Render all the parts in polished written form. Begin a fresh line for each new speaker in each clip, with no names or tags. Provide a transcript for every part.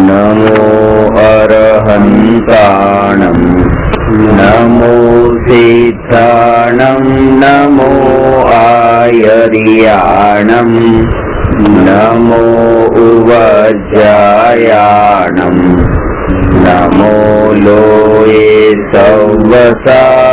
नमो अरहन्ताणं नमो सिद्धाणं नमो आयर्याणं नमो उवज्जायाणं नमो लोये सवसावूणम्।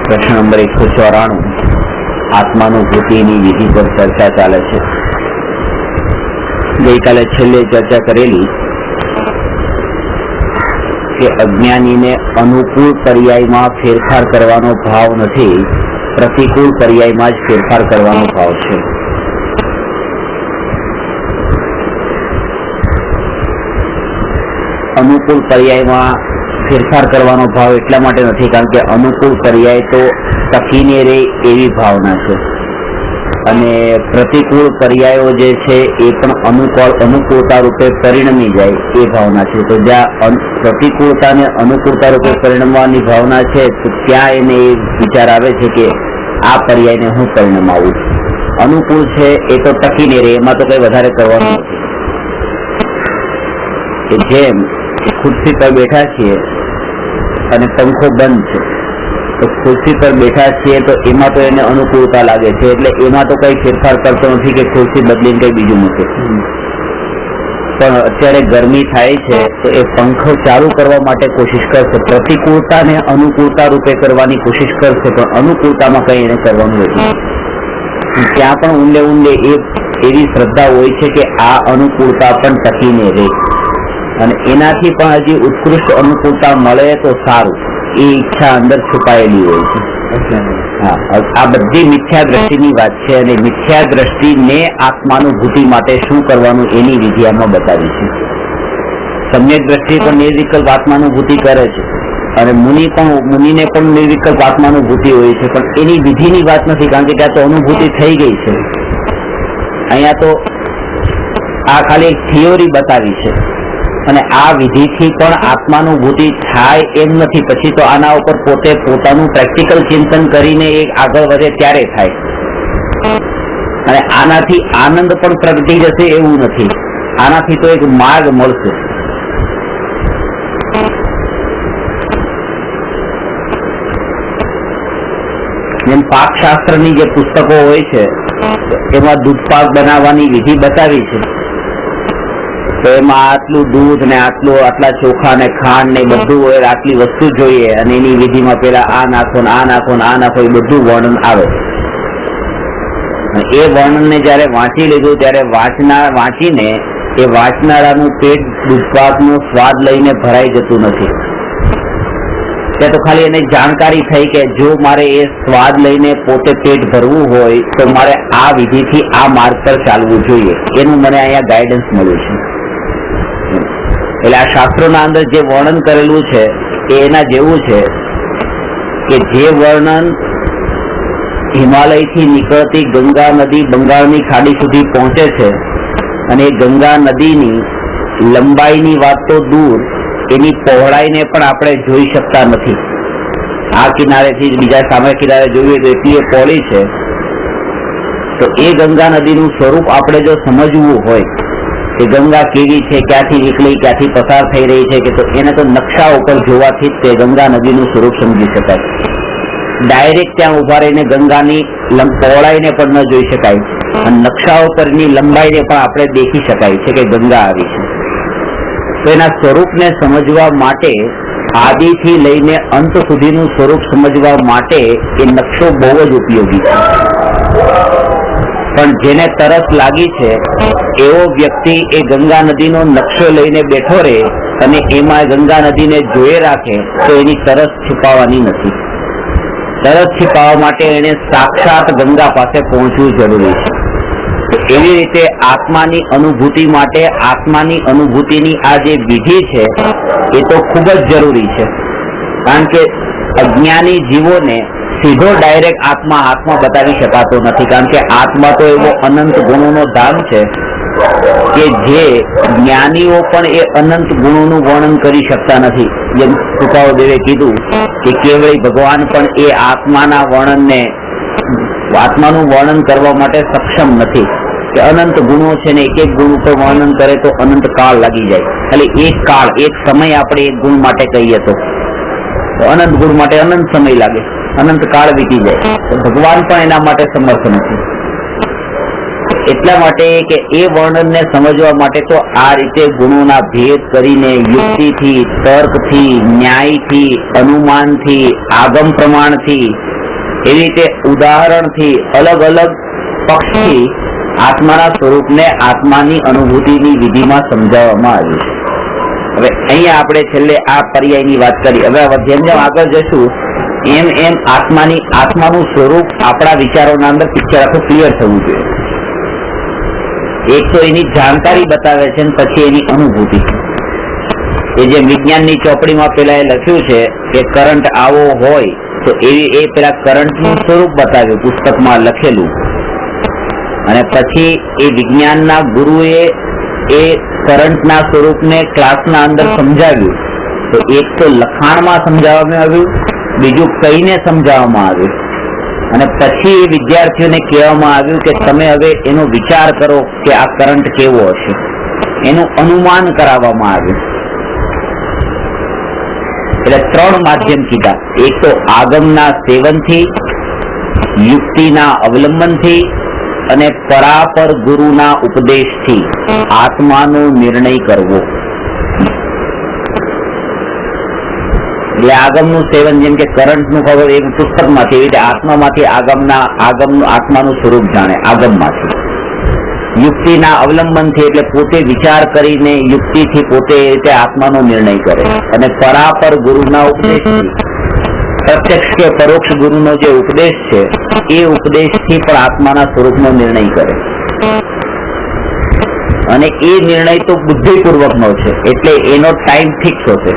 प्रश्न नंबर 194 आत्मानुभूतिनी विधि पर चर्चा चाले छे। गईकाले छेल्ले चर्चा करेली के अज्ञानी ने अनुकूल पर्याय में फेरफार करवानो भाव नहीं, प्रतिकूल पर्याय में ज फेरफार करवानो भाव छे। अनुकूल पर्याय में फेरफार करवानो भाव એટલા માટે નથી કારણ કે અનુકૂળ પર્યાય તો ટકીને રહે એવી ભાવના છે અને પ્રતિકૂળ પર્યાયો જે છે એ પણ અનુકૂળતા રૂપે પરિણમી જાય એ ભાવના છે। તો જ્યાં પ્રતિકૂળતા ને અનુકૂળતા રૂપે પરિણમવાની ભાવના છે તો ત્યાં એને એ વિચાર આવે છે કે આ પર્યાયને હું પરિણમાવું। અનુકૂળ છે એ તો ટકીને રહે, એમાં તો કઈ વધારે કરવાનું નથી। જેમ खुर्सी पर बैठा छे અને पंखो बंद है तो खुर्सी पर बैठा छे तो एमा तो एने अनुकूलता लागे छे એટલે એમાં તો કઈ ફેરફાર કરતો નથી કે ખુરશી બદલીને કઈ બીજું મૂકે। પણ અત્યારે ગરમી થાય છે તો એ પંખો ચાલુ કરવા માટે કોશિશ કરશે, પ્રતિકૂળતાને અનુકૂળતા રૂપે કરવાની કોશિશ કરશે પણ અનુકૂળતામાં કઈ એને કરવાનું નથી। ત્યાં પણ ઊંડે ઊંડે એવી શ્રદ્ધા હોય છે કે આ અનુકૂળતા પણ ટકીને રહે અને એનાથી પણ હજી ઉત્કૃષ્ટ અનુકૂળતા મળે તો સારું, એ ઈચ્છા અંદર છુપાયેલી હોય છે। હા, આ બધી મિથ્યા દ્રષ્ટિની વાત છે અને મિથ્યા દ્રષ્ટિને આત્માનુભૂતિ માટે શું કરવાનું એની વિધિ આમાં બતાવી છે। સમ્યક દ્રષ્ટિ પણ નિર્વિકલ્પ આત્માનુભૂતિ કરે છે અને મુનિને પણ નિર્વિકલ્પ આત્માનુભૂતિ હોય છે પણ એની વિધિની વાત નથી કારણ કે ત્યાં તો અનુભૂતિ થઈ ગઈ છે। અહીંયા તો આ ખાલી એક થિયોરી બતાવી છે અને આ વિધિથી પણ આત્માનુભૂતિ થાય એમ નથી। પછી તો આના ઉપર પોતે પોતાનું પ્રેક્ટિકલ ચિંતન કરીને એક આગળ વધે ત્યારે થાય અને આનાથી આનંદ પણ પ્રગટી જશે એવું નથી, આનાથી તો એક માર્ગ મળશે। જેમ પાકશાસ્ત્રની જે પુસ્તકો હોય છે એમાં દૂધ પાક બનાવવાની વિધિ બતાવી છે તો એમાં આટલું દૂધ ને આટલા ચોખા ને ખાંડ ને બધું હોય, આટલી વસ્તુ જોઈએ અને એની વિધિમાં પેલા આ નાખો ને આ નાખો ને આ નાખો એ બધું વર્ણન આવે। એ વર્ણનને જયારે વાંચી લીધું ત્યારે વાંચીને એ વાંચનારાનું પેટ દૂધપાકનો સ્વાદ લઈને ભરાઈ જતું નથી। ત્યાં તો ખાલી એને જાણકારી થઈ કે જો મારે એ સ્વાદ લઈને પોતે પેટ ભરવું હોય તો મારે આ વિધિથી આ માર્ગ પર ચાલવું જોઈએ, એનું મને અહીંયા ગાઈડન્સ મળ્યું છે। એટલે આ શાસ્ત્રોના અંદર જે વર્ણન કરેલું છે એ એના જેવું છે કે જે વર્ણન હિમાલયથી નીકળતી ગંગા નદી બંગાળની ખાડી સુધી પહોંચે છે અને એ ગંગા નદીની લંબાઈની વાત તો દૂર, એની પહોળાઈને પણ આપણે જોઈ શકતા નથી। આ કિનારેથી બીજા સામે કિનારે જોઈએ તો એટલી એ પહોળી છે। તો એ ગંગા નદીનું સ્વરૂપ આપણે જો સમજવું હોય કે ગંગા કેવી છે, ક્યાંથી નીકળી, ક્યાંથી પસાર થઈ રહી છે કે તો એને તો નકશા ઉપર જોવાથી જ તે ગંગા નદીનું સ્વરૂપ સમજી શકાય। ડાયરેક્ટ ત્યાં ઉભા રહીને ગંગાની પહોળાઈને પણ ન જોઈ શકાય અને નકશા ઉપરની લંબાઈને પણ આપણે દેખી શકાય છે કે ગંગા આવી છે। તો એના સ્વરૂપને સમજવા માટે આદિથી લઈને અંત સુધીનું સ્વરૂપ સમજવા માટે એ નકશો બહુ જ ઉપયોગી છે। પણ જેને તરસ લાગી છે એવો વ્યક્તિ એ ગંગા નદીનો નકશો લઈને બેઠો રહે અને એમાં ગંગા નદીને જોઈ રાખે તો એની તરસ છુપાવવાની નથી। તરસ છુપાવવા માટે એને સાક્ષાત ગંગા પાસે પહોંચવું જરૂરી છે। એવી રીતે આત્માની અનુભૂતિ માટે આત્માની અનુભૂતિની આ જે વિધિ છે એ તો ખૂબ જ જરૂરી છે કારણ કે અજ્ઞાની જીવોને सीधो डायरेक्ट आत्मा बतावी शकातो नथी कारण के आत्मा तो एवो अनंत गुणों नो धाम है કે જે જ્ઞાનીઓ પણ એ અનંત ગુણોનું વર્ણન કરી શકતા નથી. જેમ સુકાવદેવે કીધું કે કેવળ ભગવાન પણ એ આત્માનું વર્ણન કરવા માટે સક્ષમ નથી, કે અનંત ગુણો છે ને એક એક ગુણ ઉપર વર્ણન કરે તો અનંત કાળ લાગી જાય. ખાલી એક સમય આપણે એક ગુણ માટે કહીએ તો અનંત ગુણ માટે અનંત સમય લાગે, અનંત કાળ વીતી જાય. તો ભગવાન પણ એના માટે સમર્થ નથી. એટલા માટે કે એ વર્ણનને સમજવા માટે તો આ રીતે ગુણોના ભેદ કરીને યુક્તિથી, તર્કથી, ન્યાયથી, અનુમાનથી, આગમ પ્રમાણથી, એવી રીતે ઉદાહરણથી, અલગ અલગ પક્ષથી આત્માના સ્વરૂપને આત્માની અનુભૂતિની વિધિમાં સમજાવવામાં આવ્યું છે. હવે અહીંયા આપણે છેલ્લે આ પર્યાયની વાત કરી. હવે જેમ જેમ આગળ જશું એમ એમ આત્માનું સ્વરૂપ આપણા વિચારોના અંદર પિક્ચર આખું ક્લિયર થવું જોઈએ. એક તો એની જાણકારી બતાવે છે અને પછી એની અનુભૂતિ. એ જે વિજ્ઞાનની ચોપડીમાં પેલા એ લખ્યું છે કે કરંટ આવો હોય તો એ પેલા કરંટનું સ્વરૂપ બતાવ્યું પુસ્તકમાં લખેલું, અને પછી એ વિજ્ઞાનના ગુરુએ એ કરંટના સ્વરૂપને ક્લાસના અંદર સમજાવ્યું. તો એક તો લખાણમાં સમજાવવામાં આવ્યું, બીજું કહીને સમજાવવામાં આવ્યું, અને પછી એ વિદ્યાર્થીઓને કહેવામાં આવ્યું કે તમે હવે એનો વિચાર કરો કે આ કરંટ કેવો હશે. એનું અનુમાન કરાવવામાં આવ્યું. એટલે 3 માધ્યમ કીધા. એક તો આગમના સેવનથી, યુક્તિના અવલંબનથી અને પરાપર ગુરુના ઉપદેશથી આત્માનો નિર્ણય કરવો. એટલે આગમનું સેવન, જેમ કે કરંટનું ખબર એક પુસ્તકમાંથી, એવી રીતે આત્મામાંથી આત્માનું સ્વરૂપ જાણે આગમમાંથી. યુક્તિના અવલંબનથી, એટલે પોતે વિચાર કરીને યુક્તિથી પોતે એ રીતે આત્માનો નિર્ણય કરે. અને પરાપર ગુરુના ઉપદેશથી, પ્રત્યક્ષ કે પરોક્ષ ગુરુનો જે ઉપદેશ છે એ ઉપદેશથી પણ આત્માના સ્વરૂપનો નિર્ણય કરે. અને એ નિર્ણય તો બુદ્ધિપૂર્વકનો છે, એટલે એનો ટાઈમ ફિક્સ હશે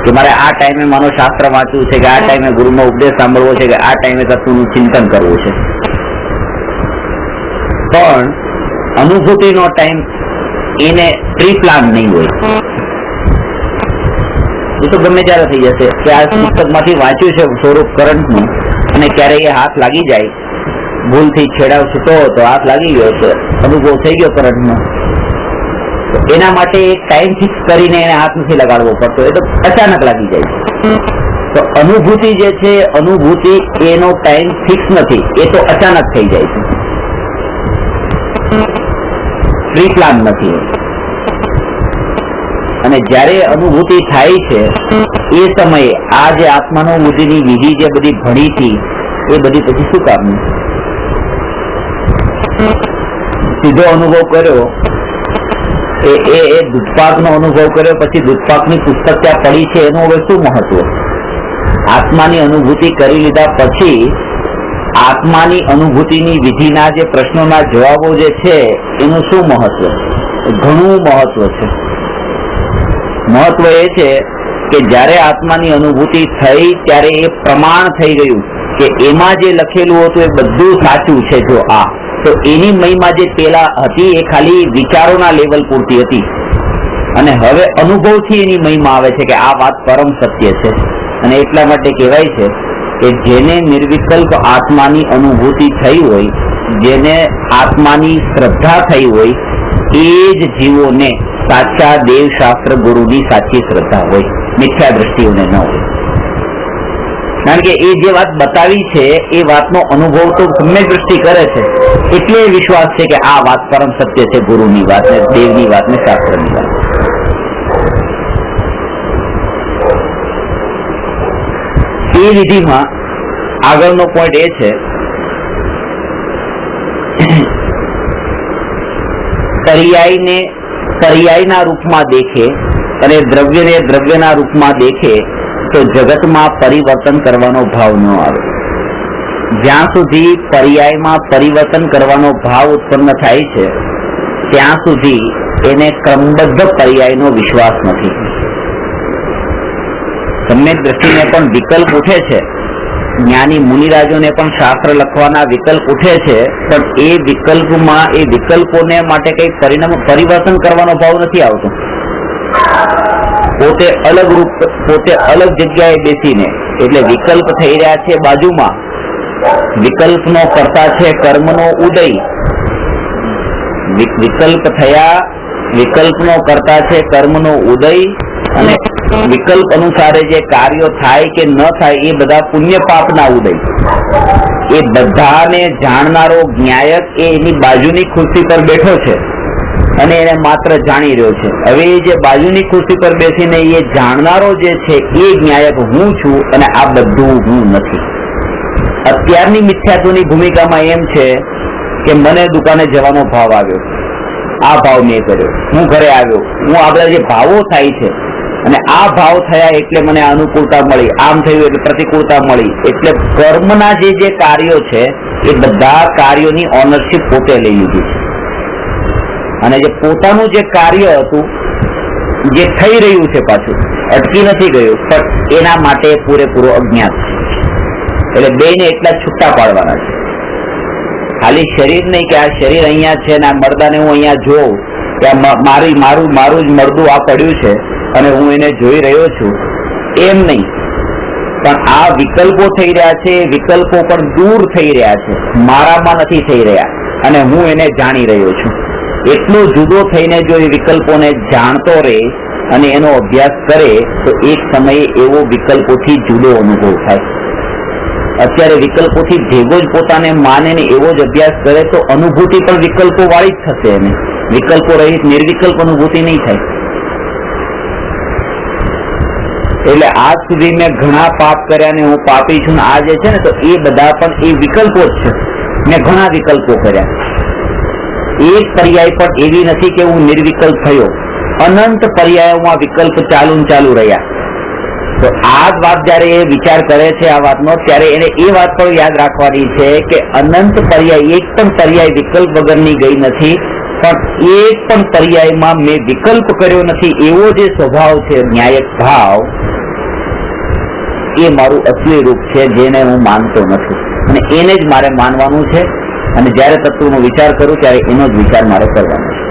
કે મારે આ ટાઈમે માનો શાસ્ત્ર વાંચવું છે, કે આ ટાઈમે ગુરુનો ઉપદેશ સાંભળવો છે, કે આ ટાઈમે તત્વનું ચિંતન કરવું છે. પણ અનુભૂતિનો ટાઈમ એને પ્રી પ્લાન નહીં હોય. એ તો ગમે ત્યારે થઈ જશે કે આ પુસ્તકમાંથી વાંચ્યું છે સ્વરૂપ કરંટનું, અને ક્યારેય એ હાથ લાગી જાય, ભૂલથી છેડાવ છૂટો તો હાથ લાગી ગયો છે, અનુભવ થઈ ગયો કરંટનો. એના માટે એક ટાઈમ ફિક્સ કરીને એને હાથ નથી લગાડવો પડતો, એ તો અચાનક લાગી જાય છે. તો અનુભૂતિ જે છે, અનુભૂતિ એનો ટાઈમ ફિક્સ નથી, એ તો અચાનક થઈ જાય છે, પ્રી પ્લાન નથી. અને જ્યારે અનુભૂતિ થાય છે એ સમયે આ જે આત્માનુભૂતિની વિધિ જે બધી ભણી હતી એ બધી પછી શું કામની? સીધો અનુભવ કર્યો, એ દૂધપાકનો અનુભવ કર્યો, પછી દૂધપાકની પુસ્તક ત્યાં પડી છે, એનું હવે શું મહત્વ? આત્માની અનુભૂતિ કરી લીધા પછી આત્માની અનુભૂતિની વિધિના જે પ્રશ્નોના જવાબો જે છે એનું શું મહત્વ? ઘણું મહત્વ છે. મહત્વ એ છે કે જ્યારે આત્માની અનુભૂતિ થઈ ત્યારે એ પ્રમાણ થઈ ગયું કે એમાં જે લખેલું હતું એ બધું સાચું છે. જો આ તો એની મહિમા જે પેલા હતી એ ખાલી વિચારોના લેવલ પૂરતી હતી, અને હવે અનુભવથી એની મહિમા આવે છે કે આ વાત પરમ સત્ય છે. અને એટલા માટે કહેવાય છે કે જેને નિર્વિકલ્પ આત્માની અનુભૂતિ થઈ હોય, જેને આત્માની શ્રદ્ધા થઈ હોય, એ જ જીવોને સાચા દેવશાસ્ત્ર ગુરુની સાચી શ્રદ્ધા હોય, મિથ્યા દ્રષ્ટિઓને ન હોય. કારણ કે એ જે વાત બતાવી છે એ વાતનો અનુભવ તો ગમે દ્રષ્ટિ કરે છે, એટલે વિશ્વાસ છે કે આ વાત પરમ સત્ય છે, ગુરુની વાત ને દેવની વાત ને શાસ્ત્રની વાત. એ વિધિમાં આગળનો પોઈન્ટ એ છે પર્યાયના રૂપમાં દેખે અને દ્રવ્યને દ્રવ્યના રૂપમાં દેખે તો જગતમાં પરિવર્તન કરવાનો ભાવ ન આવે. જ્યાં સુધી પર્યાયમાં પરિવર્તન કરવાનો ભાવ ઉત્પન્ન થાય છે ત્યાં સુધી એને ક્રમબદ્ધ પર્યાયનો વિશ્વાસ નથી. સમ્યક દ્રષ્ટિને પણ વિકલ્પ ઉઠે છે જ્ઞાની મુનિરાજોને પણ શાસ્ત્ર લખવાના વિકલ્પ ઉઠે છે, પણ એ વિકલ્પમાં એ વિકલ્પોને માટે કઈ પરિવર્તન કરવાનો ભાવ નથી આવતો. પોતે અલગ રૂપ, પોતે અલગ જગ્યાએ બેસીને, એટલે વિકલ્પ થઈ રહ્યા છે બાજુમાં, વિકલ્પનો કરતા છે કર્મનો ઉદય, વિકલ્પ થયા, વિકલ્પનો કરતા છે કર્મનો ઉદય, અને વિકલ્પ અનુસારે જે કાર્યો થાય કે ન થાય એ બધા પુણ્ય પાપના ઉદય. એ બધાને જાણનારો જ્ઞાયક એ એની બાજુની ખુરશી પર બેઠો છે અને એને માત્ર જાણી રહ્યો છે. હવે એ જે બાજુની ખુરશી પર બેસીને એ જાણનારો જે છે એ જ્ઞાયક હું છું અને આ બધું હું નથી. અત્યારની મિથ્યાત્વની ભૂમિકામાં એમ છે કે મને દુકાને જવાનો ભાવ આવ્યો, આ ભાવ મેં કર્યો, હું ઘરે આવ્યો, હું આપણા જે ભાવો થાય છે અને આ ભાવ થયા એટલે મને અનુકૂળતા મળી, આમ થયું એટલે પ્રતિકૂળતા મળી, એટલે કર્મના જે કાર્યો છે એ બધા કાર્યોની ઓનરશિપ પોતે લઈ લીધી છે. અને જે પોતાનું જે કાર્ય હતું, જે થઈ રહ્યું છે, પાછું અટકી નથી ગયું, પણ એના માટે પૂરેપૂરો અજ્ઞાત છે. એટલે બેને એટલા છૂટા પાડવાના છે. ખાલી શરીર નહીં કે આ શરીર અહીંયા છે ને આ મરદાને હું અહીંયા જોઉં કે મારું જ મરદું આ પડ્યું છે અને હું એને જોઈ રહ્યો છું, એમ નહીં. પણ આ વિકલ્પો થઈ રહ્યા છે, વિકલ્પો પણ દૂર થઈ રહ્યા છે, મારામાં નથી થઈ રહ્યા, અને હું એને જાણી રહ્યો છું. એટલો જુદો થઈને જો એ વિકલ્પોને જાણતો રહે અને એનો અભ્યાસ કરે તો એક સમયે એવો વિકલ્પોથી જુદો અનુભવ થાય. અત્યારે વિકલ્પોથી ભેગો જ પોતાને માને ને એવો જ અભ્યાસ કરે તો અનુભૂતિ પણ વિકલ્પો વાળી જ થશે. એને વિકલ્પો રહિત નિર્વિકલ્પ અનુભૂતિ નહીં થાય. એટલે આજ સુધી મેં ઘણા પાપ કર્યા ને હું પાપી છું ને આ જે છે ને, તો એ બધા પણ એ વિકલ્પો જ છે. મેં ઘણા વિકલ્પો કર્યા, એક પર્યાય પણ એવી નથી કે હું નિર્વિકલ્પ થયો. અનંત પર્યાયોમાં વિકલ્પ ચાલુ રહ્યા. તો આ વાત જયારે એ વિચાર કરે છે આ વાતનો, ત્યારે એને એ વાત પણ યાદ રાખવાની છે કે અનંત પર્યાય, એક પણ પર્યાય વિકલ્પ વગરની ગઈ નથી, પણ એક પણ પર્યાયમાં મેં વિકલ્પ કર્યો નથી એવો જે સ્વભાવ છે, ન્યાયક ભાવ, એ મારું અસલી રૂપ છે, જેને હું માનતો નથી અને એને જ મારે માનવાનું છે. અને જયારે તત્વનો વિચાર કરું ત્યારે એનો જ વિચાર મારે કરવાનો છે.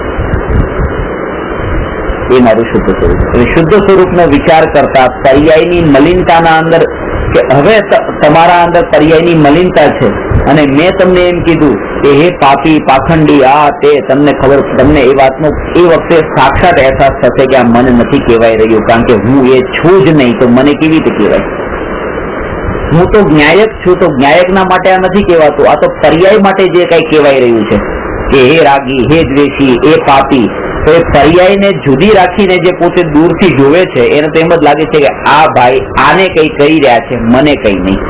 એ મારું શુદ્ધ સ્વરૂપ. એટલે શુદ્ધ સ્વરૂપનો વિચાર કરતા પર્યાયની મલિનતાના અંદર, કે હવે તમારા અંદર પર્યાયની મલિનતા છે અને મેં તમને એમ કીધું કે હે પાપી, પાખંડી, આ તે, તમને ખબર, તમને એ વાતનો એ વખતે સાક્ષાત અહેસાસ થશે કે આ મને નથી કહેવાય રહ્યું, કારણ કે હું એ છું જ નહીં, તો મને કેવી રીતે કહેવાય? હું તો જ્ઞાયક છું, તો જ્ઞાયકના માટે આ નથી કહેવાતું, આ તો પર્યાય માટે જે કઈ કહેવાય રહ્યું છે કે હે રાગી, હે દ્વેષી, એ પાપી. તો એ પર્યાયને જુદી રાખીને જે પોતે દૂરથી જોવે છે એને તો એમ જ લાગે છે કે આ ભાઈ આને કઈ કહી રહ્યા છે, મને કઈ નહીં.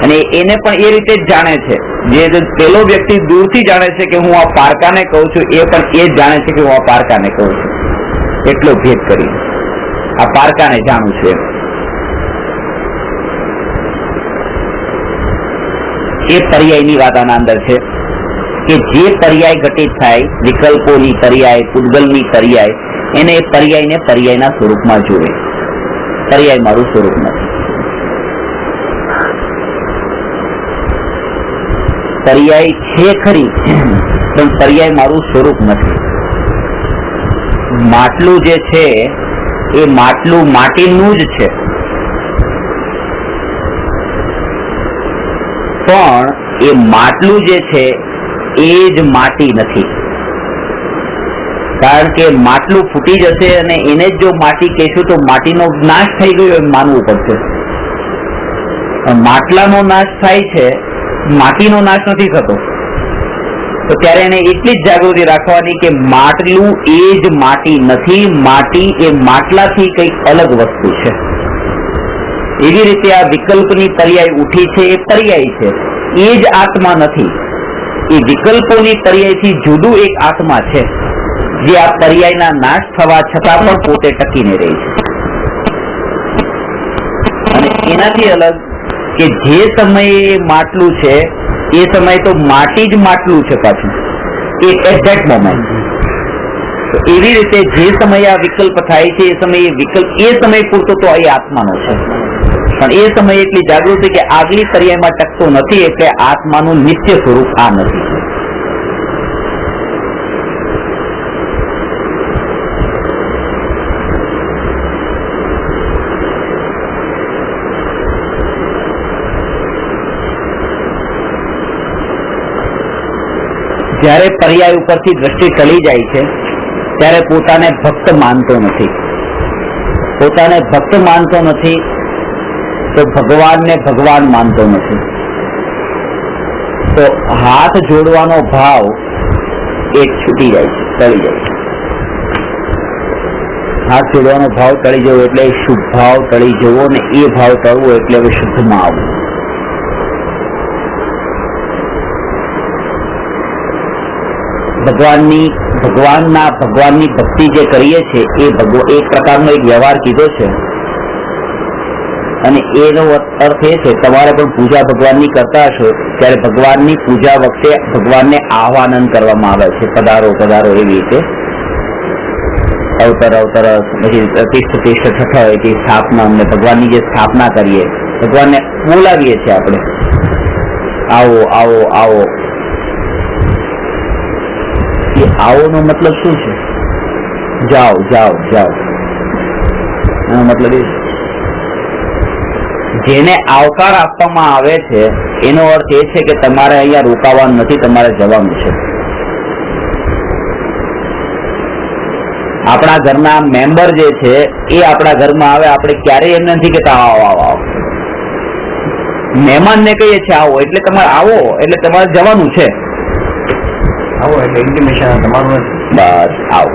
અને એને પણ એ રીતે જ જાણે છે. જે પેલો વ્યક્તિ દૂરથી જાણે છે કે હું આ પારકાને કહું છું, એ પણ એ જ જાણે છે કે હું આ પારકાને કહું છું. એટલો ભેદ કરી આ પારકાને જાણું છું એમ. એ પર્યાયની વાત આના અંદર છે કે જે પર્યાય ઘટિત થાય, વિકલ્પોની પર્યાય, પૂતગલની પર્યાય, એને એ પર્યાયને પર્યાયના સ્વરૂપમાં જોવે. પર્યાય મારું સ્વરૂપ નથી. પર્યાય છે ખરી, પણ પર્યાય મારું સ્વરૂપ નથી. માટલું જે છે એ માટલું માટીનું જ છે, પણ એ માટલું જે છે એ જ માટી નથી. કારણ કે માટલું ફૂટી જશે અને એને જ જો માટી કહેશું તો માટીનો નાશ થઈ ગયો એમ માનવું પડશે. માટલાનો નાશ થાય છે, માટીનો નાશ નથી થતો. તો ત્યારે એને એટલી જ જાગૃતિ રાખવાની કે માટલું એ જ માટી નથી, માટી એ માટલાથી કંઈક અલગ વસ્તુ છે. એવી રીતે આ વિકલ્પની પર્યાય ઉઠી છે, એ પર્યાય છે, એ જ આત્મા નથી. એ વિકલ્પોની પર્યાયથી જુદું એક આત્મા છે, જે આ પર્યાયના નાશ થવા છતાં પણ પોતે ટકીને રહે છે. અને એનાથી અલગ કે જે સમયે માટલું છે એ સમયે તો માટી જ માટલું છે પાછું, એ એક્ઝેક્ટ મોમેન્ટ. એવી રીતે જે સમયે આ વિકલ્પ થાય છે એ સમયે વિકલ્પ એ સમય પૂરતો તો એ આત્માનો છે. પણ એ સમયે એટલી જાગૃતિ કે આગલી પર્યાયમાં ટકતો નથી, એટલે આત્માનું નિત્ય સ્વરૂપ આ નથી. જ્યારે પર્યાય ઉપરથી દ્રષ્ટિ ટળી જાય છે ત્યારે પોતાને ભક્ત માનતો નથી. પોતાને ભક્ત માનતો નથી તો ભગવાનને ભગવાન માનતો નથી. તો હાથ જોડવાનો ભાવ એ છૂટી જાય છે, ટળી જાય છે. હાથ જોડવાનો ભાવ ટળી જવો એટલે શુભ ભાવ ટળી જવો, ને એ ભાવ ટળવો એટલે હવે શુદ્ધમાં આવવું. ભગવાનની ભક્તિ જે કરીએ છીએ એ એક પ્રકારનો એક વ્યવહાર કીધો છે, અને એનો અર્થ એ છે તમારે પણ પૂજા ભગવાનની કરતા હશો ત્યારે ભગવાનની પૂજા વખતે ભગવાનને આહ્વાન કરવામાં આવે છે, પધારો પધારો, એવી રીતે અવતર અવતર, પછી તિષ્ઠ તિષ્ઠ છઠ એથી સ્થાપના, અમને ભગવાનની જે સ્થાપના કરીએ, ભગવાનને બોલાવીએ છીએ આપણે, આવો આવો આવો. આવો નો મતલબ શું છે? જાઓ જાઓ જાઓ, એનો મતલબ એ જેને આવકાર આપવામાં આવે છે એનો અર્થ એ છે કે તમારે અહીંયા રોકાવાનું નથી, તમારે જવાનું છે. આપણા ઘરના મેમ્બર જે છે એ આપણા ઘરમાં આવે, આપણે ક્યારેય એમ નથી કહેતા આવો આવો આવો. મહેમાનને કહીએ છીએ આવો, એટલે તમારે આવો એટલે તમારે જવાનું છે. આવો એટલે ઇન્ટિમેશન તમારું બસ આવો.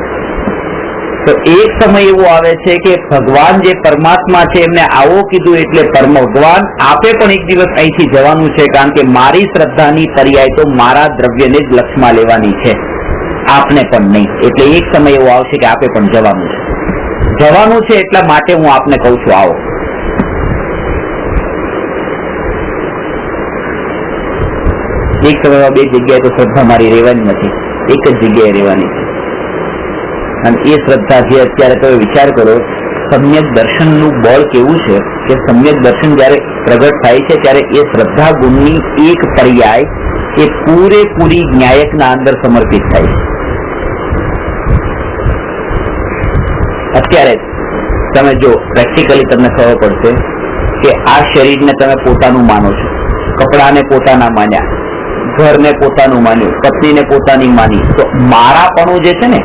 તો એક સમય એવો આવે છે કે ભગવાન જે પરમાત્મા છે એમને આવો કીધું એટલે ભગવાન આપે પણ એક દિવસ અહીંથી જવાનું છે, કારણ કે મારી શ્રદ્ધાની પર્યાય તો મારા દ્રવ્યને જ લક્ષમાં લેવાની છે, આપને પણ નહીં. એટલે એક સમય એવો આવશે કે આપે પણ જવાનું છે. જવાનું છે એટલા માટે હું આપને કહું છું આવો. એક સમયમાં બે જગ્યાએ તો શ્રદ્ધા મારી રહેવાની નથી, એક જ જગ્યાએ રહેવાની છે. અને એ શ્રદ્ધા જે અત્યારે તમે વિચાર કરો, સમ્યક દર્શનનું બળ કેવું છે કે સમ્યક દર્શન જયારે પ્રગટ થાય છે ત્યારે એ શ્રદ્ધા ગુણની એક પર્યાય એ પૂરેપૂરી ન્યાયકના અંદર સમર્પિત થાય છે. અત્યારે તમે જો પ્રેક્ટિકલી તમને ખબર પડશે કે આ શરીરને તમે પોતાનું માનો છો, કપડાને પોતાના માન્યા, ઘરને પોતાનું માન્યું, પત્નીને પોતાની માની, તો મારાપણું જે છે ને,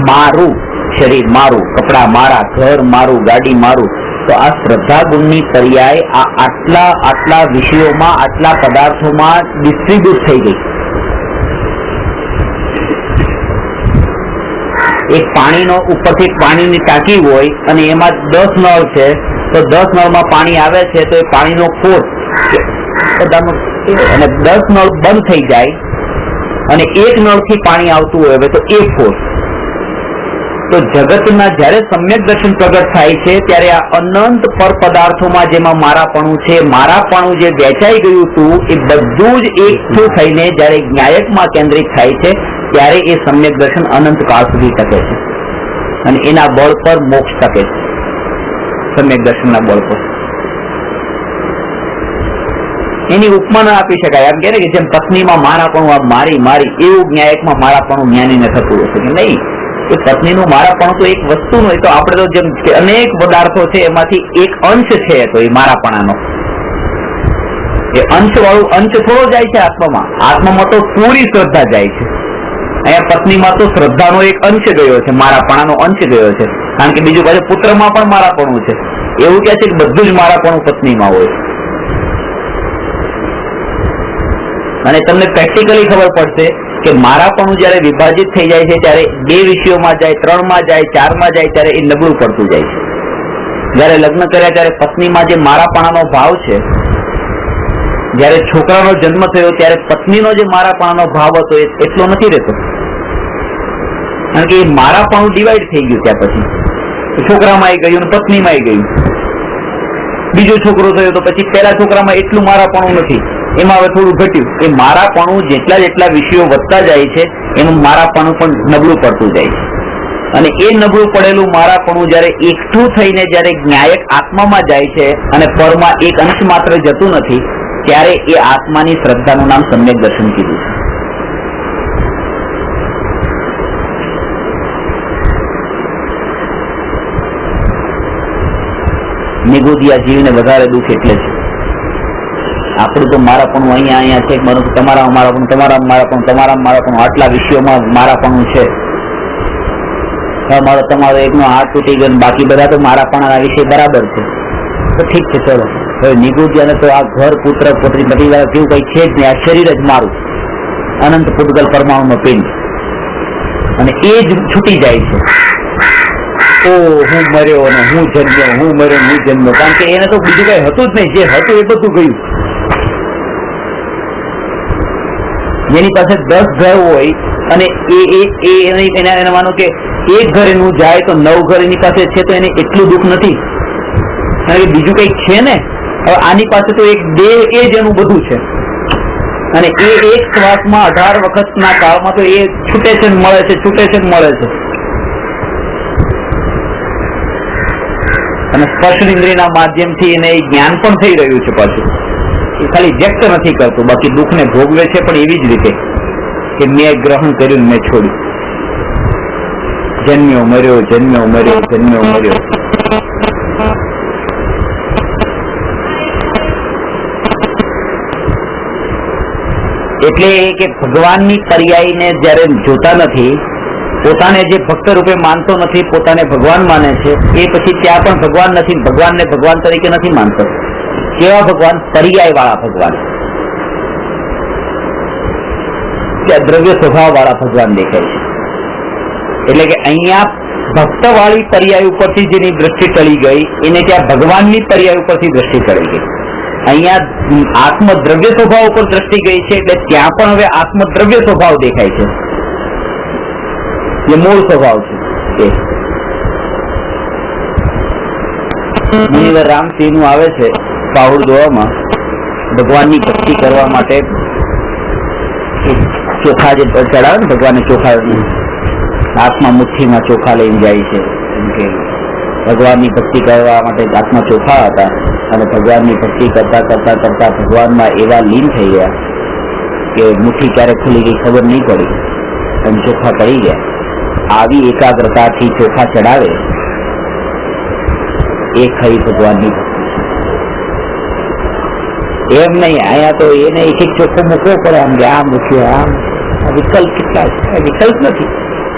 મારું શરીર મારું, કપડા મારા, ઘર મારું, ગાડી મારું, તો આ શ્રદ્ધા ગુણની પર્યાય આ આટલા વિષયોમાં, આટલા પદાર્થોમાં ડિસ્ટ્રીબ્યુટ થઈ ગઈ. એક પાણીનો ઉપરથી પાણીની ટાંકી હોય અને એમાં 10 નળ છે, તો 10 નળમાં પાણી આવે છે તો એ પાણીનો ફોર્સ અને 10 નળ બંધ થઈ જાય અને એક નળથી પાણી આવતું હોય તો એ ફોર્સ. તો જગતના જયારે સમ્યક દર્શન પ્રગટ થાય છે ત્યારે આ અનંત પર પદાર્થોમાં જેમાં મારાપણું છે, મારાપણું જે વેચાઈ ગયું હતું એ બધું જ એકઠું થઈને જયારે ન્યાયકમાં કેન્દ્રિત થાય છે ત્યારે એ સમ્યક દર્શન અનંત કાળ સુધી ટકે છે અને એના બળ પર મોક્ષ ટકે છે. સમ્યક દર્શનના બળ પર એની ઉપમા ના આપી શકાય. એમ કે જેમ પત્નીમાં મારાપણું આ મારી મારી, એવું ન્યાયકમાં મારાપણું જ્ઞાનીને થતું હશે કે નહીં. કે પત્નીનું મારાપણું તો એક વસ્તુ નું, તો આપણે તો જેમ અનેક પદાર્થો છે એમાંથી એક અંશ છે, તો એ મારાપણાનો એ અંશ વાળું અંશ થોડો જાય છે આત્મામાં. આત્મામાં તો પૂરી શ્રદ્ધા જાય છે. અહીંયા પત્નીમાં તો શ્રદ્ધાનો એક અંશ ગયો છે, મારાપણાનો અંશ ગયો છે, કારણ કે બીજું પાછું પુત્રમાં પણ મારાપણું છે. એવું કે છે કે બધું જ મારાપણું પત્નીમાં હોય. અને તમને પ્રેક્ટિકલી ખબર પડશે કે મારાપણું જયારે વિભાજિત થઈ જાય છે ત્યારે 2 વિષયોમાં જાય, 3માં જાય, 4માં જાય, ત્યારે એ નબળું પડતું જાય છે. જયારે લગ્ન કર્યા ત્યારે પત્નીમાં જે મારાપણાનો ભાવ છે, જયારે છોકરાનો જન્મ થયો ત્યારે પત્નીનો જે મારાપણાનો ભાવ હતો એ એટલો નથી રહેતો, કારણ કે એ મારાપણું ડિવાઈડ થઈ ગયું. ત્યાં પછી છોકરામાં આવી ગયું, પત્નીમાં આવી ગયું. બીજો છોકરો થયો તો પછી પહેલા છોકરામાં એટલું મારાપણું નથી, એમાં હવે થોડું ઘટ્યું. એ મારાપણું જેટલા વિષયો વધતા જાય છે એનું મારાપણું પણ નબળું પડતું જાય છે. અને એ નબળું પડેલું મારાપણું જયારે એકઠું થઈને જયારે ન્યાયક આત્મામાં જાય છે અને પરમાં એક અંશ માત્ર જતું નથી, ત્યારે એ આત્માની શ્રદ્ધાનું નામ સમ્યક દર્શન કીધું છે. નિગોદિયા જીવને વધારે દુઃખ એટલે છે. આપણું તો મારાપણું અહીંયા છે, તમારા મારાપણું, તમારા મારાપણું, તમારા મારાપણું, આટલા વિષયોમાં મારાપણું છે. મારો તમારો એકનો હાથ તૂટી ગયો, બાકી બધા તો મારાપણાના વિષય બરાબર છે, તો ઠીક છે, ચલો. હવે નિગોદિયાને તો આ ઘર, પુત્ર, પુત્રી, બધી વાર કેવું કઈ છે જ નહીં, આ શરીર જ મારું, અનંત પૂતગલ પરમાણુનો પિંડ, અને એ જ છૂટી જાય છે. ઓ હું મર્યો ને હું જન્મ્યો, હું મર્યો હું જન્મ્યો, કારણ કે એને તો બીજું કઈ હતું જ નહીં, જે હતું એ બધું ગયું. જેની પાસે 10 ઘર હોય અને એને માનો કે એક ઘર એનું જાય તો 9 ઘર એની પાસે છે, તો એને એટલું દુઃખ નથી, કારણ કે બીજું કઈક છે ને. હવે આની પાસે તો એક દેહ, એ જ એનું બધું છે, અને એ એક શ્વાસમાં 18 વખતના કાળમાં તો એ છૂટે છે ને મળે છે, છૂટે છે ને મળે છે. અને સ્પર્શ ઇન્દ્રિયના માધ્યમથી એને જ્ઞાન પણ થઈ રહ્યું છે. પાછું એ ખાલી વ્યક્ત નથી કરતું, બાકી દુઃખને ભોગવે છે, પણ એવી જ રીતે કે મેં ગ્રહણ કર્યું, મેં છોડ્યું. જન્મ્યો મર્યો, જન્મ્યો મર્યો, જન્મ્યો મર્યો. એટલે કે ભગવાનની પર્યાયને જયારે જોતા નથી, પોતાને જે ભક્ત રૂપે માનતો નથી, પોતાને ભગવાન માને છે, એ પછી ત્યાં પણ ભગવાન નથી, ભગવાનને ભગવાન તરીકે નથી માનતો. કેવા ભગવાન? પર્યાય વાળા ભગવાન, ત્યાં દ્રવ્ય સ્વભાવ વાળા ભગવાન દેખાય છે. એટલે કે અહીંયા ભક્ત વાળી પર્યાય ઉપરથી જેની દ્રષ્ટિ ટળી ગઈ, એને ત્યાં ભગવાનની પર્યાય ઉપરથી દ્રષ્ટિ ટળી ગઈ. અહીંયા આત્મદ્રવ્ય સ્વભાવ ઉપર દ્રષ્ટિ ગઈ છે, એટલે ત્યાં પણ હવે આત્મદ્રવ્ય સ્વભાવ દેખાય છે, જે મૂળ સ્વભાવ છે. મુનિવર રામસિંહ નું આવે છે પાહુડ દોવામાં, ભગવાનની ભક્તિ કરવા માટે ચોખા જે ચડાવે ને, ભગવાનને ચોખા હાથમાં મુઠ્ઠીમાં ચોખા લઈને જાય છે. એમ કે ભગવાનની ભક્તિ કરવા માટે હાથમાં ચોખા હતા, અને ભગવાનની ભક્તિ કરતા કરતા કરતા ભગવાનમાં એવા લીન થઈ ગયા કે મુઠ્ઠી ક્યારે ખુલી ગઈ ખબર નહીં પડી, અને ચોખા પડી ગયા. આવી એકાગ્રતાથી ચોખા ચડાવે એ ખરી ભગવાનની ભક્તિ. એમ નહીં, અહીંયા તો એને એક એક ચોખ્ખો મૂકવો પડે, આમ કે આ મૂક્યો, આમ વિકલ્પ કેટલા છે? વિકલ્પ નથી.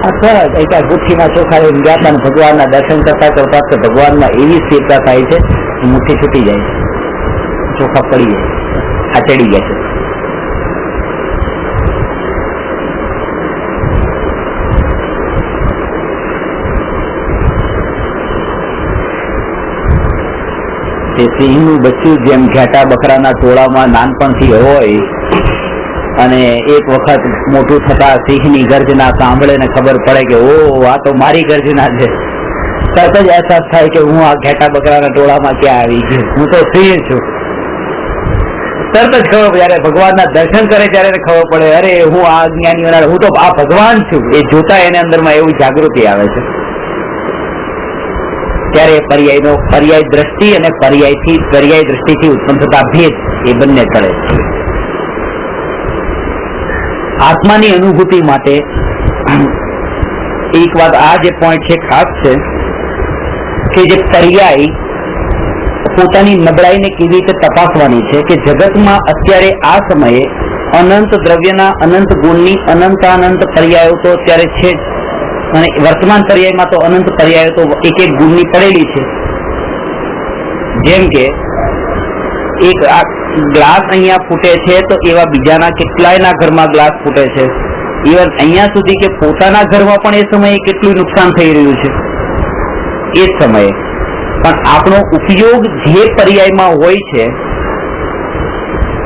મુઠ્ઠીમાં ચોખા લઈને ગયા હતા, ભગવાનના દર્શન કરતા કરતા ભગવાનમાં એવી સ્થિરતા થાય છે, મુઠ્ઠી છૂટી જાય છે, ચોખા પડી જાય, આ ચડી ગયા છે. સિંહનું બચ્ચું જેમ ઘેટા બકરાના ટોળામાં નાનપણથી હોય, અને એક વખત મોટું થતા સિંહની ગર્જના સાંભળે ને ખબર પડે કે ઓ આ તો મારી ગર્જના છે, તરત જ અહેસાસ થાય કે હું આ ઘેટા બકરાના ટોળામાં ક્યાં આવી ગયો, હું તો સિંહ છું. તરત જ ખબર, જયારે ભગવાનના દર્શન કરે ત્યારે ખબર પડે, અરે હું આ જ્ઞાની, હું તો આ ભગવાન છું. એ જોતા એને અંદરમાં એવું જાગૃતિ આવે છે. ત્યારે પર્યાય દ્રષ્ટિ અને પર્યાય દ્રષ્ટિથી ઉત્પન્ન થતા ભેદ એ બંને ટળે છે. આત્માની અનુભૂતિ માટે એક વાત, આ જે પોઈન્ટ છે ખાસ છે કે જે પર્યાય પોતાની નબળાઈને કેવી રીતે તપાસવાની છે, કે જગતમાં અત્યારે આ સમયે અનંત દ્રવ્યના, અનંત ગુણની અનંત પર્યાયો તો અત્યારે છે જ, અને વર્તમાન પર્યાયમાં તો અનંત પર્યાયો તો એક એક ગુણની પડેલી છે. જેમ કે એક આ ગ્લાસ અહીંયા ફૂટે છે, તો એવા બીજાના કેટલાયના ઘરમાં ગ્લાસ ફૂટે છે. ઇવન અહીંયા સુધી કે પોતાના ઘરમાં પણ એ સમયે કેટલું નુકસાન થઈ રહ્યું છે એ સમયે. પણ આપણો ઉપયોગ જે પર્યાયમાં હોય છે,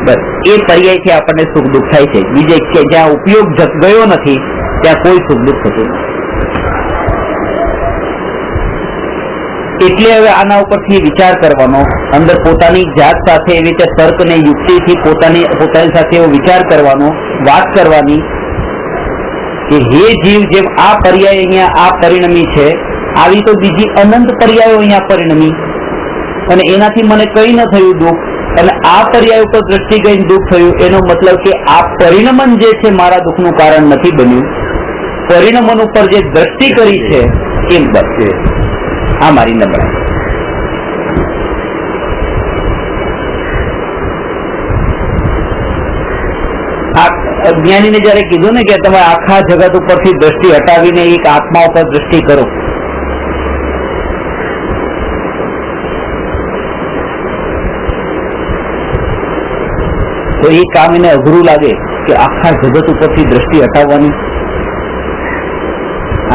બસ એ પર્યાયથી આપણને સુખ દુઃખ થાય છે. બીજે જ્યાં ઉપયોગ ગયો નથી ત્યાં કોઈ સુખ દુઃખ થતું નથી. એટલે હવે આના ઉપરથી વિચાર કરવાનો, અંદર પોતાની જાત સાથે એવી રીતે તર્ક ને યુક્તિથી પોતાની સાથે એવો વિચાર કરવાનો, વાત કરવાની કે હે જીવ, જેમ આ પર્યાય અહીંયા આ પરિણમી છે, આવી તો બીજી અનંત પર્યાયો અહીંયા પરિણમી અને એનાથી મને કઈ ન થયું દુઃખ, અને આ પર્યાય ઉપર દ્રષ્ટિ ગઈને દુઃખ થયું. એનો મતલબ કે આ પરિણમન જે છે મારા દુઃખનું કારણ નથી બન્યું, પરિણમન ઉપર જે દ્રષ્ટિ કરી છે એમ બચશે. આ મારી નબળાઈ. જ્ઞાનીને જયારે કીધું ને કે તમે આખા જગત ઉપરથી દ્રષ્ટિ હટાવીને એક આત્મા ઉપર દ્રષ્ટિ કરો, તો એ કામ એને અઘરું લાગે કે આખા જગત ઉપરથી દ્રષ્ટિ હટાવવાની.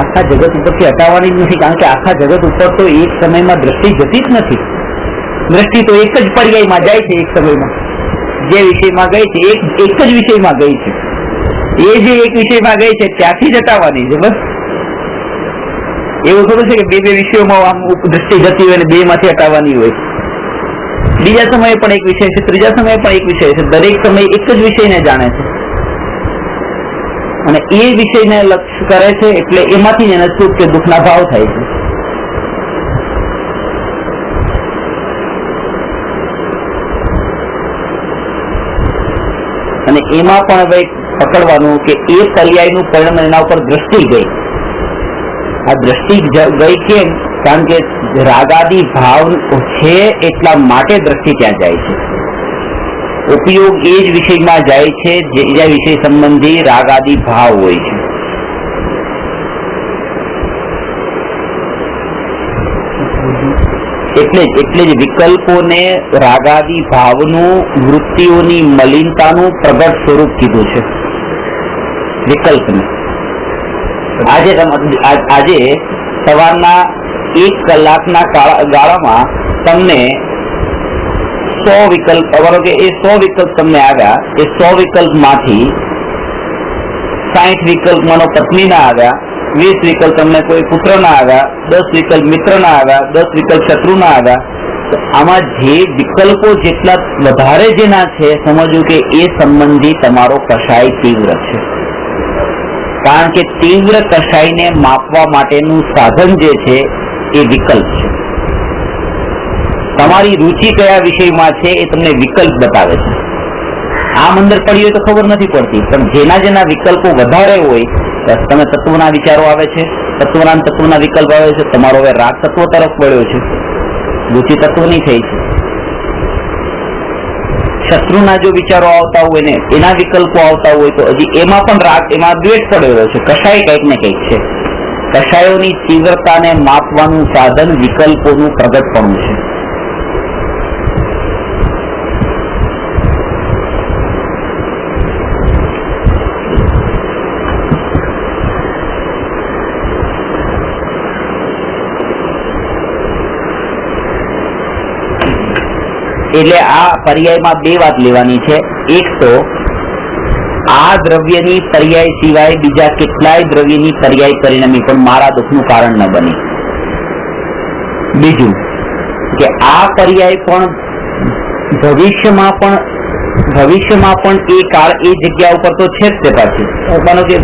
આખા જગત ઉપરથી હટાવવાની જ નથી, કારણ કે આખા જગત ઉપર તો એક સમયમાં દ્રષ્ટિ જતી જ નથી. દ્રષ્ટિ તો એક જ પર્યાયમાં જાય છે. એક સમયમાં જે વિષયમાં ગઈ છે એક જ વિષયમાં ગઈ છે. એ જે એક વિષયમાં ગઈ છે ત્યાંથી જ હટાવવાની છે બસ. એવું થોડું છે કે બે વિષયોમાં આમ દ્રષ્ટિ જતી હોય અને બે માંથી હટાવવાની હોય. બીજા સમયે પણ એક વિષય છે, ત્રીજા સમયે પણ એક વિષય છે. દરેક સમય એક જ વિષયને જાણે છે અને એ વિષયને લક્ષ્ય કરે છે, એટલે એમાંથી જ એને સુખ કે દુઃખના ભાવ થાય છે. અને એમાં પણ હવે પકડવાનું કે એ પર્યાયનું પરિણામ એના ઉપર દ્રષ્ટિ ગઈ. આ દ્રષ્ટિ ગઈ કેમ? કારણ કે રાગાદી ભાવ છે એટલા માટે દ્રષ્ટિ ત્યાં જાય છે. ઉપયોગ એ જ વિષયમાં જાય છે જે વિષય સંબંધી રાગાદી ભાવ હોય છે. એટલે જ વિકલ્પોને રાગાદી ભાવનું વૃત્તિઓની મલિનતાનું પ્રગટ સ્વરૂપ કીધું છે. વિકલ્પને આજે સવારના 1 કલાકના ગાળામાં તમને 100 વિકલ્પ, કે એ 100 વિકલ્પ તમને આવ્યા, એ 100 વિકલ્પમાંથી 60 વિકલ્પ માનો પત્નીના આવ્યા, 20 વિકલ્પ તમને કોઈ પુત્રના આવ્યા, 10 વિકલ્પ મિત્રના આવ્યા, 10 વિકલ્પ શત્રુના આવ્યા. આમાં જે વિકલ્પો જેટલા વધારે જેના છે, સમજવું કે એ સંબંધી તમારો કષાય તીવ્ર છે. કારણ કે તીવ્ર કષાયને માપવા માટેનું સાધન જે છે એ વિકલ્પ છે. તમારી રુચિ કયા વિષયમાં છે એ તમને વિકલ્પ બતાવે છે. આમ અંદર પડી હોય તો ખબર નથી પડતી, પણ જેના વિકલ્પો વધારે હોય, તમે તત્વના વિચારો આવે છે, તત્વના વિકલ્પ આવે છે, તમારો હવે રાગ તત્વ તરફ વળ્યો છે, રુચિ તત્વની થઈ છે. શત્રુના જો વિચારો આવતા હોય ને એના વિકલ્પો આવતા હોય તો હજી એમાં પણ રાગ, એમાં દ્વેષ પડેલો છે. કષાય કંઈક ને કંઈક છે. કષાયોની તીવ્રતાને માપવાનું સાધન વિકલ્પોનું પ્રગટપણું છે. એટલે આ પર્યાયમાં બે વાત લેવાની છે. એક તો આ દ્રવ્યની પર્યાય સિવાય બીજા કેટલાય દ્રવ્યની પર્યાય પરિણમી પણ મારા દુઃખનું કારણ ન બની. બીજું કે આ પર્યાય પણ ભવિષ્યમાં પણ એ કાળ એ જગ્યા ઉપર તો છે જ તે પાછી. માનો કે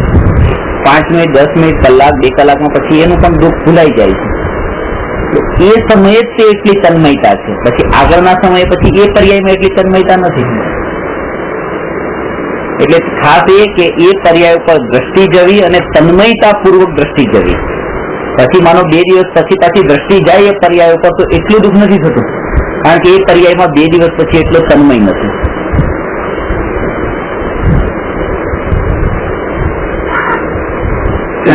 5 મિનિટ 10 મિનિટ કલાક 2 કલાકમાં પછી એનું પણ દુઃખ ભૂલાઈ જાય છે. એ સમયે જ તે એટલી તન્મયતા છે, પછી આગળના સમયે પછી એ પર્યાયમાં એટલી તન્મયતા નથી. એટલે ખાસ એ કે એ પર્યાય ઉપર દ્રષ્ટિ જવી અને તન્મયતા પૂર્વક દ્રષ્ટિ જવી. પછી માનો 2 દિવસ પછી દ્રષ્ટિ જાય એ પર્યાય ઉપર તો એટલું દુઃખ નથી થતું, કારણ કે એ પર્યાયમાં 2 દિવસ પછી એટલો તન્મય નથી.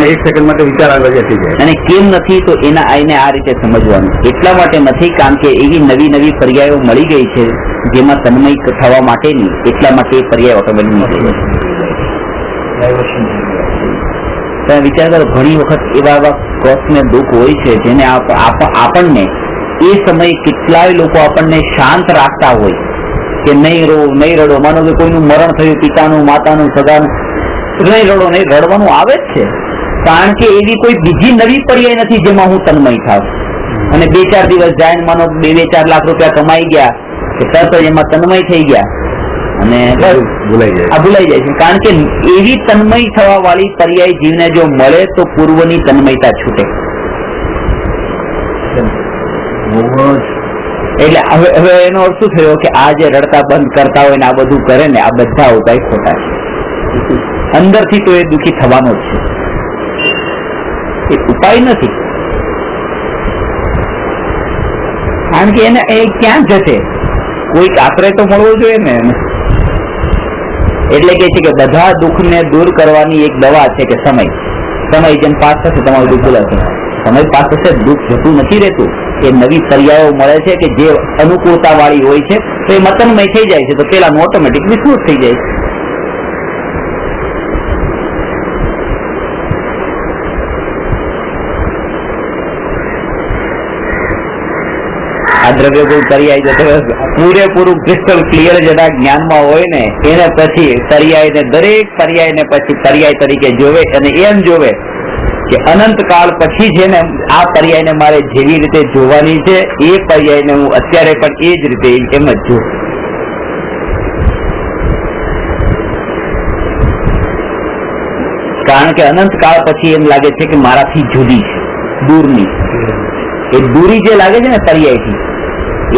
એક સેકન્ડ માટે વિચાર આગળ જતી જાય. અને કેમ નથી તો એના આઈને આ રીતે સમજવાનું. એટલા માટે નથી કારણ કે એવી નવી પર્યાયો મળી ગઈ છે જેમાં તન્મય થવા માટેની, એટલા માટે એ પર્યાય ઓટોમેટિક નીકળી જાય. વિચાર કરો, ઘણી વખત એવા કષ્ટ ને દુઃખ હોય છે જેને આપણને એ સમયે કેટલાય લોકો આપણને શાંત રાખતા હોય કે નહીં રડો. માનો કે કોઈનું મરણ થયું, પિતાનું, માતાનું, સગાનું, નહીં રડો, નહીં રડવાનું આવે જ છે. કારણ કે એવી કોઈ બીજી નવી પર્યાય નથી જેમાં હું તન્મય થાવ. અને 2-4 દિવસ જાય, માનો 2-4 લાખ રૂપિયા કમાઈ ગયા કે તરત જ એમાં તન્મય થઈ ગયા, અને ભૂલાઈ જાય છે. કારણ કે એવી તન્મય થવા વાળી પર્યાય જીવને જો મળે તો પૂર્વની તન્મયતા છૂટે. એટલે હવે એનો અર્થ શું થયો કે આ જે રડતા બંધ કરતા હોય ને આ બધું કરે ને, આ બધા ઉપાય ખોટા છે. અંદરથી તો એ દુઃખી થવાનો જ છે, એ ઉપાય નથી. કારણ કે એને એ ક્યાં જશે, કોઈક આશ્રય તો મળવો જોઈએ ને. એટલે કે છે કે બધા દુઃખને દૂર કરવાની એક દવા છે કે સમય. સમય જેમ પાસ થશે તમારું દુઃખ ભૂલાશે. સમય પાસ થશે, દુઃખ જતું નથી રહેતું. એ નવી પર્યાયો મળે છે કે જે અનુકૂળતા વાળી હોય છે તો એ મતનમય થઈ જાય છે, તો પેલાનું ઓટોમેટિક વિસ્મૃત થઈ જાય છે. આ દ્રવ્ય ગુણ પર્યાય પૂરેપૂરું ક્રિસ્ટલ ક્લિયર જેના જ્ઞાનમાં હોય ને એને પછી પર્યાયને દરેક પર્યાયને પછી પર્યાય તરીકે જોવે અને એમ જોવે કે અનંત કાળ પછી જેને આ પર્યાયને મારે જેવી રીતે જોવાની છે એ પર્યાયને હું અત્યારે પણ એ જ રીતે એમ જ જોઉં. કારણ કે અનંત કાળ પછી એમ લાગે છે કે મારાથી જુદી છે, દૂરની. એ દૂરી જે લાગે છે ને પર્યાયથી,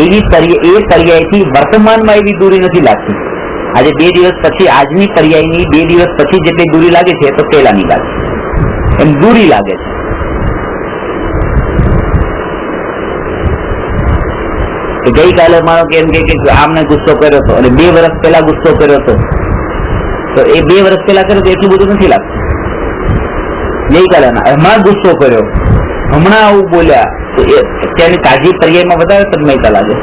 એવી એ પર્યાયથી વર્તમાનમાં એવી દૂરી નથી લાગતી. આજે 2 દિવસ પછી આજની પર્યાયની 2 દિવસ પછી જેટલી દૂરી લાગે છે તો પેલાની લાગે એમ દૂરી લાગે છે. ગઈકાલે માનો કે એમ કે આમને ગુસ્સો કર્યો હતો અને 2 વર્ષ પહેલા ગુસ્સો કર્યો હતો, તો એ 2 વર્ષ પહેલા કર્યો તો એટલું બધું નથી લાગતું. ગઈકાલે હમણાં ગુસ્સો કર્યો, હમણાં આવું બોલ્યા, તો એ અત્યારની તાજી પર્યાયમાં વધારે તન્મયતા લાગે.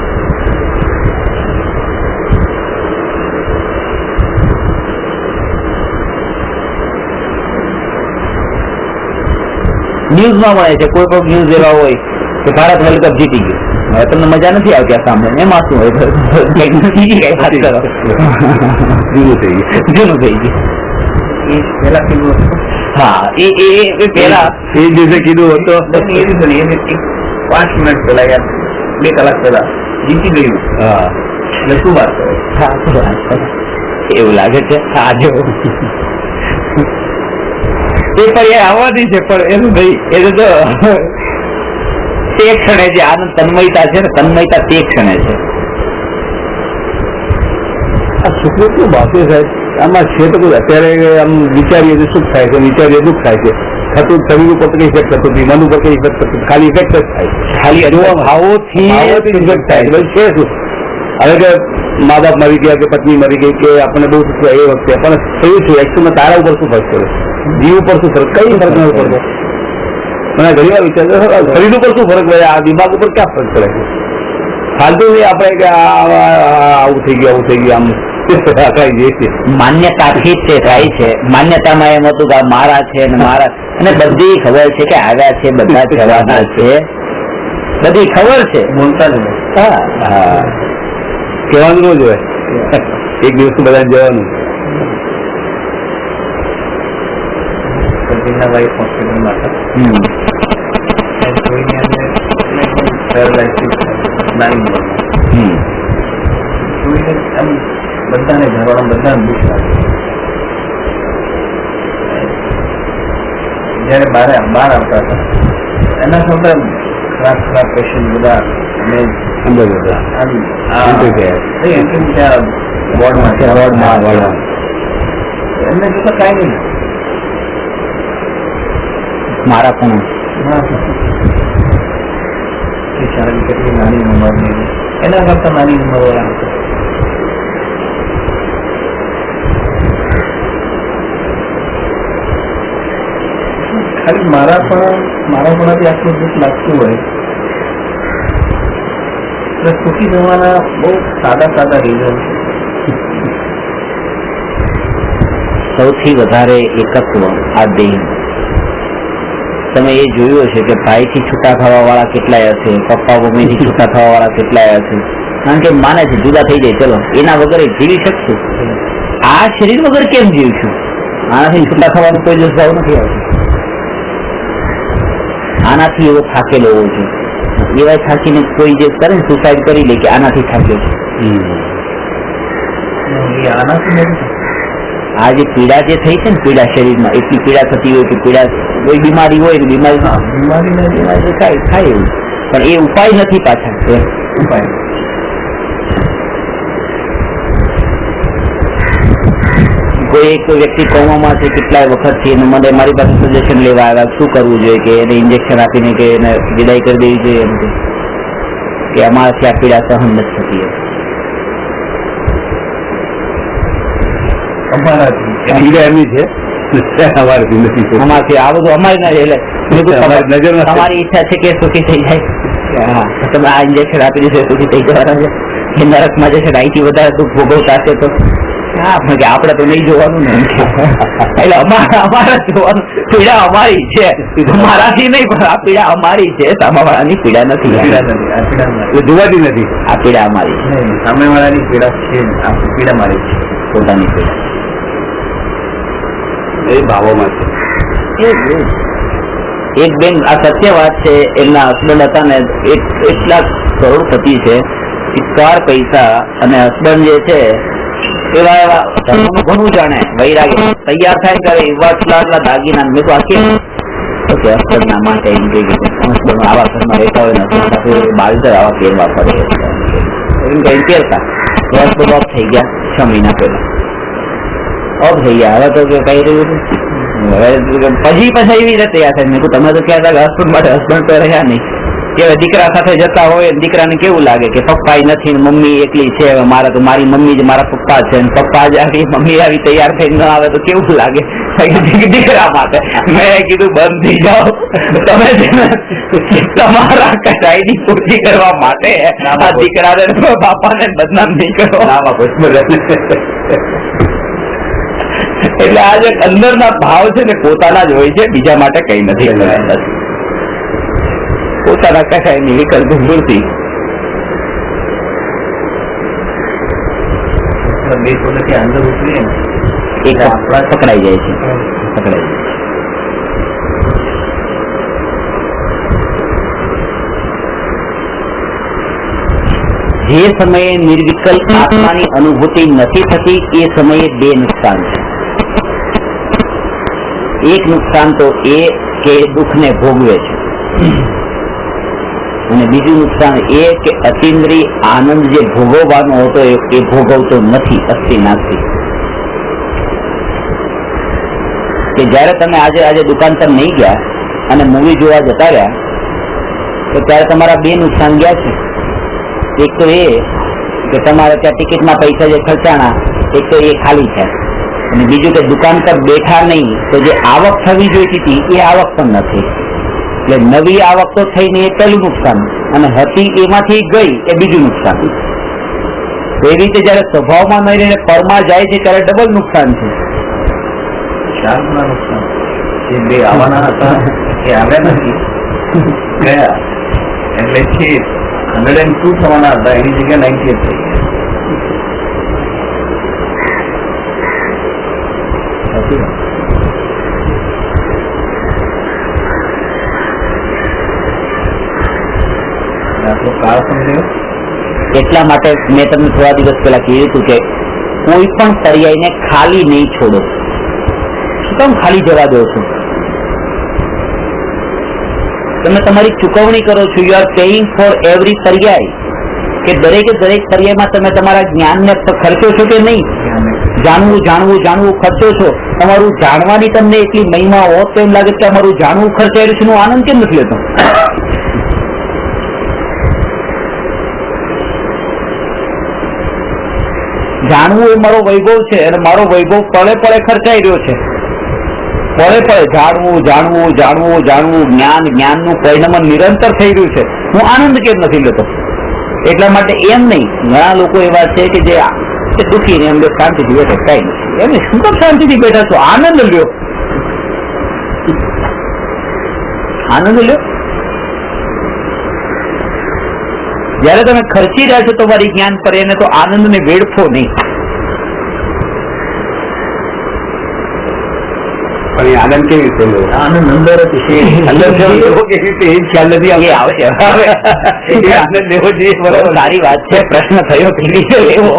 ન્યૂઝમાં મળે છે, કોઈ પણ ન્યૂઝ એવા હોય કે ભારત વર્લ્ડ કપ જીતી ગયું, હવે તમને મજા નથી આવતી આ સાંભળે, એમાં શું હોય જૂનું થઈ ગયું. હા, એ પેલા એ દિવસે કીધું હતું 5 મિનિટ પેલા યાર 2 કલાક પેલા જીતી ગયું. હા, એટલે શું વાત કરે, એવું લાગે છે આજે એ પર્યાય આવવાની છે, પણ એનું ભાઈ એ તો તે ક્ષણે જે આનંદ તન્મયતા છે ને, તન્મયતા તે ક્ષણે છે. આ સુખનું બાકી સાહેબ આમાં છે તો અત્યારે આમ વિચારીએ તો સુખ થાય છે, વિચારીએ દુઃખ થાય છે. થતું શરીર ઉપર કઈ ઇફેક્ટ થતું નથી, મન ઉપર કઈ ઇફેક્ટ થતું, ખાલી ઇફેક્ટ જ થાય. ખાલી ભાવોથી ઇફેક્ટ થાય છે. શું હવે કે મા બાપ મરી ગયા કે પત્ની મરી ગઈ કે આપણને બહુ સુખ એ વખતે પણ થયું છું એકચુઅલમાં તારા ઉપર શું ફરક પડે, જીવ ઉપર શું ફરક, કઈ ફરક નથી પડતો. મને ઘણી વાર વિચાર શરીર ઉપર શું ફરક પડે, આ દિમાગ ઉપર ક્યાં ફરક પડે છે. ફાલતુ નહીં આપણે કે આવું થઈ ગયું આવું થઈ ગયું આમ માન્યતાથી જ થાય છે. માન્યતામાં એમ હતું કે મારા છે ને મારા, અને બધી ખબર છે કે આવ્યા છે, બધા જવાના છે, બધી ખબર છે, બોલતા જ કહેવાનું રોજ હોય, એક દિવસ બધા જવાનું. વાઇફ હોસ્પિટલમાં બધાને ઘરવાળા બધાને દુઃખ લાગે. જયારે બહાર આવતા હતા એના કરતા ખરાબ પેશન્ટ બધા અંદર વોર્ડમાં એમને જોતા કઈ નહીં. મારા પણ કેટલી નાની ઉંમર એના કરતા નાની ઉંમર વાળા ખાલી મારાપણાથી આટલું દુઃખ લાગતું હોય એટલે સુખી જવાના બહુ સાદા રીઝન છે. સૌથી વધારે એકત્વ આ દેહ. તમે એ જોયું હશે કે ભાઈથી છૂટા થવા વાળા કેટલાય હશે, પપ્પા મમ્મીથી છૂટા થવા વાળા કેટલાય હશે, કારણ કે માને છે જુદા થઈ જાય, ચલો એના વગર જીવી શકશું, આ શરીર વગર કેમ જીવશું, આનાથી છૂટા થવાનો કોઈ દિવસ ભાવ નથી આવતો. આનાથી એવો થાકેલો હોવો જોઈએ. એવા થાકીને કોઈ જે કરે ને સુસાઇડ કરી લે કે આનાથી થાક્યો છે, આ જે પીડા જે થઈ છે ને, પીડા શરીરમાં એટલી પીડા થતી હોય કે પીડા કોઈ બીમારી હોય ને બીમારી થાય એવું, પણ એ ઉપાય નથી પાછા. ઉપાય કોઈ એક વ્યક્તિ કોમામાં છે કેટલાય વખત છે, મને મારી પાસે સજેશન લેવા આવ્યા શું કરવું જોઈએ, કે એને ઇન્જેક્શન આપીને કે એને વિદાય કરી દેવી જોઈએ, એમ કે અમારાથી આ પીડા સહન નથી થતી. અમારાથી આ બધું અમારી ના, એટલે તમારી ઈચ્છા છે કે સુખી થઈ જાય, તમે આ ઇન્જેક્શન આપી દેશો સુખી થઈ જવાના છે, કે નરકમાં જશે અહીંથી વધારે દુઃખ ભોગવતા હશે તો આપડે તો નહીં જોવાનું ને, એટલે અમારે જોવાનું. પીડા અમારી છે, મારાથી નહીં, પણ આ પીડા અમારી છે, સામેવાળાની પીડા નથી, જોવાતી નથી. આ પીડા અમારી છે, સામેવાળાની પીડા છે, આ પીડા મારી છે, પોતાની પીડા એ ભાવોમાં છે. એક બેન, આ સત્ય વાત છે, એમના હસબન્ડ હતા ને, એટલા કરોડપતિ છે, ઇતકાર પૈસા, અને હસબન્ડ જે છે એવા એવા ઘણું જાણે, વૈરાગી તૈયાર થાય કરે એવા એટલા દાગીના. મેં તો હસબન્ડ ના માટે એમ કહી હસબન્ડ આવા ઘરમાં રહેતા હોય ને, બાવીસ આવા પહેરવા પડે એમ કઈ પહેરતા. હસબન્ડ ઓફ થઈ ગયા 6 મહિના પહેલા, ઓફ થઈ ગયા. હવે તો કઈ રહ્યું પછી એવી રીતે તૈયાર થાય. મેં તમે તો ક્યાં હતા હસબન્ડ માટે, હસબન્ડ તો રહ્યા નહીં, કે દીકરા સાથે જતા હોય, દીકરાને કેવું લાગે કે પપ્પા નથી, મમ્મી એકલી છે, મારે તો મારી મમ્મી જ મારા પપ્પા છે, પપ્પા જ આવી, મમ્મી આવી તૈયાર થઈ ન આવે તો કેવું લાગે દીકરા માટે. મેં કીધું બંધ થઈ જાઓ તમે, તમારા કસાઈની પૂર્તિ કરવા માટે આ દીકરાને બાપાને બદનામ નહીં કરો. એટલે આ જે અંદરના ભાવ છે ને પોતાના જ હોય છે, બીજા માટે કઈ નથી. પોતાના કસાય ની વિકલ્પ પૂરતી અંદર ઉતરીએ એક પકડાઈ જાય છે, પકડાઈ જાય. જે સમયે નિર્વિકલ્પ આત્માની અનુભૂતિ નથી થતી એ સમયે 2 નુકસાન છે. એક નુકસાન તો એ કે દુઃખને ભોગવે છે, અને બીજું નુકસાન એ કે અતિન્દ્રિય આનંદ જે ભોગવવાનો હતો એ ભોગવતો નથી અસ્થિ નાસ્તિ. કે જયારે તમે આજે દુકાન પર નહીં ગયા અને મૂવી જોવા જતા રહ્યા તો ત્યારે તમારા 2 નુકસાન ગયા છે. એક તો એ કે તમારે ત્યાં ટિકિટના પૈસા જે ખર્ચાણા, એક તો એ ખાલી છે, અને બીજું કે દુકાન પર બેઠા નહીં તો જે આવક થવી જોઈતી હતી એ આવક પણ નથી. એટલે નવી આવક તો થઈને એ પહેલું નુકસાન, અને હતી એમાંથી ગઈ એ બીજું નુકસાન. એવી રીતે જયારે સ્વભાવમાં નહીં રહીને પરમાં જાય છે ત્યારે ડબલ નુકસાન છે. જે 2 આવવાના હતા એ આવ્યા નથી, ગયા, એટલે છે 102 થવાના હતા, એની જગ્યા 98 થઈ ગયા. એટલા માટે મેં તમને થોડા દિવસ પહેલા કહ્યું હતું કે કોઈ પણ પર્યાયને ખાલી નહીં છોડો. શું કામ ખાલી જવા દો છો? તમે તમારી ચુકવણી કરો છો, you are paying for every પર્યાય. કે દરેક પર્યાયમાં તમે તમારા જ્ઞાનને ખર્ચો છો કે નહીં? જાણવું ખર્ચો છો. તમારું જાણવાની તમને એટલી મહિમા હોત તો એમ લાગે કે અમારું જાણવું ખર્ચાયેલું છે, આનંદ કેમ નથી લેતો? જાણવું એ મારો વૈભવ છે, અને મારો વૈભવ પળે પળે ખર્ચાઈ રહ્યો છે. પળે પળે જાણવું, જ્ઞાનનું પરિણામ નિરંતર થઈ રહ્યું છે. હું આનંદ કેમ નથી લેતો? એટલા માટે એમ નહીં, ઘણા લોકો એવા છે કે જે દુઃખી ને એમ શાંતિથી બેઠા, કઈ નથી એમને શું કામ શાંતિથી બેઠા છો? આનંદ લ્યો, આનંદ લ્યો. જયારે તમે ખર્ચી રહ્યા છો તમારી જ્ઞાન પર, એને તો આનંદ ને વેડફો નહીં.
પણ એ આનંદ કેવી રીતે લેવો?
આનંદ અંદર જ છે.
અંદર લેવો કેવી રીતે એ ખ્યાલ નથી
એ આવે છે.
એ આનંદ લેવો જોઈએ. બરાબર,
સારી વાત છે. પ્રશ્ન થયો કેવી રીતે લેવો,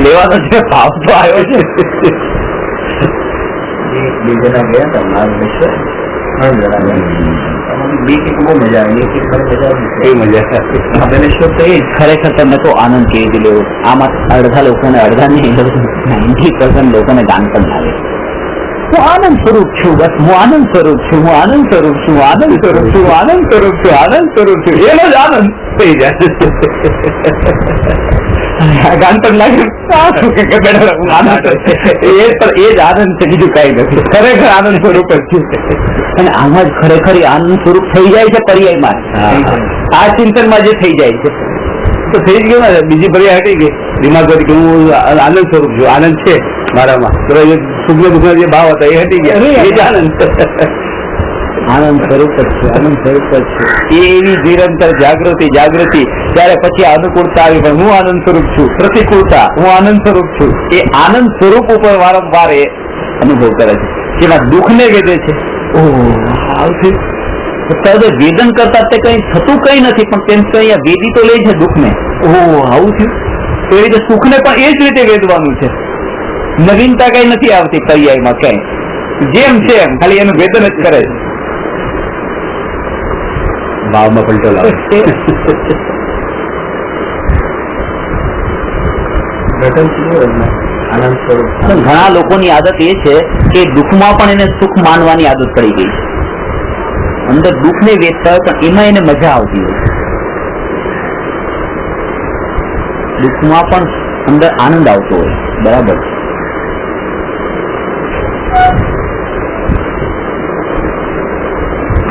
લેવાનો છે, ભાવ તો આવ્યો છે. બે જણા ગયા હતા મહારાષ્ટ્ર, 3 જણા ગયા. બે એક બહુ મજા આવી, એક મજા
એ મજા
મહાબલેશ્વર તો એ ખરેખર તમને તો આનંદ કેવી રીતે લેવો. આમાં અડધા લોકોને, અડધા નહીં, 90% લોકોને ગાન પણ આવે. હું આનંદ સ્વરૂપ છું, બસ હું આનંદ સ્વરૂપ છું, હું આનંદ સ્વરૂપ છું, આનંદ સ્વરૂપ છું, આનંદ સ્વરૂપ છું, આનંદ સ્વરૂપ છું, એનો જ આનંદ થઈ જાય. ગાન પણ લાગે એ જ આનંદ છે, બીજું કઈ નથી. ખરેખર આનંદ સ્વરૂપ જ છે. અને આમાં જ ખરેખર આનંદ સ્વરૂપ થઈ જાય છે પર્યાયમાં. આ ચિંતનમાં જે થઈ જાય છે
તો થઈ જ ગયું ને. બીજી પર્યાય હટી ગઈ દિમાગ કે હું આનંદ સ્વરૂપ છું, આનંદ છે મારામાં. સુખ ને દુઃખ જે ભાવ હતા એ હટી ગયા, એ જ આનંદ.
આનંદ સ્વરૂપ જ છે, આનંદ સ્વરૂપ જ છે. એ એવી નિરંતર જાગૃતિ ત્યારે પછી અનુકૂળતા આવી, પણ હું આનંદ સ્વરૂપ છું. પ્રતિકૂળતા, હું આનંદ સ્વરૂપ છું. એ આનંદ સ્વરૂપ ઉપર વારંવાર એ અનુભવ કરે છે, જેમાં દુઃખને વેદે છે. વેદન કરતા તે કઈ થતું કઈ નથી, પણ તેમ અહીંયા વેદી તો લે છે દુઃખને. આવું થયું. એ રીતે સુખને પણ એ જ રીતે વેદવાનું છે. નવીનતા કઈ નથી આવતી પર્યાયમાં કઈ, જેમ છે એમ, ખાલી એનું વેદન જ કરે છે.
ભાવમાં પલટો લાવે.
ઘણા લોકોની આદત એ છે કે દુઃખમાં પણ એને સુખ માનવાની આદત પડી ગઈ છે. અંદર દુઃખને વેચતા હોય પણ એમાં એને મજા આવતી હોય. દુઃખમાં પણ અંદર આનંદ આવતો હોય. બરાબર.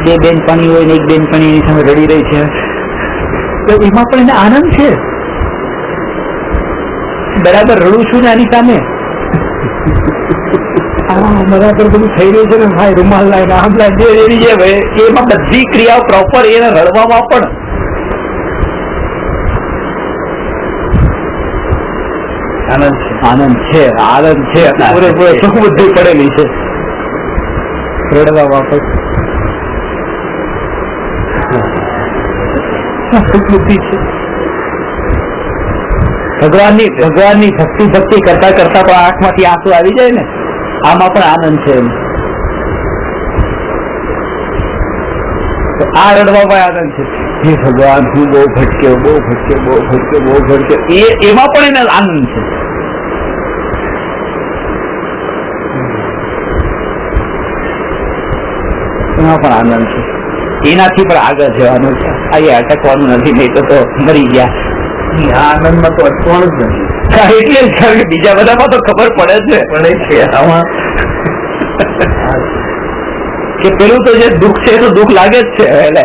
બે બેનપણી હોય ને એક બેનપણી એની સામે રડી રહી છે, તો એમાં પણ એને આનંદ છે. બરાબર, રડું છું ને આની સામે, બરાબર બધું થઈ રહ્યું છે ને ભાઈ, રૂમાલ લાય આમ લાય, જે રેડી છે ભાઈ, એમાં બધી ક્રિયાઓ પ્રોપર, એને રડવામાં પણ આનંદ છે. પૂરેપૂરે સુખ બુદ્ધિ પડેલી છે રડવામાં પણ. સુખ બુદ્ધિ છે. ભગવાનની ભક્તિ કરતા કરતા પણ આંખમાંથી આંસુ આવી જાય ને, આમાં પણ આનંદ છે. આ રડવામાં આનંદ છે. હે ભગવાન, હું બહુ ભટક્યો, એમાં પણ એને આનંદ છે. એમાં પણ આનંદ છે. એનાથી પણ આગળ જવાનું છે. આ અટકવાનું નથી, નહીં તો મરી ગયા. આનંદમાં તો અટકવાનું જ નથી. એટલે બીજા બધામાં તો ખબર પડે છે આમાં કે પેલું તો જે દુઃખ છે એ તો દુઃખ લાગે જ છે. એટલે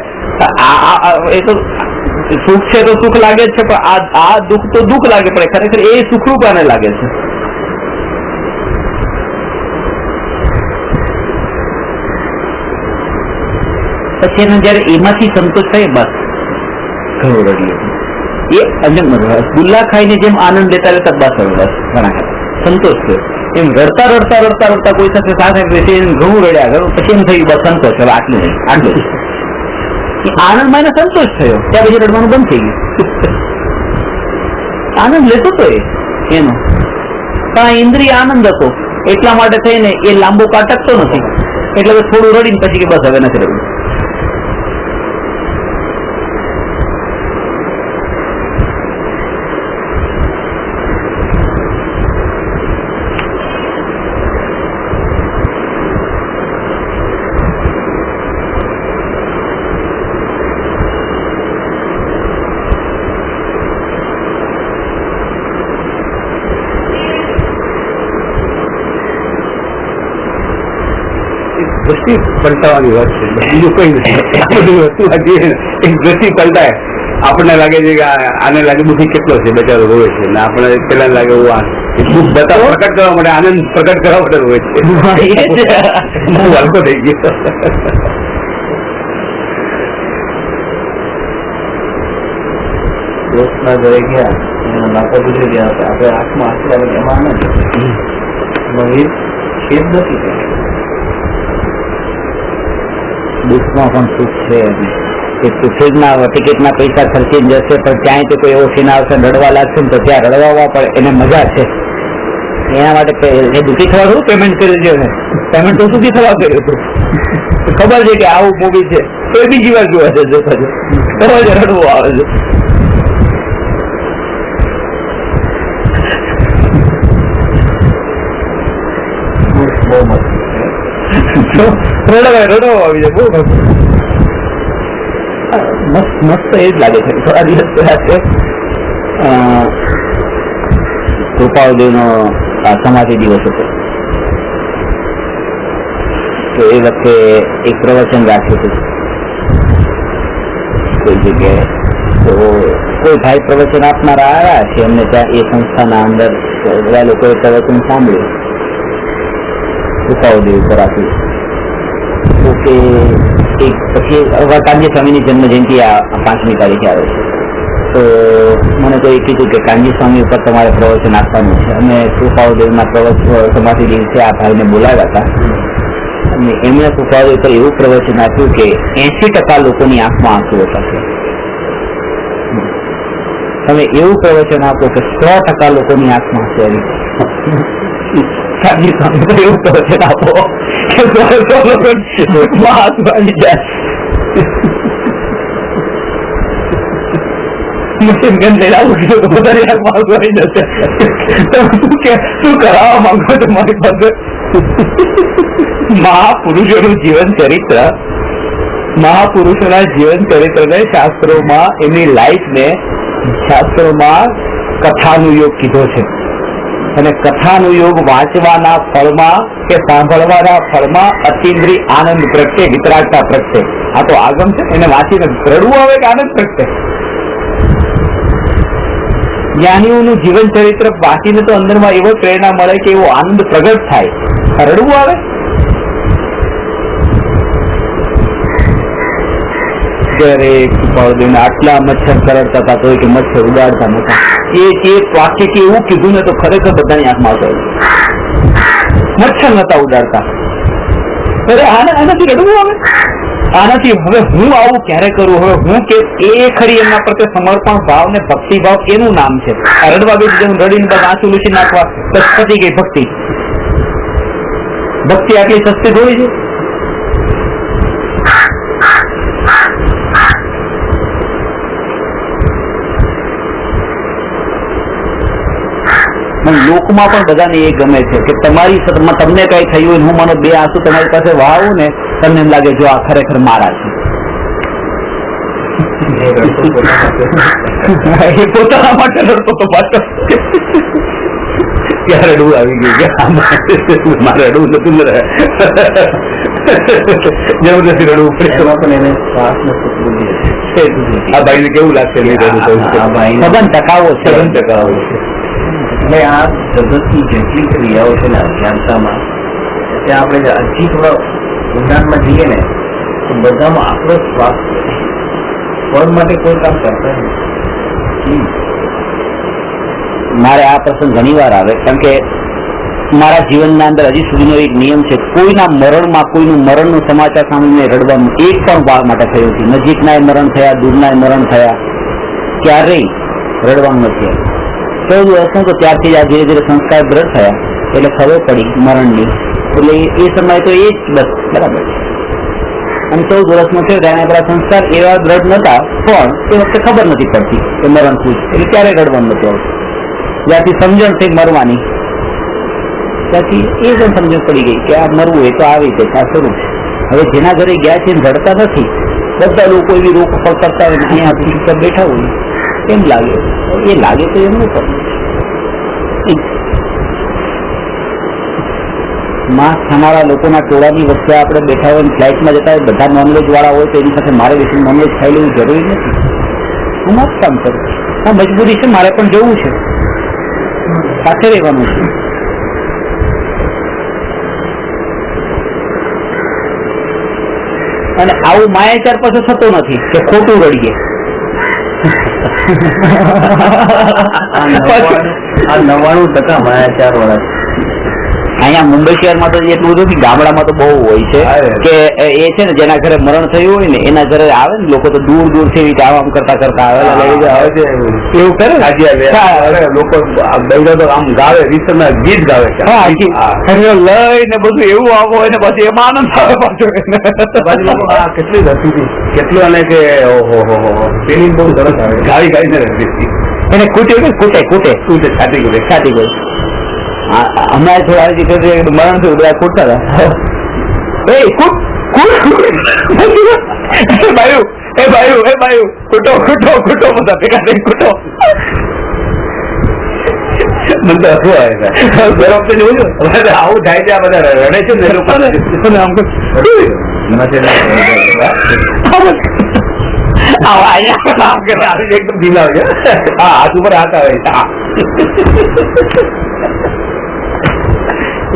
એ તો સુખ છે તો સુખ લાગે જ છે, પણ આ દુઃખ તો દુઃખ લાગે પડે. ખરેખર એ સુખરૂપ આને લાગે છે. પછી એને જયારે એમાંથી સંતોષ થાય, બસ ઘણું રડીએ. એ રસગુલ્લા ખાઈને જેમ આનંદ લેતા લેતા બસ ઘણા સંતોષ થયો. એમ રડતા કોઈ સાથે ઘણું રડ્યા, પછી એમ થયું બસ સંતોષ, હવે આટલું આનંદમાં એને સંતોષ થયો. ત્યાં પછી રડવાનું બંધ થઈ ગયું. આનંદ લેતો હતો એનો, પણ ઇન્દ્રિય આનંદ હતો એટલા માટે થઈને એ લાંબો કાટકતો નથી. એટલે થોડું રડીને પછી કે બસ હવે નથી રડવું.
દ્રષ્ટિ પલટાવાની વાત છે, બીજું કઈ નથી. બધી વસ્તુ એક દ્રષ્ટિ પલટાય. આપણને લાગે છે કે આને લાગે દુઃખી કેટલો છે, બચારો રોવે છે, ને આપણે પેલા લાગે દુઃખ બતાવ પ્રકટ કરવા માટે, આનંદ પ્રકટ કરવા માટે રોવે છે. હલકો થઈ ગયો.
દોસ્તના ઘરે ગયા, નાતા ગુજરી ગયા હતા. આપણે આંખમાં આંસુ આવે એમાં આનંદ ખેદ નથી. દુઃખમાં પણ સુખ છે. ટિકિટના પૈસા ખર્ચી જશે પણ ક્યાંય તો કોઈ એવો સીન આવશે રડવા લાગશે ને તો ત્યાં રડવા પણ એને મજા છે. એના માટે એ દુઃખી થવા થોડું પેમેન્ટ કર્યું છે. પેમેન્ટ તો સુખી થવા કર્યું હતું. ખબર છે કે આવું મૂવી છે તો એ બીજી વાર જોવા છે, જોતા છે તો જ રડવું આવે છે. રડવા આવી જાય. બહુ મસ્ત મસ્ત એ જ લાગે છે. થોડા દિવસ પહેલા છે કૃપાળદેવનો સમાધિ દિવસ હતો તો એ વખતે એક પ્રવચન રાખ્યું હતું કોઈ જગ્યાએ. તો કોઈ ભાઈ પ્રવચન આપનારા આવ્યા છે, એમને ત્યાં એ સંસ્થાના અંદર બધા લોકોએ પ્રવચન સાંભળ્યું કૃપાળદેવ ઉપર આપ્યું. તો કે એક પછી કાનજી સ્વામીની જન્મ જયંતિ આ 5મી તારીખે આવે છે. તો મને તો એ કીધું કે કાનજી સ્વામી ઉપર તમારે પ્રવચન આપવાનું છે. અને કૃપાળદેવના સમાધિ દિવસે આ ભાઈને બોલાવ્યા હતા અને એમણે કૃપાળદેવ ઉપર એવું પ્રવચન આપ્યું કે 80% લોકોની આંખમાં આંસુ હતા. તમે એવું પ્રવચન આપો કે 100% લોકોની આંખમાં આંસુ આવી. કાનજી સ્વામી તો એવું પ્રવચન આપો કે 100% લોકોમાં આંસુ આવી જાય. મશીન ગન લઈને આવું કીધું તો બધાની આંખમાં આંસુ આવી જશે. શું કરાવવા માંગો તમારી પાસે? મહાપુરુષોનું જીવન ચરિત્ર, મહાપુરુષોના જીવન ચરિત્રને શાસ્ત્રોમાં એમની લાઈફને શાસ્ત્રોમાં કથાનુયોગ કીધો છે. અને કથાનુયોગ વાંચવાના ફળમાં કે સાંભળવાના ફળમાં અતિન્દ્રિય આનંદ પ્રગટે, વિતરાગતા પ્રગટે. આ તો આગમ છે, એને વાંચીને રડવું આવે કે આનંદ પ્રગટે? જ્ઞાનીઓનું જીવન ચરિત્ર વાંચીને તો અંદરમાં એવો પ્રેરણા મળે કે એવો આનંદ પ્રગટ થાય. રડવું આવે? આટલા મચ્છર કરડતા હતા તો કે મચ્છર ઉડાડતા નતા. એક વાક્ય કે એવું કીધું ને તો ખરેખર બધાની આંખમાં આવતો. મચ્છર નતા ઉડાડતા. અરે આનાથી રડવું આવે? આનાથી હવે હું આવું ક્યારે કરું? હવે હું કે એ ખરી એમના પ્રત્યે સમર્પણ ભાવ ને ભક્તિ ભાવ એનું નામ છે. રડવા બેસી જવું, રડીને બસ આંસુ લૂછી નાખવા, બસ પતી ગઈ ભક્તિ. ભક્તિ આટલી સસ્તી થોડી છે. લોકમાં પણ બધાને એ ગમે છે કે તમારી તમને કઈ થયું હું મને 2 આંસુ તમારી પાસે વહાવું ને તમને એમ લાગે જો આ ખરેખર મારા છે. એ પોતાના માટે રડતો તો પાછો ત્યાં રડવું આવી ગયું કે મારે રડવું નથી, જબરદસ્તી રડવું પડે. પણ એને આ ભાઈ ને કેવું લાગશે? સઘન ટકાવો છે. એટલે આ જગતની જેટલી ક્રિયાઓ છે ને અધ્યાત્મમાં, ત્યાં આપણે હજી થોડા ઊંડાણમાં જઈએ ને તો બધામાં આપણો સ્વાર્થ ફળ માટે કોઈ કામ કરતા નથી. મારે આ પ્રસંગ ઘણી વાર આવે કારણ કે મારા જીવનના અંદર હજી સુધીનો એક નિયમ છે, કોઈના મરણમાં કોઈનું મરણનું સમાચાર સાંભળીને રડવાનું એક પણ વાર માટે થયું નથી. નજીકના મરણ થયા, દૂરના મરણ થયા, ક્યારેય રડવાનું નથી. 14 વર્ષનો તો ત્યારથી આ ધીરે ધીરે સંસ્કાર દ્રઢ થયા એટલે ખબર પડી મરણની. એટલે એ સમય તો એ જ બસ બરાબર છે. અને 14 વર્ષનો થયો ત્યારે આપણા સંસ્કાર એવા દ્રઢ નતા પણ એ વખતે ખબર નથી પડતી કે મરણ શું છે. એટલે ક્યારે રડવાનું નથી આવતું. જ્યાંથી સમજણ થઈ મરવાની ત્યાંથી એ પણ સમજણ પડી ગઈ કે આ મરવું એ તો આવી છે, આ સ્વરૂપ છે. હવે જેના ઘરે ગયા છે રડતા નથી, બધા લોકો એવી રોકફળ કરતા હોય અહીંયા ઉપર બેઠા હોય કેમ લાગે? એ લાગે તો એમનું પણ માસ ખાનારા લોકોના ટોળાની વચ્ચે આપણે બેઠા હોય, ફ્લાઇટમાં જતા હોય, બધા નોનવેજ વાળા હોય તો એની સાથે મારે વિશે નોનવેજ ખાઈ લેવું જરૂરી નથી. હું મત કામ કરું, આ મજબૂરી છે, મારે પણ જવું છે, સાથે રહેવાનું છે. અને આવું માયાચાર પછી થતો નથી કે ખોટું રડીએ. આ 99% માયાચાર વાળા અહીંયા મુંબઈ શહેરમાં તો એટલું બધું નથી, ગામડામાં તો બહુ હોય છે કે એ છે ને જેના ઘરે મરણ થયું હોય ને એના ઘરે આવે ને લોકો તો દૂર દૂર થી આમ કરતા કરતા આવે એવું કરે
લોકો તો આમ ગાવે રીતના ગીત ગાવે છે
લઈને બધું એવું આવો હોય ને પછી એમાં આનંદ આવે પાછો.
કેટલી રસી કેટલું અને કે ફિલિંગ બહુ સરસ આવે ગાડી ગાડીને રસી
એને કૂટે કૂટે કૂટે
કૂટે છાતી કૂટે
છાતી કૂટે. હમણાં થોડા મરણ થયું બધા કૂટતા હતા. એ કૂટ ભાઈ એ ભાઈ કૂટો કૂટો કૂટો બધા ભેગા થઈ કૂટો.
મને તો હસવું આવે દર વખતે જોઉં છું આવું થાય છે. આ બધા રડે છે ને એ લોકો એકદમ ઢીલા હોય હા હાથ ઉપર હાથ આવે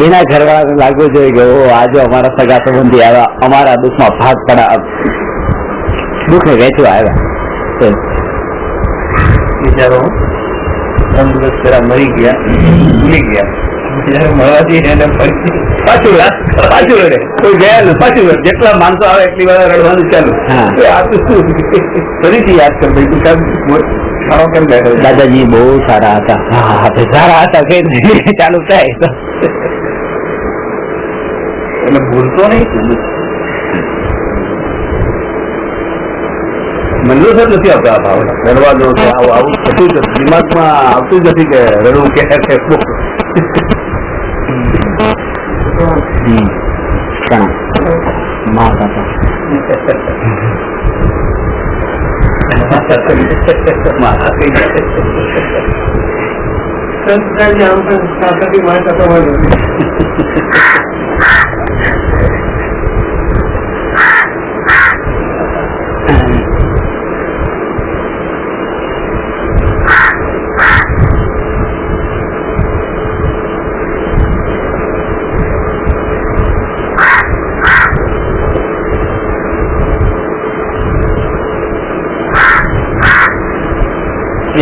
એના ઘરવાળાને લાગવું જોઈએ કે ઓ આજે અમારા સગા સંબંધી આવ્યા, અમારા દુઃખમાં ભાગ પડા, દુઃખ ને વેચવા આવ્યા.
બિચારો 3 દિવસ પેલા મરી ગયા, ભૂલી ગયા, મળવાથી એને પાછું રડે. કોઈ ગયા ને પાછું રડે. જેટલા માણસો આવે એટલી વાર રડવાનું ચાલુ. આ તો શું ફરીથી યાદ કર ભાઈ તું કેમ બેઠો.
દાદાજી બહુ સારા હતા. હા સારા હતા કે ચાલુ થાય
એટલે ભૂલતો નહીં. મને સર નથી આવતો આ ભાવ રડવા દો કે આવું થતું જ દિમાગમાં આવતું જ નથી કે રડવું કે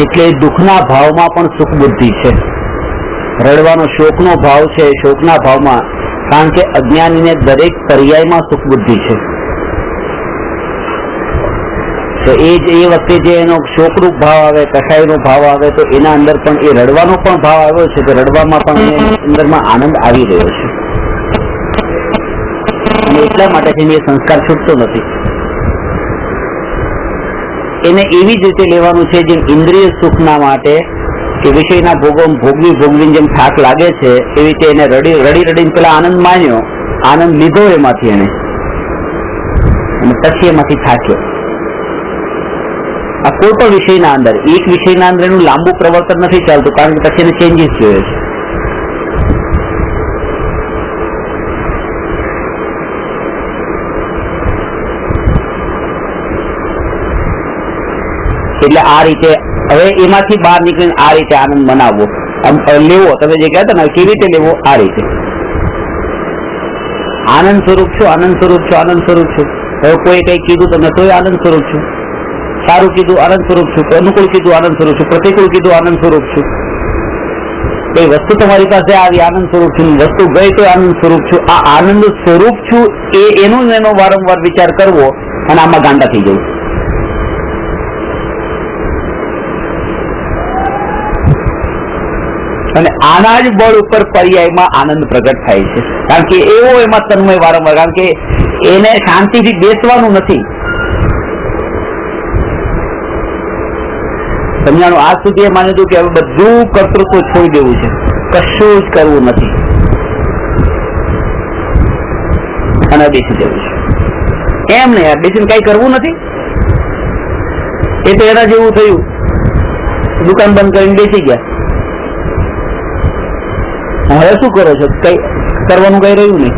એટલે દુઃખના ભાવમાં પણ સુખ બુદ્ધિ છે. રડવાનો શોકનો ભાવ છે, શોકના ભાવમાં, કારણ કે અજ્ઞાનીને દરેક પર્યાયમાં સુખ બુદ્ધિ છે. તો એ વખતે જે એનો શોકરૂપ ભાવ આવે, કસાઈનો ભાવ આવે, તો એના અંદર પણ એ રડવાનો પણ ભાવ આવ્યો છે, તો રડવામાં પણ અંદરમાં આનંદ આવી રહ્યો છે. અને એટલા માટે થઈને એ સંસ્કાર છૂટતો નથી. એને એવી જ રીતે લેવાનું છે જેમ ઇન્દ્રિય સુખના માટે કે વિષયના ભોગવી જેમ થાક લાગે છે એવી રીતે એને રડીને પેલા આનંદ માન્યો, આનંદ લીધો એમાંથી એને, અને પછી એમાંથી થાક્યો. આ કોઈ પણ વિષયના અંદર, એક વિષયના અંદર એનું લાંબુ પ્રવર્તન નથી ચાલતું, કારણ કે પછી એને ચેન્જીસ જોઈએ છે. એટલે આ રીતે હવે એમાંથી બહાર નીકળીને આ રીતે આનંદ મનાવવો, લેવો. તમે જે કહેતા ને કેવી રીતે લેવો, આ રીતે આનંદ સ્વરૂપ છું, આનંદ સ્વરૂપ છું, આનંદ સ્વરૂપ છું. હવે કોઈ કઈ કીધું તમને તોય આનંદ સ્વરૂપ છું, સારું કીધું આનંદ સ્વરૂપ છું, અનુકૂળ કીધું આનંદ સ્વરૂપ છું, પ્રતિકૂળ કીધું આનંદ સ્વરૂપ છું. કોઈ વસ્તુ તમારી પાસે આવી આનંદ સ્વરૂપ છું, વસ્તુ ગઈ તો આનંદ સ્વરૂપ છું. આ આનંદ સ્વરૂપ છું એનો વારંવાર વિચાર કરવો અને આમાં ગાંડા થઈ જવું. અને આના જ બળ ઉપર પર્યાયમાં આનંદ પ્રગટ થાય છે, કારણ કે એવો એમાં તન્મય વારંવાર, કારણ કે એને શાંતિથી બેસવાનું નથી. સમજાણું? આજ સુધી એ માન્યું હતું કે હવે બધું કર્તૃત્વ છોડી દેવું છે, કશું જ કરવું નથી અને બેસી જવું છે. એમ ને યાર, બેસીને કઈ કરવું નથી. એ તો એના જેવું થયું, દુકાન બંધ કરીને બેસી ગયા. હવે શું કરો છો? કઈ કરવાનું કઈ રહ્યું નહીં.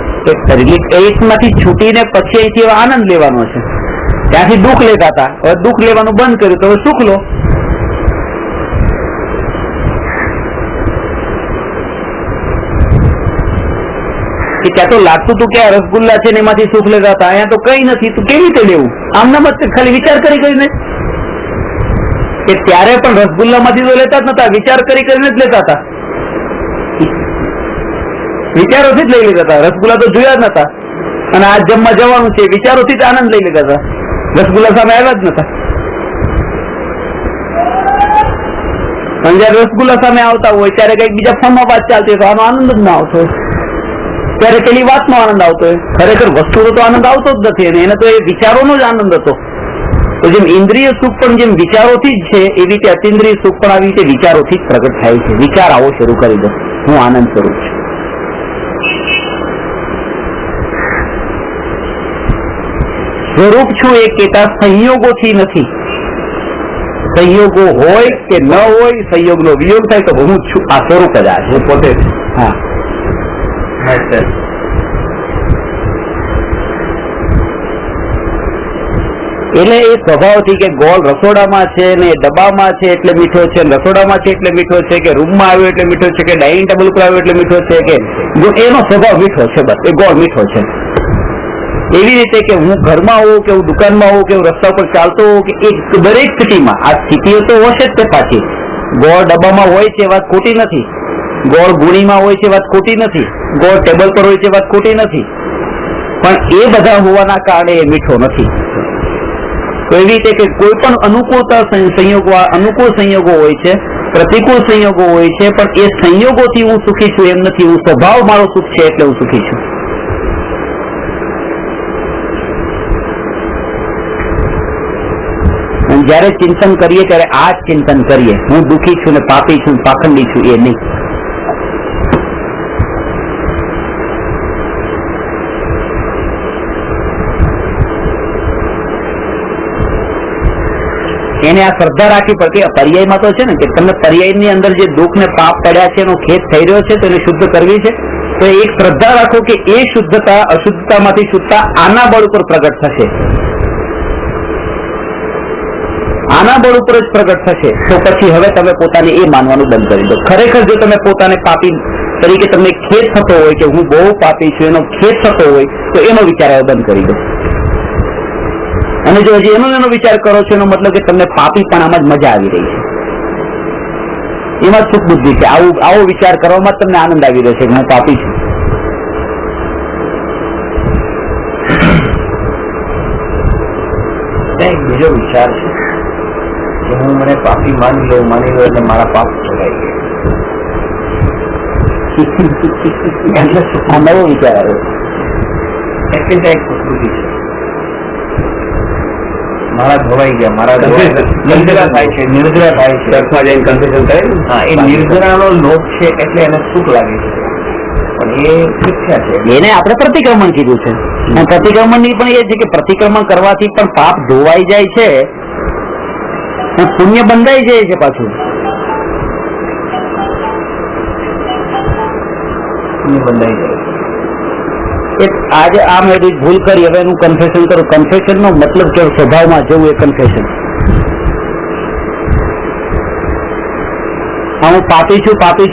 એકમાંથી છૂટીને પછી અહીંથી આનંદ લેવાનો છે. ત્યાંથી દુઃખ લેતા હતા, હવે દુઃખ લેવાનું બંધ કર્યું તો હવે સુખ લો. ત્યાં તો લાગતું હતું કે આ રસગુલ્લા છે ને એમાંથી સુખ લેતા હતા, અહીંયા તો કઈ નથી, તો કેવી રીતે લેવું? આમના મત ખાલી વિચાર કરીને કે ત્યારે પણ રસગુલ્લા માંથી તો લેતા જ નતા, વિચાર કરીને જ લેતા હતા. વિચારોથી જ લઈ લેતા હતા. રસગુલ્લા તો જોયા જ નતા, અને આ જમવા જવાનું છે વિચારોથી જ આનંદ લઈ લેતા હતા. રસગુલ્લા સામે આવ્યા જ નતા. પણ જયારે રસગુલ્લા સામે આવતા હોય ત્યારે કઈક બીજા ફોનમાં વાત ચાલતી હોય તો આનો આનંદ જ ના આવતો હોય, ત્યારે પેલી વાતનો આનંદ આવતો હોય. ખરેખર વસ્તુનો તો આનંદ આવતો જ નથી, અને એને તો એ વિચારોનો જ આનંદ હતો. તો જેમ ઇન્દ્રિય સુખ પણ જેમ વિચારોથી જ છે, એવી રીતે અતિન્દ્રિય સુખ પણ આવી રીતે વિચારોથી જ પ્રગટ થાય છે. વિચાર આવો શરૂ કરી દો, હું આનંદ સ્વરૂપ છું. સ્વરૂપ છું એ કહેતા સંયોગોથી નથી. સંયોગો હોય કે ન હોય, સંયોગનો વિયોગ થાય તો હું જ છું, આ સ્વરૂપ જ આ છે, પોતે જ. હા, એટલે એ સ્વભાવથી કે ગોળ રસોડામાં છે ને ડબ્બામાં છે એટલે મીઠો છે, રસોડામાં છે એટલે મીઠો છે, કે રૂમમાં આવ્યો એટલે મીઠો છે, કે ડાઇનિંગ ટેબલ ઉપર આવ્યો એટલે મીઠો છે, કે એનો સ્વભાવ મીઠો છે, બસ એ ગોળ મીઠો છે. એવી રીતે કે હું ઘરમાં હોઉં કે હું દુકાનમાં હોઉં કે હું રસ્તા પર ચાલતો હોઉં, કે એક દરેક સ્થિતિમાં આ સ્થિતિઓ તો હશે જ. તે પાછી ગોળ ડબ્બામાં હોય છે વાત ખોટી નથી, ગોળ ગુણીમાં હોય છે વાત ખોટી નથી, ગોળ ટેબલ પર હોય છે વાત ખોટી નથી, પણ એ બધા હોવાના કારણે એ મીઠો નથી. તો એવી રીતે કે કોઈ પણ અનુકૂળતા સંયોગો, અનુકૂળ સંયોગો હોય છે, પ્રતિકૂળ સંયોગો હોય છે, પણ એ સંયોગોથી હું સુખી છું એમ નથી. હું સ્વભાવ મારો સુખ છે એટલે હું સુખી છું. જયારે ચિંતન કરીએ ત્યારે આ જ ચિંતન કરીએ, હું દુઃખી છું ને પાપી છું, પાખંડી છું, એ નહીં. એને આ શ્રદ્ધા રાખવી પડે. પર્યાયમાં તો છે ને કે તમે પર્યાયની અંદર જે દુઃખ ને પાપ પડ્યા છે એનો ખેદ થઈ રહ્યો છે તો એને શુદ્ધ કરવી છે. તો એક શ્રદ્ધા રાખો કે એ શુદ્ધતા અશુદ્ધતામાંથી શુદ્ધતા આના બળ ઉપર પ્રગટ થશે, આના બળ ઉપર જ પ્રગટ થશે. તો પછી હવે તમે પોતાને એ માનવાનું બંધ કરી દો. ખરેખર જો તમે પોતાને પાપી તરીકે તમને ખેદ થતો હોય કે હું બહુ પાપી છું એનો ખેદ થતો હોય તો એનો વિચાર હવે બંધ કરી દો. અને જો હજી એનો વિચાર કરો છો એનો મતલબ કે તમને પાપીપણામાં જ મજા આવી રહી છે, એમાં સુખ બુદ્ધિ છે. આવો વિચાર કરવામાં તમને આનંદ આવી રહ્યો છે કે હું પાપી છું. બીજો વિચાર છે કે હું મને પાપી માની લઉં એટલે મારા પાપ છોડાઈ ગયા. એટલે આ નવો વિચાર આવ્યો. એટલે એક પ્રકૃતિ છે, મારા ધોવાઈ ગયા, મારા નિર્જરા થાય છે, નિર્જરા થાય છે. ચર્ચમાં જઈને કન્ફેશન કરે. હા, એ નિર્જરાનો લોભ છે એટલે એને સુખ લાગે છે, પણ એ શિક્ષા છે. એને આપણે પ્રતિક્રમણ કીધું છે. પ્રતિક્રમણ ની પણ એ છે કે પ્રતિક્રમણ કરવાથી પણ પાપ ધોવાઈ જાય છે, પુણ્ય બંધાઈ જાય છે. પાછું પુણ્ય બંધાઈ જાય છે. આજે આ મેં ભૂલ કરી, હવે એનું કન્ફેશન કરું. કન્ફેશન નો મતલબ કે સ્વભાવમાં જવું એ કન્ફેશન. હું પાપી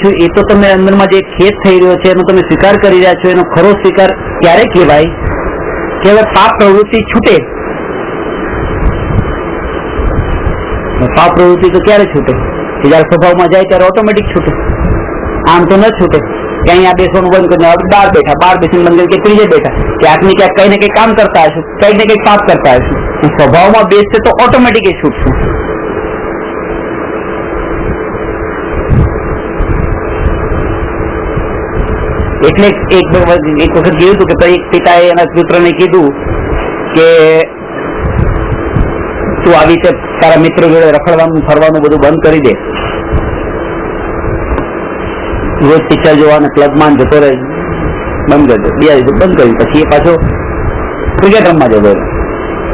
છું એ તો તમે અંદરમાં જે ખેદ થઈ રહ્યો છે એનો તમે સ્વીકાર કરી રહ્યા છો. એનો ખરો સ્વીકાર ક્યારે કહેવાય કે હવે પાપ પ્રવૃત્તિ છૂટે. પાપ પ્રવૃત્તિ તો ક્યારે છૂટે? જયારે સ્વભાવમાં જાય ત્યારે ઓટોમેટિક છૂટે. આમ તો ન છૂટે. કે અહીંયા બેસવાનું બંધ કરીને બહાર બેઠા, બહાર બેસીને બંધ કરી કે ત્રીજે બેઠા, ક્યાંક ને ક્યાંક કઈ ને કઈ કામ કરતા હશું, કઈક ને કઈક પાપ કરતા હશું. સ્વભાવમાં બેસશે તો ઓટોમેટિક એ છૂટશું. એટલે એક વખત કીધું હતું કે એક પિતાએ એના પુત્રને કીધું કે તું આવી રીતે તારા મિત્રો જોડે રખડવાનું ફરવાનું બધું બંધ કરી દે, રોજ પિક્ચર જોવાના ક્લબમાં જતો રહે, બંધ કરી દે. 2 દિવસ બંધ કર્યું. પછી એ પાછો ક્રિકેટ રમવા જતો રહે.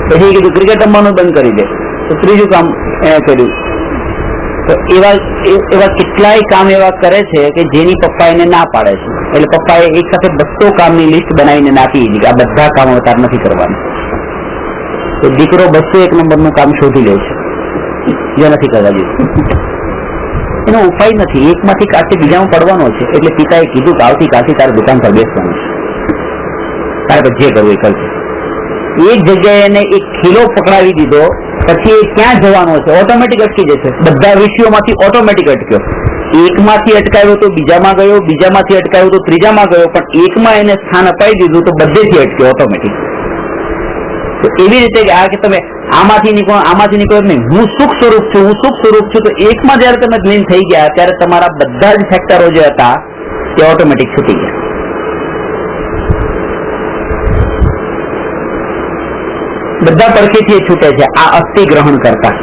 પછી કીધું ક્રિકેટ રમવાનું બંધ કરી દે. તો ત્રીજું કામ એને કર્યું. તો એવા કેટલાય કામ એવા કરે છે કે જેની પપ્પા એને ના પાડે છે. એટલે પપ્પાએ એક સાથે 200 કામની લિસ્ટ બનાવીને નાખી દીધી કે આ બધા કામ તાર નથી કરવાનું. તો દીકરો 201 નંબરનું કામ શોધી લે છે જે નથી કરવા દીધું. એનો ઉપાય નથી, એકમાંથી કાઢી બીજામાં પડવાનો છે. એટલે પિતાએ કીધું કે આવતીકાલથી તારે દુકાન પર બેસવાનું છે, તારે જે કરવું એ કરશે. એક જગ્યાએ એને એક ખીલો પકડાવી દીધો, પછી એ ક્યાં જવાનો છે ઓટોમેટિક અટકી જશે. બધા વિષયોમાંથી ઓટોમેટિક અટક્યો. એકમાંથી અટકાવ્યો તો બીજામાં ગયો, બીજામાંથી અટકાવ્યો તો ત્રીજામાં ગયો, પણ એકમાં એને સ્થાન અપાઈ દીધું તો બધેથી અટક્યો ઓટોમેટિક. તો એવી રીતે કે આ કે તમે આમાંથી નીકળો નહીં, હું સુખ સ્વરૂપ છું, હું સુખ સ્વરૂપ છું. તો એકમાં જયારે તમે લીન થઈ ગયા ત્યારે તમારા બધા જ ફેક્ટરો જે હતા તે ઓટોમેટિક છૂટી ગયા. બધા પડખેથી છૂટે છે આ અસ્થિ ગ્રહણ કરતા.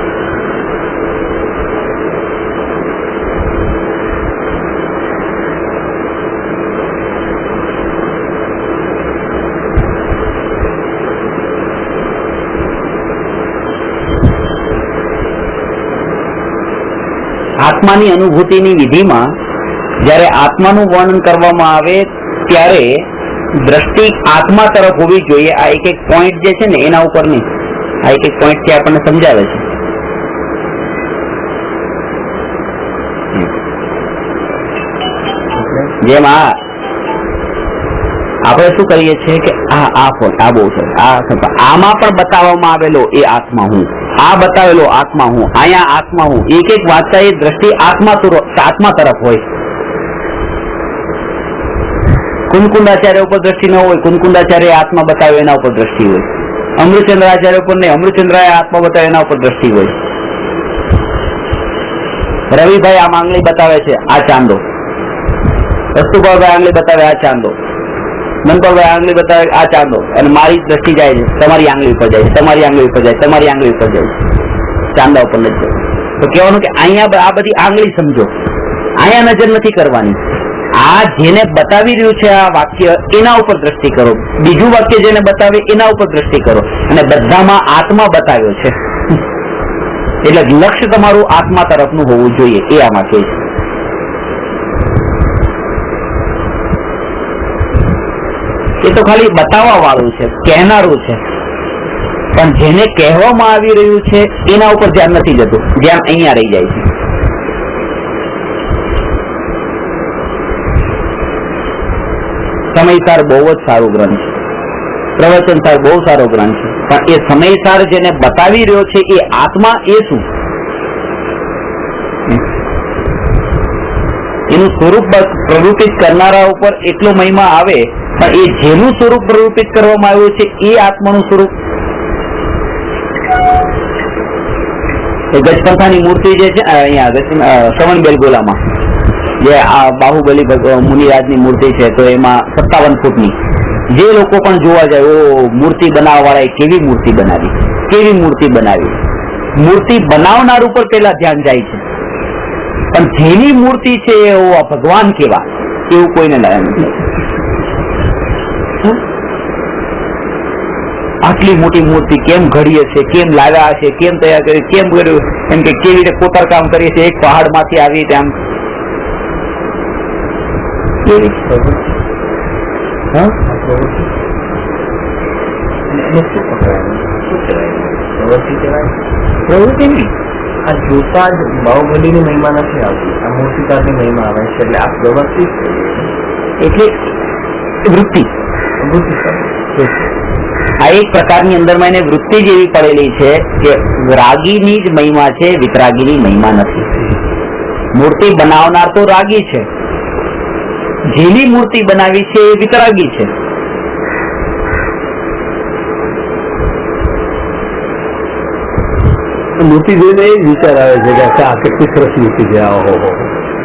આત્માની અનુભૂતિની વિધિમાં જ્યારે આત્માનું વર્ણન કરવામાં આવે ત્યારે દ્રષ્ટિ આત્મા તરફ હોવી જોઈએ. આ એક એક પોઈન્ટ જે છે ને એના ઉપર નહીં, આ એક એક પોઈન્ટ થી આપણને સમજાવે છે. જેમ આપણે શું કરીએ છીએ કે આ પોઈન્ટ આ બહુ છે, આમાં પણ બતાવવામાં આવેલો એ આત્મા હું, આ બતાવેલો આત્મા હું, અહીંયા આત્મા હું. એક એક વાંચતા એ દ્રષ્ટિ આત્મા તરફ હોય. કુંદકુંડાચાર્ય ઉપર દ્રષ્ટિ ન હોય, કુંદકુંડાચાર્ય આત્મા બતાવે એના ઉપર દ્રષ્ટિ હોય. અમૃતચંદ્રાચાર્ય ઉપર નહીં, અમૃતચંદ્રાએ આત્મા બતાવે એના ઉપર દ્રષ્ટિ હોય. રવિભાઈ આમ આંગળી બતાવે છે, આ ચાંદો. વસ્તુભાઈ આંગળી બતાવે આ ચાંદો. મનપાભાઈ આંગળી બતાવે આ ચાંદો. અને મારી દ્રષ્ટિ જાય છે તમારી આંગળી ઉપર જાય છે, તમારી આંગળી ઉપર જાય, તમારી આંગળી ઉપર જાય, ચાંદા ઉપર નથી જાય. તો કહેવાનું કે અહીંયા આ બધી આંગળી સમજો, અહીંયા નજર નથી કરવાની. આ જેને બતાવી રહ્યું છે આ વાક્ય એના ઉપર દ્રષ્ટિ કરો, બીજું વાક્ય જેને બતાવે એના ઉપર દ્રષ્ટિ કરો. અને બધામાં આત્મા બતાવ્યો છે એટલે લક્ષ્ય તમારું આત્મા તરફનું હોવું જોઈએ એ આમાં કહે છે. એ તો ખાલી બતાવવા વાળું છે, કહેનારું છે, પણ જેને કહેવામાં આવી રહ્યું છે એના ઉપર ધ્યાન નથી જતું, ધ્યાન અહીંયા રહી જાય છે. સમયસાર બહુ જ સારો ગ્રંથ છે, પ્રવચનસાર બહુ સારો ગ્રંથ છે, પણ એ સમયસાર જેને બતાવી રહ્યો છે એ આત્મા એ શું, એનું સ્વરૂપ પ્રરૂપિત કરનારા ઉપર એટલો મહિમા આવે, પણ એ જેનું સ્વરૂપ પ્રરૂપિત કરવામાં આવ્યું છે એ આત્માનું સ્વરૂપ. ગજપંથાની મૂર્તિ જે છે અહીંયા શ્રવણ બેલગોલામાં જે આ બાહુબલી મુનિરાજની મૂર્તિ છે, તો એમાં 57 ફૂટની જે લોકો પણ જોવા જાય ઓ મૂર્તિ બનાવવા વાળાએ કેવી મૂર્તિ બનાવી, કેવી મૂર્તિ બનાવી. મૂર્તિ બનાવનાર ઉપર પેલા ધ્યાન જાય છે, પણ જેની મૂર્તિ છે એ ભગવાન કેવા એવું કોઈને લાયા નથી. આટલી મોટી મૂર્તિ કેમ ઘડીએ છે, કેમ લાવ્યા છે, કેમ તૈયાર કરી, કેમ કર્યું, એમ કે કેવી રીતે કોતર કામ કરીએ છીએ, એક પહાડ માંથી આવી તેમ
પ્રવૃત્તિ નહીં. આ જોતા જ બાહુબલીની મહિમા નથી આવતી, આ મૂર્તિકારની મહિમા આવે છે. એટલે આ પ્રવૃત્તિ
એટલે વૃત્તિ. આ એક પ્રકારની અંદરમાં એને વૃત્તિ જેવી પડેલી છે કે રાગીની જ મહિમા છે, વિતરાગીની મહિમા નથી. મૂર્તિ બનાવનાર તો રાગી છે, જેની મૂર્તિ બનાવી છે એ વિતરાગી છે.
મૂર્તિ જોઈને એ જ વિચાર આવે છે કે આ કેટલી સરસ મૂર્તિ છે,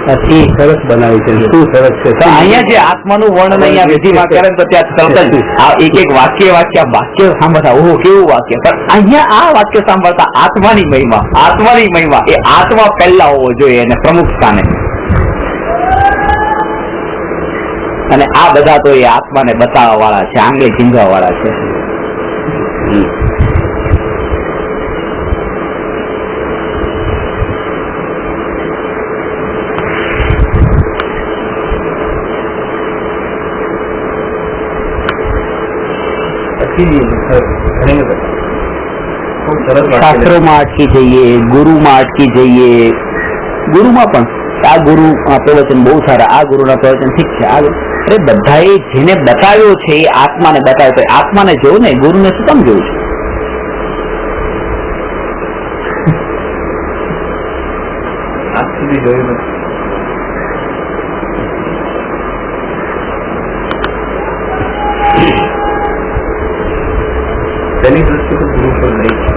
આથી સરસ બનાવી છે, શું સરસ છે.
અહીંયા જે આત્માનું વર્ણન અહીંયા વિધિમાં કરે તો ત્યાં તરત જ આ એક એક વાક્ય સાંભળતા ઓહો કેવું વાક્ય, પણ અહીંયા આ વાક્ય સાંભળતા આત્માની મહિમા એ આત્મા પહેલા હોવો જોઈએ અને પ્રમુખ સ્થાને. અને આ બધા તો એ આત્માને બતાવવા વાળા છે, આંગળી ચીંધવા વાળા છે. શાસ્ત્રોમાં અટકી જઈએ, ગુરુમાં અટકી જઈએ. ગુરુમાં પણ આ ગુરુ પ્રવચન બહુ સારા, આ ગુરુના પ્રવચન ઠીક છે, અરે બધાએ જેને બતાવ્યો છે એ આત્માને બતાવ્યો, તો આત્માને જોવું ને, ગુરુને શું કામ જોવું છે?
આજ સુધી જોયું નથી. તેની દ્રષ્ટિ તો ગુરુ પર નહીં છે.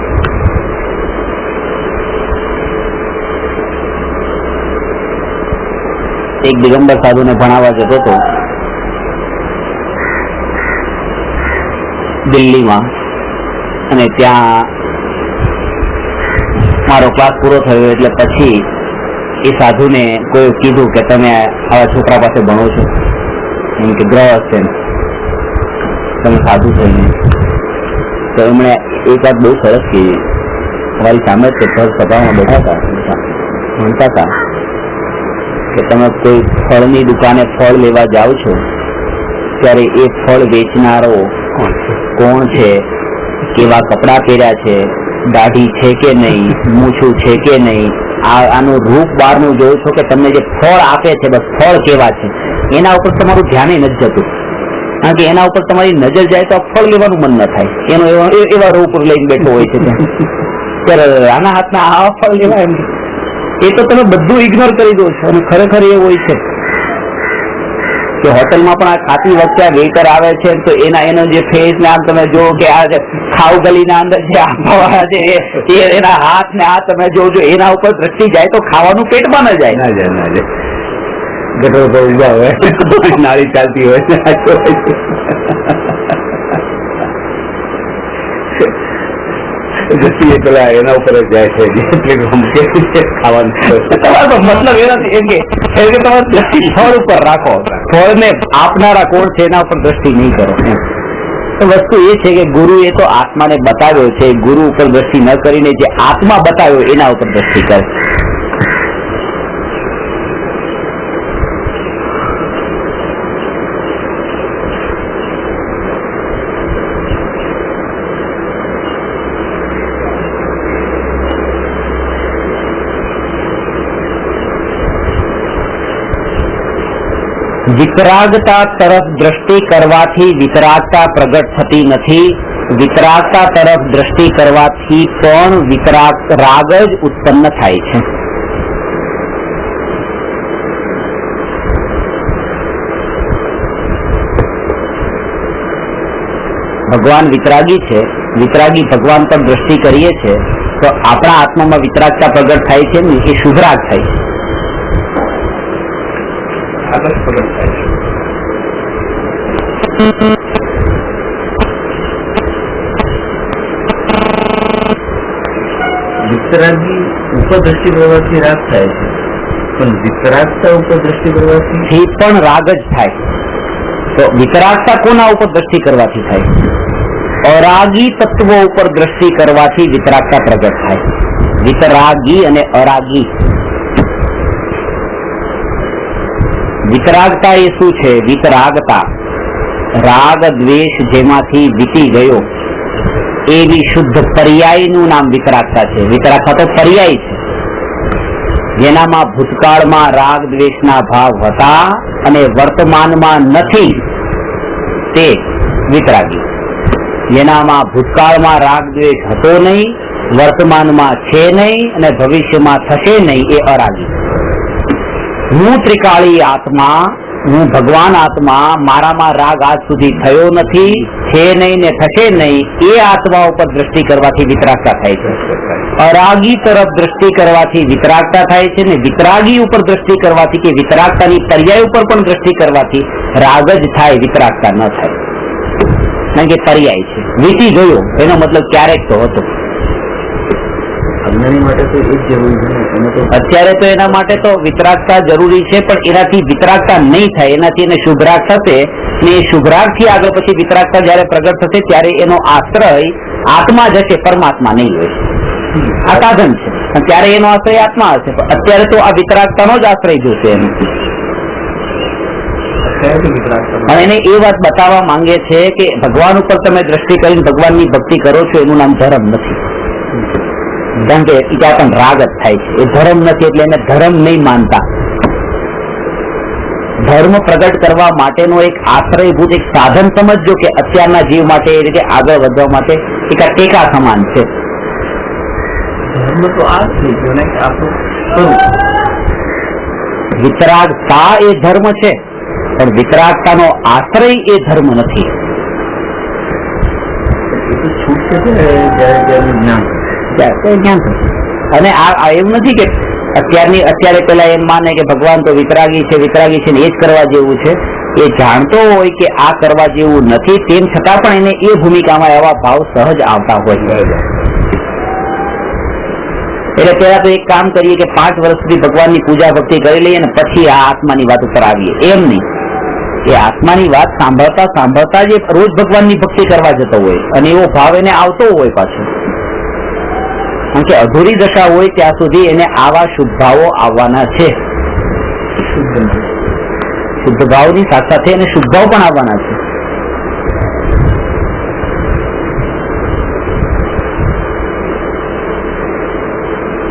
એક દિગંબર સાધુને ભણાવવા જતો હતો દિલ્હીમાં, અને ત્યાં મારો ક્લાસ પૂરો થયો એટલે પછી એ સાધુને કોઈ કીધું કે તમે આવા છોકરા પાસે ભણો છો, એમ કે ગ્રહ છે તમે સાધુ થઈને. તો એમણે એક વાત બહુ સરસ કીધી, તમારી સામે જ ઘર સભામાં બેઠા હતા, ભણતા હતા કે તમે કોઈ ફળની દુકાને ફળ લેવા જાઓ છો ત્યારે એ ફળ વેચનારો કોણ છે, કેવા કપડા પહેર્યા છે, દાઢી છે કે નહીં, મૂછું છે કે નહીં, આનું રૂપ બહારનું જોવો છો કે તમને જે ફળ આપે છે બસ ફળ કેવા છે, એના ઉપર તમારું ધ્યાન નથી જતું. કારણ કે એના ઉપર તમારી નજર જાય તો ફળ લેવાનું મન ન થાય, એનો એવા રૂપ લઈને બેઠો હોય છે ત્યારે આના હાથના આ ફળ લેવા, એમ એ તો તમે બધું ઇગ્નોર કરી દો છો. અને ખરેખર એવું હોય છે કે હોટલમાં પણ આ ખાતી વખતે આ વેઇટર આવે છે તો એનો જે ફેસ ને આમ તમે જો કે આ ખાવ ગલીના અંદર જે આંબાવાળા છે એના હાથ ને આ તમે જોજો, એના ઉપર દ્રષ્ટિ જાય તો ખાવાનું પેટમાં ન જાય.
ના જાય ગટર પર ઉભા હોય, નાળી ચાલતી હોય, દ્રષ્ટિ પેલા એના ઉપર જ જાય છે ખાવાનું.
મતલબ એ નથી એમ કે તમારે દ્રષ્ટિ ફળ ઉપર રાખો, ફળને આપનારા કોણ છે એના ઉપર દ્રષ્ટિ નહીં કરો. તો વસ્તુ એ છે કે ગુરુ એ તો આત્માને બતાવ્યો છે, ગુરુ ઉપર દ્રષ્ટિ ન કરીને જે આત્મા બતાવ્યો એના ઉપર દ્રષ્ટિ કરે. વિતરાગતા તરફ દ્રષ્ટિ કરવાથી વિતરાગતા પ્રગટ થતી નથી, વિતરાગતા તરફ દ્રષ્ટિ કરવાથી પણ રાગ જ ઉત્પન્ન થાય છે. ભગવાન વિતરાગી છે, વિતરાગી ભગવાન પર દ્રષ્ટિ કરીએ છે તો આપણા આત્મામાં વિતરાગતા પ્રગટ થાય છે ને એ શુભરાગ થાય છે.
વિતરાગી ઉપર દ્રષ્ટિ કરવાથી રાગ થાય છે, પણ વિતરાગતા ઉપર દ્રષ્ટિ કરવાથી
પણ રાગ જ થાય. તો વિતરાગતા કોના ઉપર દ્રષ્ટિ કરવાથી થાય? અરાગી તત્વો ઉપર દ્રષ્ટિ કરવાથી વિતરાગતા પ્રગટ થાય. વિતરાગી અને અરાગી, વિતરાગતા એ શું છે? વિતરાગતા રાગ દ્વેષ જેમાંથી વીતી ગયો એવી શુદ્ધ પર્યાયનું નામ વિતરાગતા છે. વિતરાગતા તો પર્યાય છે, જેનામાં ભૂતકાળમાં રાગ દ્વેષના ભાવ હતા અને વર્તમાનમાં નથી તે વિતરાગી. જેનામાં ભૂતકાળમાં રાગ દ્વેષ હતો નહીં, વર્તમાનમાં છે નહીં અને ભવિષ્યમાં થશે નહીં એ અરાગી. હું ત્રિકાળી આત્મા, હું ભગવાન આત્મા, મારામાં રાગ આજ સુધી થયો નથી, છે નહીં ને થશે નહીં, એ આત્મા ઉપર દ્રષ્ટિ કરવાથી વિતરાગતા થાય છે. અરાગી તરફ દ્રષ્ટિ કરવાથી વિતરાગતા થાય છે ને વિતરાગી ઉપર દ્રષ્ટિ કરવાથી કે વિતરાગતાની પર્યાય ઉપર પણ દ્રષ્ટિ કરવાથી રાગ જ થાય, વિતરાગતા ન થાય. કારણ કે પર્યાય છે, વીતી ગયો એનો મતલબ ક્યારેક તો હતો.
અજ્ઞાની માટે તો એ જ જરૂરી છે.
અત્યારે તો એના માટે તો વિતરાગતા જરૂરી છે, પણ એનાથી વિતરાગતા નહીં થાય, એનાથી એને શુભરાગ થશે ને એ શુભરાગ થી આગળ પછી વિતરાગતા જયારે પ્રગટ થશે ત્યારે એનો આશ્રય આત્મા જ હશે, પરમાત્મા નહીં હોય. આ સાધન છે, ત્યારે એનો આશ્રય આત્મા હશે. અત્યારે તો આ વિતરાગતાનો જ આશ્રય જોશે એને. અને એને એ વાત બતાવવા માંગે છે કે ભગવાન ઉપર તમે દ્રષ્ટિ કરીને ભગવાનની ભક્તિ કરો છો એનું નામ ધર્મ નથી. કારણ કે ત્યાં પણ રાગ જ થાય છે, એ ધર્મ નથી, એટલે એને ધર્મ નહીં માનતા. ધર્મ પ્રગટ કરવા માટેનો એક આશ્રયભૂત એક સાધન સમજજો કે અત્યારના જીવ માટે એ રીતે આગળ વધવા માટે એક આ ટેકા સમાન છે.
ધર્મ તો આ જ થઈ ગયો ને કે આપણું
વિતરાગતા એ ધર્મ છે, પણ વિતરાગતાનો આશ્રય એ ધર્મ નથી.
તો છૂટશે છે જ્યારે જ્ઞાન
જ્ઞાન થશે. અને આ એવું નથી કે અત્યારે પેલા એમ માને કે ભગવાન તો વિતરાગી છે ને એ જ કરવા જેવું છે. એ જાણતો હોય કે આ કરવા જેવું નથી, તેમ છતાં પણ એને એ ભૂમિકામાં એવા ભાવ સહજ આવતા હોય. એટલે પેલા તો એક કામ કરીએ કે 5 વર્ષ સુધી ભગવાનની પૂજા ભક્તિ કરી લઈએ ને પછી આ આત્માની વાત ઉપર આવીએ. એમ નહીં, એ આત્માની વાત સાંભળતા જ રોજ ભગવાનની ભક્તિ કરવા જતો હોય અને એવો ભાવ એને આવતો હોય પાછો. કારણ કે અધૂરી દશા હોય ત્યાં સુધી એને આવા શુદ્ધ ભાવો આવવાના છે. શુદ્ધ ભાવની સાથે એને શુદ્ધ ભાવ પણ આવવાના છે.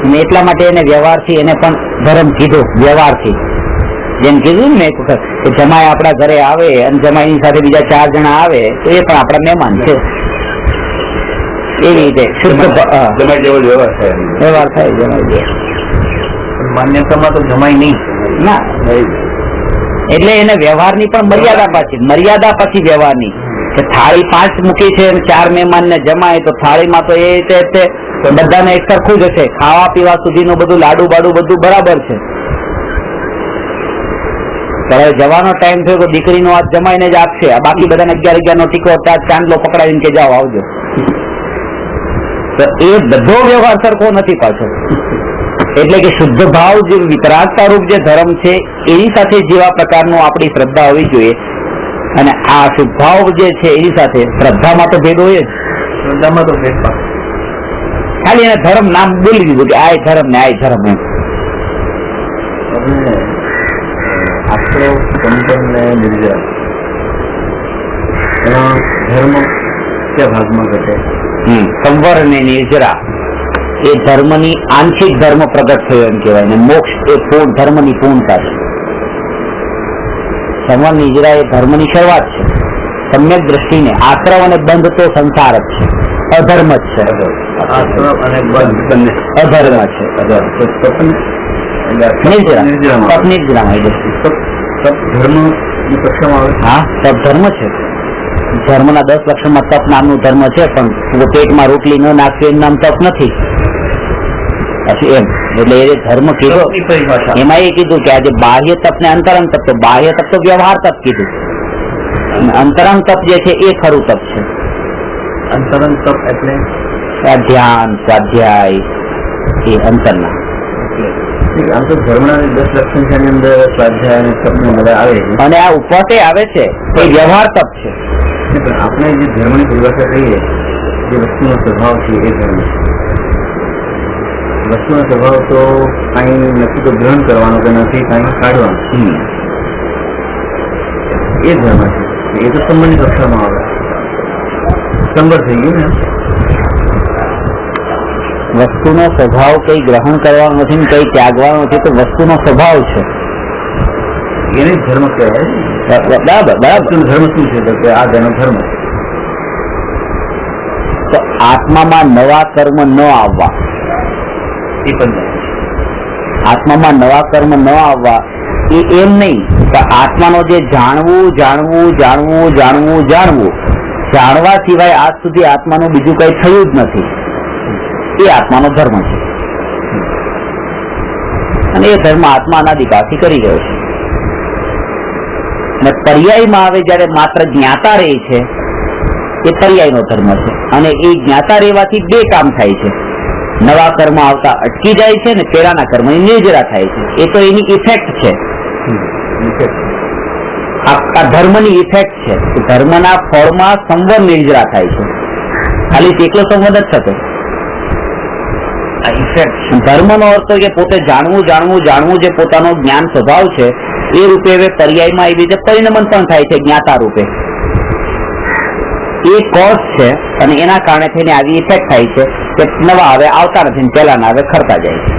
અને એટલા માટે એને વ્યવહારથી એને પણ ધર્મ કીધો. વ્યવહારથી જેમ કીધું ને એક વખત કે જમાઈ આપણા ઘરે આવે અને જમાઈની સાથે બીજા 4 જણા આવે તો એ પણ આપણા મહેમાન છે. એવી રીતે શુદ્ધ
જમાઈ જેવો
વ્યવહાર થાય. જમાઈ જેવો
માન્યતામાં તો જમાય નહીં
ના, એટલે એને વ્યવહારની પણ મર્યાદા પછી વ્યવહારની કે થાળી 5 મૂકી છે 4 મહેમાન ને જમાય તો થાળીમાં તો એ રીતે બધાને એક સરખું જ હશે. ખાવા પીવા સુધીનું બધું લાડુ બાડુ બધું બરાબર છે. હવે જવાનો ટાઈમ થયો તો દીકરીનો હાથ જમાઈને જ આપશે, બાકી બધાને 11 નો ટીકો ચાંદલો પકડાવીને કે જાઓ આવજો. તો એ બધો વ્યવહાર સરખો નથી પાછો. એટલે કે શુદ્ધ ભાવ જે વિતરાગતા રૂપ જે ધર્મ છે એની સાથે જેવા પ્રકારનું આપણી શ્રદ્ધા હોવી જોઈએ. અને આ શુદ્ધ ભાવ જે છે એની સાથે શ્રદ્ધામાં તો ભેદ હોય જ.
શ્રદ્ધામાં તો ભેદ
ખાલી એને ધર્મ નામ બોલી દીધું કે આ ધર્મ ને આ ધર્મ એમ.
આશરો સંપન્ન ને નિર્જરા એમાં ધર્મ કયા ભાગમાં ઘટે?
સંવર અને નિર્જરા એ ધર્મની આંશિક ધર્મ પ્રગટ થયો એમ કહેવાય ને મોક્ષ એ પૂર્ણ ધર્મની પૂર્ણતા છે. સંવર નિર્જરા એ ધર્મની શરૂઆત છે. સમ્યક દ્રષ્ટિને આશ્રવ અને બંધ તો સંસાર જ છે, અધર્મ જ છે.
આશ્રમ અને બંધ
અધર્મ છે. નિર્જરામાં
ધર્મ ની કક્ષામાં આવે.
હા, સબ ધર્મ છે. ધર્મના 10 લક્ષણમાં તપ નામનું ધર્મ છે, પણ પેટમાં રોટલી ન નાખવી એનું નામ તપ નથી. પછી એમ એટલે એ ધર્મ કીધો એમાં એ કીધું કે આજે બાહ્ય તપ ને અંતરંગ તપ, તો બાહ્ય તપ તો વ્યવહાર તપ કીધું. અંતરંગ તપ જે છે એ ખરું તપ છે.
અંતરંગ તપ એટલે
ધ્યાન સ્વાધ્યાય એ અંતરના.
આમ તો ધર્મના 10 લક્ષણ છે એની અંદર સ્વાધ્યાય અને તપ બધા આવે છે
અને આ ઉપવાસે આવે છે એ વ્યવહાર તપ છે.
પણ આપણે જે ધર્મની પરિભાષા કહીએ જે વસ્તુનો સ્વભાવ છે એ ધર્મ છે. વસ્તુનો સ્વભાવ તો કાંઈ નથી તો ગ્રહણ કરવાનો કે નથી કાંઈ કાઢવાનું, એ ધર્મ છે. એ તો સંબંધની કક્ષામાં આવે. સંબર થઈ ગયું ને.
વસ્તુનો સ્વભાવ કઈ ગ્રહણ કરવાનો નથી ને કઈ ત્યાગવાનો નથી, તો વસ્તુનો સ્વભાવ છે.
એને ધર્મ કહેવાય.
બરાબર બરાબર.
ધર્મ શું છે તો કે આ ધર્મ
તો આત્મામાં નવા કર્મ ન આવવા,
એ પણ
આત્મામાં નવા કર્મ ન આવવા એ એમ નહીં કે આત્માનો જે જાણવું જાણવા સિવાય આજ સુધી આત્માનું બીજું કઈ થયું જ નથી, એ આત્માનો ધર્મ છે. અને એ ધર્મ આત્મા અનાદિકાળથી કરી રહ્યો છે. અને પર્યાયમાં આવે જયારે માત્ર જ્ઞાતા રહે છે એ પર્યાયનો ધર્મ છે. અને એ જ્ઞાતા રહેવાથી 2 કામ થાય છે. નવા કર્મ આવતા અટકી જાય છે ને પેલાના કર્મની નિર્જરા થાય છે. એ તો એની ઇફેક્ટ છે. આ ધર્મની ઇફેક્ટ છે. ધર્મના ફળમાં સંવર નિર્જરા થાય છે. ખાલી એકલો સંવર જ થતો. ધર્મનો અર્થ કે પોતે જાણવું જે પોતાનો જ્ઞાન સ્વભાવ છે એ રૂપે હવે પર્યાયમાં એવી રીતે પરિણમન પણ થાય છે જ્ઞાતા રૂપે. એ કોઝ છે અને એના કારણે થઈને આવી ઇફેક્ટ થાય છે કે નવા હવે આવતા નથી, પેલાના હવે ખરતા જાય છે.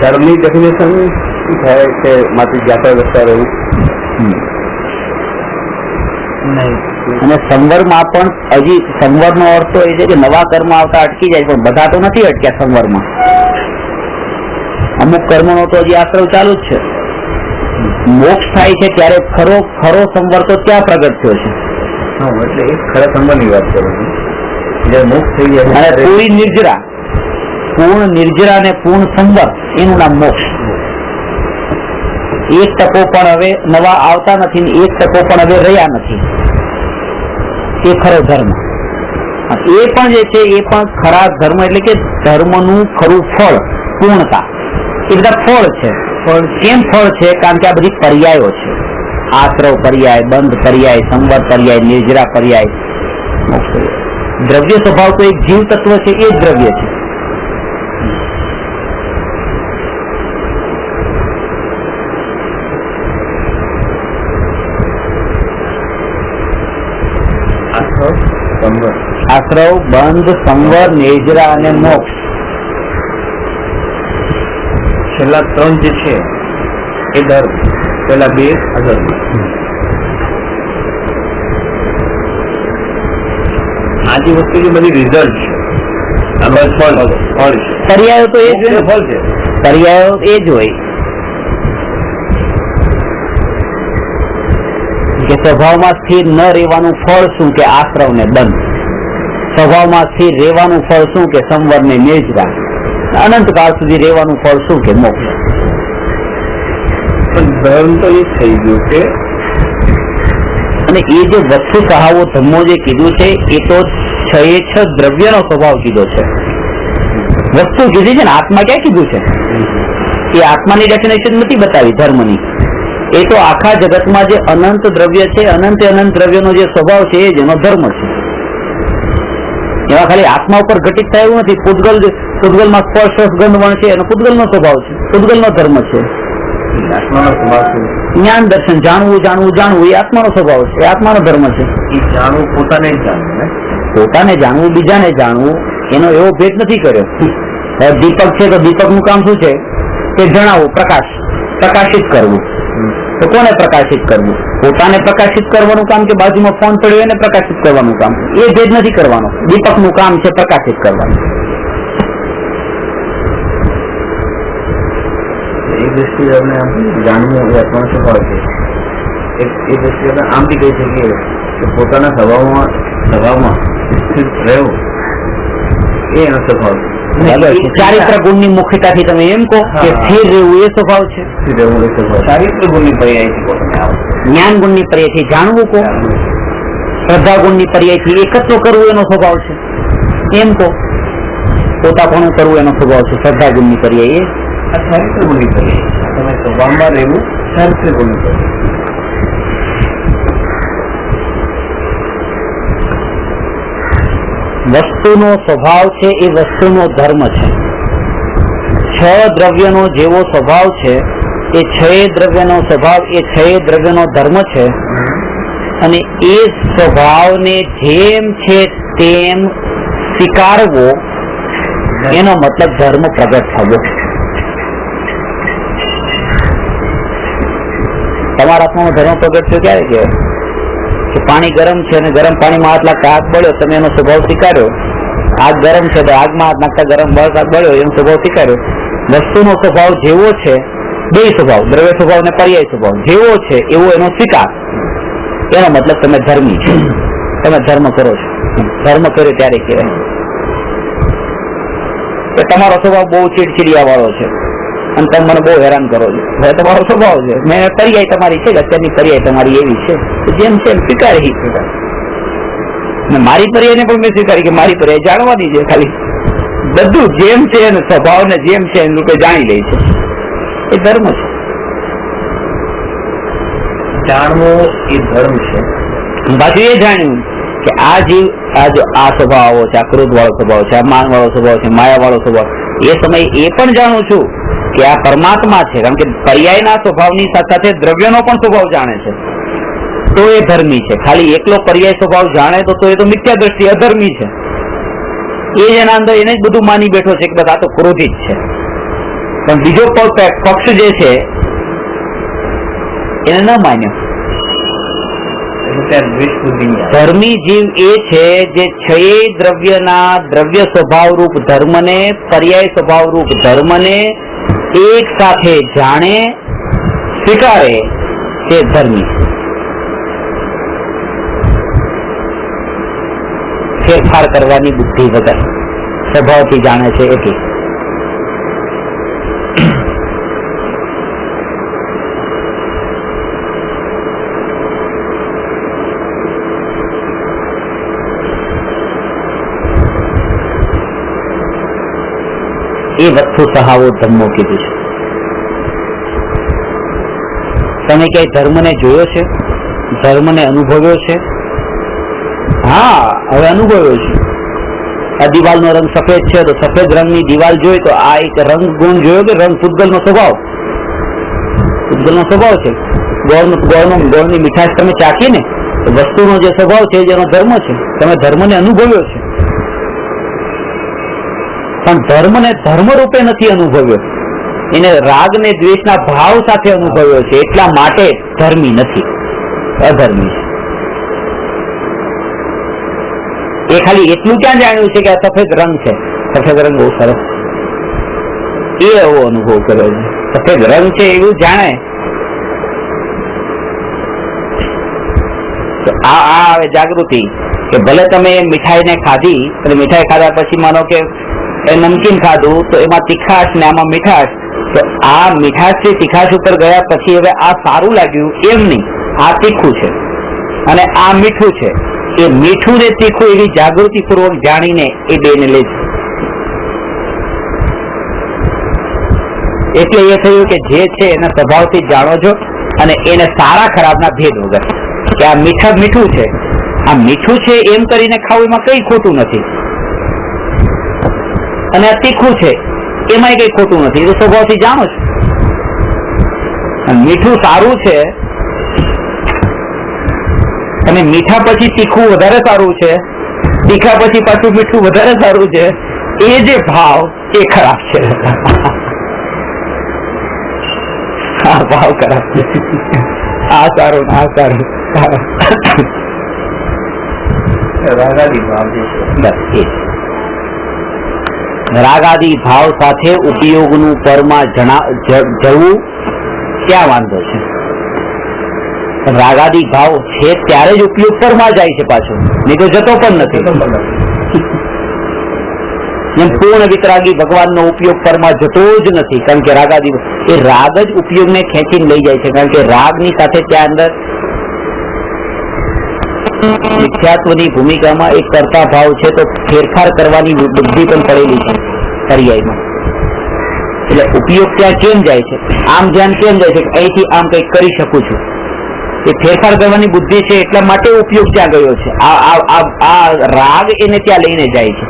ધર્મની ડેફિનેશન શું થાય કે માત્ર જ્ઞાતા દસતા રહેવું
અને સંવરમાં પણ હજી સંવરનો અર્થ એ છે કે નવા કર્મ આવતા અટકી જાય, પણ બધા તો નથી અટક્યા સંવરમાં. અમુક કર્મનો તો હજી આશ્રવ ચાલુ જ છે. મોક્ષ થાય છે ત્યારે ખરો સંવર તો ત્યાં પ્રગટ થયો છે.
હા એટલે એક ખરા સંબંધની વાત કરું છું જે મોક્ષ થઈ જાય
અને પૂરી નિર્જરા, પૂર્ણ નિર્જરા અને પૂર્ણ સંવર એનું નામ મોક્ષ. એક તકો પણ હવે નવા આવતા નથી ને એક તકો પણ હવે રહ્યા નથી. એ ખરો ધર્મ. એ પણ જે છે એ પણ ખરા ધર્મ એટલે કે ધર્મનું ખરું ફળ પૂર્ણતા. એ બધા ફળ છે. ફળ કેમ ફળ છે? કારણ કે આ બધી પર્યાયો છે. આશ્રવ પર્યાય, બંધ પર્યાય, સંવર પર્યાય, નિર્જરા પર્યાય, મોક્ષ પર્યાય. દ્રવ્ય સ્વભાવ તો એક જીવ તત્વ છે, એ જ દ્રવ્ય છે. આશ્રવ, બંધ, સંવર, નિર્જરા અને મોક્ષ.
છેલ્લા ત્રણ જે છે એ ધર્મ, પેલા બે અધર્મ. આ જે વસ્તુ જે બધી રિઝલ્ટ છે, આ બસ ફળ છે.
પર્યાયો તો એ જ હોય ને.
ફળ છે.
પર્યાયો એ જ હોય કે સ્વભાવમાં સ્થિર ન રહેવાનું ફળ શું? કે આશ્રવ ને બંધ. સ્વભાવમાં સ્થિર રહેવાનું ફળ શું? કે સંવર ને નિર્જરા. અનંતકાળ સુધી રહેવાનું ફળ શું? કે મોક્ષ.
પણ ધર્મ તો એ થઈ ગયું કે
અને એ જે વસ્તુ સહાવો ધર્મો જે કીધું છે એ તો છ દ્રવ્યનો સ્વભાવ કીધો છે. વસ્તુ કીધી છે ને, આત્મા ક્યાં કીધું છે? એ આત્માની ડેફિનેશન નથી બતાવી ધર્મની. એ તો આખા જગતમાં જે અનંત દ્રવ્ય છે, અનંત અનંત દ્રવ્યનો જે સ્વભાવ છે એ જેનો ધર્મ છે. એમાં ખાલી આત્મા ઉપર ઘટિત થાય એવું નથી. પૂતગલમાં સ્પર્શ ગંધ વણ છે એનો પૂતગલનો સ્વભાવ છે, પૂતગલનો ધર્મ છે.
આત્માનો સ્વભાવ છે.
જ્ઞાન દર્શન, જાણવું જાણવું જાણવું એ આત્માનો સ્વભાવ છે, એ આત્માનો ધર્મ છે.
એ જાણવું પોતાને જ જાણવું ને.
પોતાને જાણવું, બીજાને જાણવું, એનો એવો ભેદ નથી કર્યો. દીપક છે તો દીપકનું કામ શું છે? કે જણાવવું, પ્રકાશિત કરવું. તો કોને પ્રકાશિત કરવું? પોતાને પ્રકાશિત કરવાનું કામ કે બાજુમાં ફોન પડ્યો એને પ્રકાશિત કરવાનું કામ? એ ભેદ નથી કરવાનો. દીપકનું કામ છે પ્રકાશિત કરવાનું.
એક દ્રષ્ટિએ આપણે આમ જાણવું એ આત્માનો સ્વભાવ છે. એ દ્રષ્ટિએ આપણે આમ બી કહી શકીએ કે પોતાના સ્વભાવમાં સ્થિત રહેવું એ એનો સ્વભાવ છે.
ચારિત્ર ગુણની મુખ્યતાથી તમે એમ કહો કે સ્થિર રહેવું એ સ્વભાવ છે.
સ્થિર રહેવું એ સ્વભાવ. ચારિત્ર ગુણની પર્યાયથી પોતાને આવે.
જ્ઞાન ગુણની પર્યાયથી જાણવું કહો. શ્રદ્ધા ગુણની પર્યાયથી એકત્વ કરવું એનો સ્વભાવ છે. એમ કહો પોતાપણું કરવું એનો સ્વભાવ છે. શ્રદ્ધા ગુણની પર્યાય
આ ચારિત્ર ગુણની પર્યાય. તમે સ્વભાવમાં રહેવું ચારિત્ર ગુણની પર્યાય.
વસ્તુનો સ્વભાવ છે એ વસ્તુનો ધર્મ છે. છ દ્રવ્યનો જેવો સ્વભાવ છે એ છ દ્રવ્યનો સ્વભાવ એ છ દ્રવ્યનો ધર્મ છે. અને એ સ્વભાવને જેમ છે તેમ સ્વીકારવો એનો મતલબ ધર્મ પ્રગટ થવો. તમારા આત્માનો ધર્મ પ્રગટ થયો ક્યારે કહેવાય? કે પાણી ગરમ છે અને ગરમ પાણીમાં હાથ લાગતા આગ બળ્યો, તમે એનો સ્વભાવ સ્વીકાર્યો. આગ ગરમ છે તો આગમાં હાથ નાખતા ગરમ બળ્યો એનો સ્વભાવ સ્વીકાર્યો. વસ્તુનો સ્વભાવ જેવો છે, બે સ્વભાવ, દ્રવ્ય સ્વભાવ અને પર્યાય સ્વભાવ જેવો છે એવો એનો સ્વીકાર. એનો મતલબ તમે ધર્મી છો, તમે ધર્મ કરો છો. ધર્મ કર્યો ત્યારે કહેવાય કે તમારો સ્વભાવ બહુ ચીડચીડિયા વાળો છે અને તમે મને બહુ હેરાન કરો છો. હવે તમારો સ્વભાવ છે, મેં પર્યાય તમારી છે, અત્યારની પર્યાય તમારી એવી છે, જેમ છે એમ સ્વીકારી. મારી પર્યાય ને પણ મેં સ્વીકારી કે મારી પર્યાય જાણવાની છે. ખાલી બધું જેમ છે અને સ્વભાવ ને જેમ છે એનું લોકો જાણી લે છે. એ ધર્મ છે.
જાણવો એ ધર્મ છે.
પાછું એ જાણ્યું કે આ જીવ આ સ્વભાવ આવો છે, આ ક્રોધ વાળો સ્વભાવ છે, આ માન વાળો સ્વભાવ છે, માયા વાળો સ્વભાવ. એ સમયે એ પણ જાણું છું કે આ પરમાત્મા છે. કારણ કે પર્યાયના સ્વભાવની સાથે સાથે દ્રવ્યનો પણ સ્વભાવ જાણે છે, તો એ ધર્મી છે. ખાલી એકલો પર્યાય સ્વભાવ જાણે તો એ તો મિથ્યા દ્રષ્ટિ અધર્મી છે. એ જ એના અંદર એને જ બધું માની બેઠો છે કે બસ આ તો ક્રોધિત છે. પણ બીજો પક્ષ જે છે એને ન માન્યો. ધર્મી જીવ એ છે જે છ દ્રવ્યના દ્રવ્ય સ્વભાવ રૂપ ધર્મને, પર્યાય સ્વભાવ રૂપ ધર્મને એક સાથે જાણે, સ્વીકારે તે ધર્મી. ફેરફાર કરવાની બુદ્ધિ વગર સ્વભાવથી જાણે છે એટલે. એ વસ્તુ સહાવો ધર્મો કીધું છે. તમે ક્યાંય ધર્મને જોયો છે? ધર્મને અનુભવ્યો છે? હા, હવે અનુભવ્યો છે. આ દિવાલનો રંગ સફેદ છે તો સફેદ રંગની દિવાલ જોઈ તો આ એક રંગ ગુણ જોયો કે રંગ પૂતગલનો સ્વભાવ. પૂતગલનો સ્વભાવ છે. ગોળની મીઠાશ તમે ચાખી ને તો વસ્તુનો જે સ્વભાવ છે જેનો ધર્મ છે, તમે ધર્મને અનુભવ્યો છે. પણ ધર્મને ધર્મ રૂપે નથી અનુભવ્યો, એને રાગ ને દ્વેષના ભાવ સાથે અનુભવ્યો છે, એટલા માટે ધર્મી નથી, અધર્મી છે. એ ખાલી એટલું ક્યાં જાણ્યું છે કે આ સફેદ રંગ છે, સફેદ રંગ બહુ સરસ, એ એવો અનુભવ કર્યો છે. સફેદ રંગ છે એવું જાણે તો આ આવે જાગૃતિ કે ભલે તમે મીઠાઈને ખાધી અને મીઠાઈ ખાધા પછી માનો કે નમકીન ખાધું તો એમાં તીખાશ ને આમાં મીઠાશ, તો આ મીઠાશ થી તીખાશ ઉપર ગયા પછી હવે આ સારું લાગ્યું એમ નહીં, આ તીખું છે અને આ મીઠું છે. એ મીઠું ને તીખું એવી જાગૃતિ પૂર્વક જાણીને એ બેને લે છે. એટલે એ થયું કે જે છે એના સ્વભાવથી જાણો છો અને એને સારા ખરાબના ભેદ વગર કે આ મીઠું છે, આ મીઠું છે એમ કરીને ખાવું એમાં કઈ ખોટું નથી, અને આ તીખું છે એમાં કઈ ખોટું નથી, એ સ્વભાવથી જાણો છો. મીઠું સારું છે અને મીઠા પછી તીખું વધારે સારું છે, તીખા પછી પાછું મીઠું વધારે સારું છે, એ જે ભાવ એ ખરાબ છે. આ ભાવ ખરાબ છે, આ સારું આ સારું.
રાગાદી ભાવ જે છે
બસ એ રાગાદી ભાવ સાથે ઉપયોગનું પરમાં જવું ક્યાં વાંધો છે? રાગાદી ભાવ છે ત્યારે જ ઉપયોગ પરમાં જાય છે પાછો, નહીં તો જતો પણ નથી. એમ પૂર્ણ વિતરાગી ભગવાનનો ઉપયોગ પરમાં જતો જ નથી, કારણ કે રાગાદી એ રાગ જ ઉપયોગને ખેંચીને લઈ જાય છે, કારણ કે રાગની સાથે ત્યાં અંદર મિથ્યાત્વની ભૂમિકામાં એક કર્તા ભાવ છે, તો ફેરફાર કરવાની બુદ્ધિ પણ પડેલી છે પર્યાયમાં. એટલે ઉપયોગ ત્યાં કેમ જાય છે, આમ ધ્યાન કેમ જાય છે કે અહીંથી આમ કંઈક કરી શકું છું, એ ફેરફાર કરવાની બુદ્ધિ છે એટલા માટે ઉપયોગ ત્યાં ગયો છે. આ રાગ એને ત્યાં લઈને જાય છે,